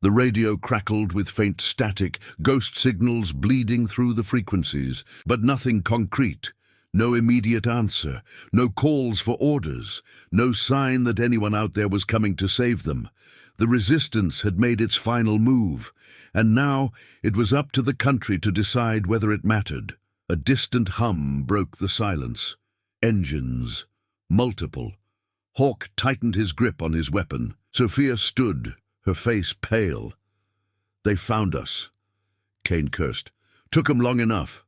The radio crackled with faint static, ghost signals bleeding through the frequencies, but nothing concrete. No immediate answer, no calls for orders, no sign that anyone out there was coming to save them. The resistance had made its final move, and now it was up to the country to decide whether it mattered. A distant hum broke the silence. Engines. Multiple. Hawk tightened his grip on his weapon. Sofia stood, her face pale. They found us, Kane cursed. Took 'em long enough.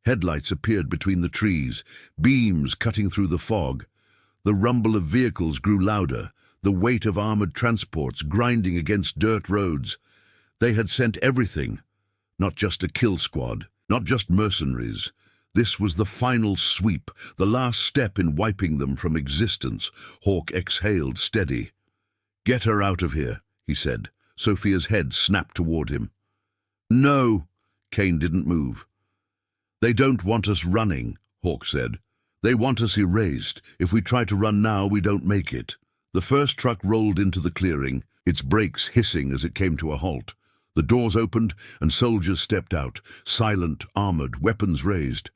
Headlights appeared between the trees, beams cutting through the fog. The rumble of vehicles grew louder, the weight of armored transports grinding against dirt roads. They had sent everything, not just a kill squad, not just mercenaries. This was the final sweep, the last step in wiping them from existence. Hawk exhaled, steady. Get her out of here, he said. Sofia's head snapped toward him. No, Kane didn't move. They don't want us running, Hawk said. They want us erased. If we try to run now, we don't make it. The first truck rolled into the clearing, its brakes hissing as it came to a halt. The doors opened and soldiers stepped out, silent, armored, weapons raised.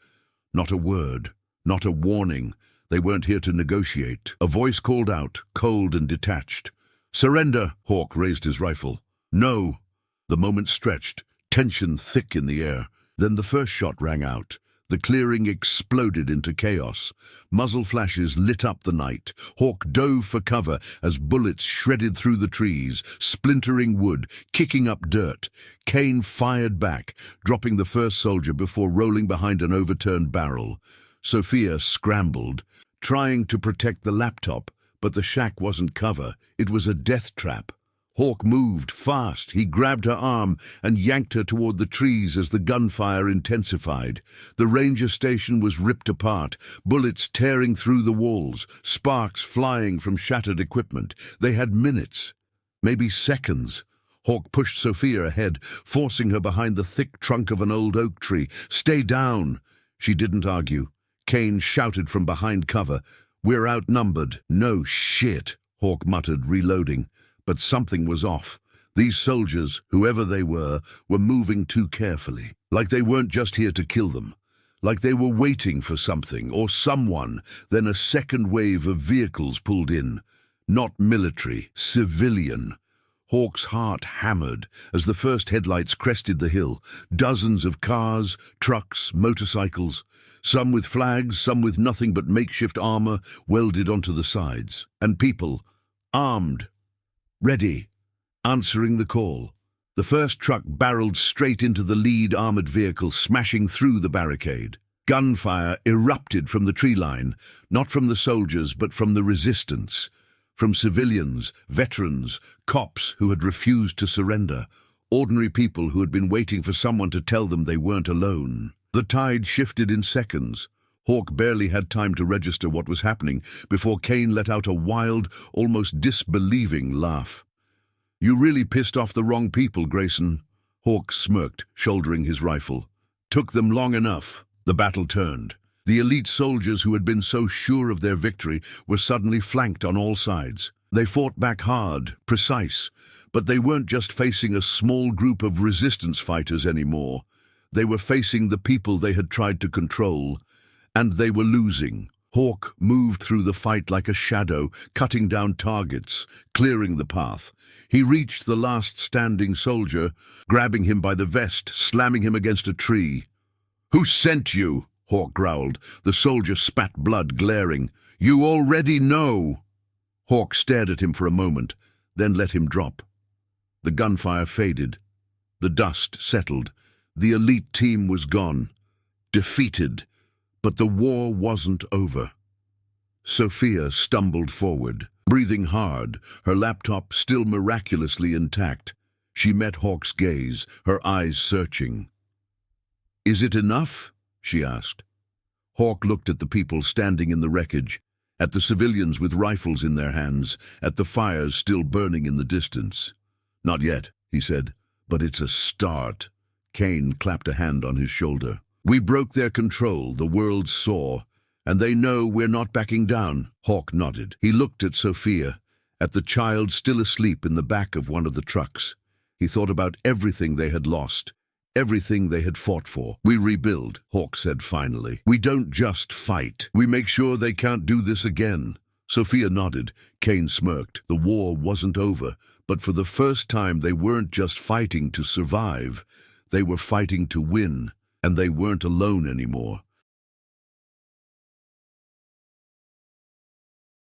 Not a word, not a warning. They weren't here to negotiate. A voice called out, cold and detached. Surrender! Hawk raised his rifle. No! The moment stretched, tension thick in the air. Then the first shot rang out. The clearing exploded into chaos. Muzzle flashes lit up the night. Hawk dove for cover as bullets shredded through the trees, splintering wood, kicking up dirt. Kane fired back, dropping the first soldier before rolling behind an overturned barrel. Sofia scrambled, trying to protect the laptop, but the shack wasn't cover. It was a death trap. Hawk moved fast. He grabbed her arm and yanked her toward the trees as the gunfire intensified. The ranger station was ripped apart, bullets tearing through the walls, sparks flying from shattered equipment. They had minutes, maybe seconds. Hawk pushed Sofia ahead, forcing her behind the thick trunk of an old oak tree. Stay down! She didn't argue. Kane shouted from behind cover. We're outnumbered. No shit, Hawk muttered, reloading. But something was off. These soldiers, whoever they were moving too carefully, like they weren't just here to kill them, like they were waiting for something or someone. Then a second wave of vehicles pulled in, not military, civilian. Hawk's heart hammered as the first headlights crested the hill. Dozens of cars, trucks, motorcycles, some with flags, some with nothing but makeshift armor welded onto the sides. And people, armed, ready, answering the call. The first truck barreled straight into the lead armored vehicle, smashing through the barricade. Gunfire erupted from the tree line, not from the soldiers, but from the resistance. From civilians, veterans, cops who had refused to surrender, ordinary people who had been waiting for someone to tell them they weren't alone. The tide shifted in seconds. Hawk barely had time to register what was happening before Kane let out a wild, almost disbelieving laugh. "You really pissed off the wrong people, Grayson." Hawk smirked, shouldering his rifle. "Took them long enough." The battle turned. The elite soldiers who had been so sure of their victory were suddenly flanked on all sides. They fought back hard, precise, but they weren't just facing a small group of resistance fighters anymore. They were facing the people they had tried to control, and they were losing. Hawk moved through the fight like a shadow, cutting down targets, clearing the path. He reached the last standing soldier, grabbing him by the vest, slamming him against a tree. "Who sent you?" Hawk growled. The soldier spat blood, glaring. "You already know." Hawk stared at him for a moment, then let him drop. The gunfire faded. The dust settled. The elite team was gone, defeated, but the war wasn't over. Sofia stumbled forward, breathing hard, her laptop still miraculously intact. She met Hawk's gaze, her eyes searching. "Is it enough?" she asked. Hawk looked at the people standing in the wreckage, at the civilians with rifles in their hands, at the fires still burning in the distance. "Not yet," he said, "but it's a start." Kane clapped a hand on his shoulder. "We broke their control, the world saw, and they know we're not backing down." Hawk nodded. He looked at Sofia, at the child still asleep in the back of one of the trucks. He thought about everything they had lost, everything they had fought for. "We rebuild," Hawk said finally. "We don't just fight. We make sure they can't do this again." Sofia nodded. Kane smirked. The war wasn't over, but for the first time they weren't just fighting to survive. They were fighting to win, and they weren't alone anymore.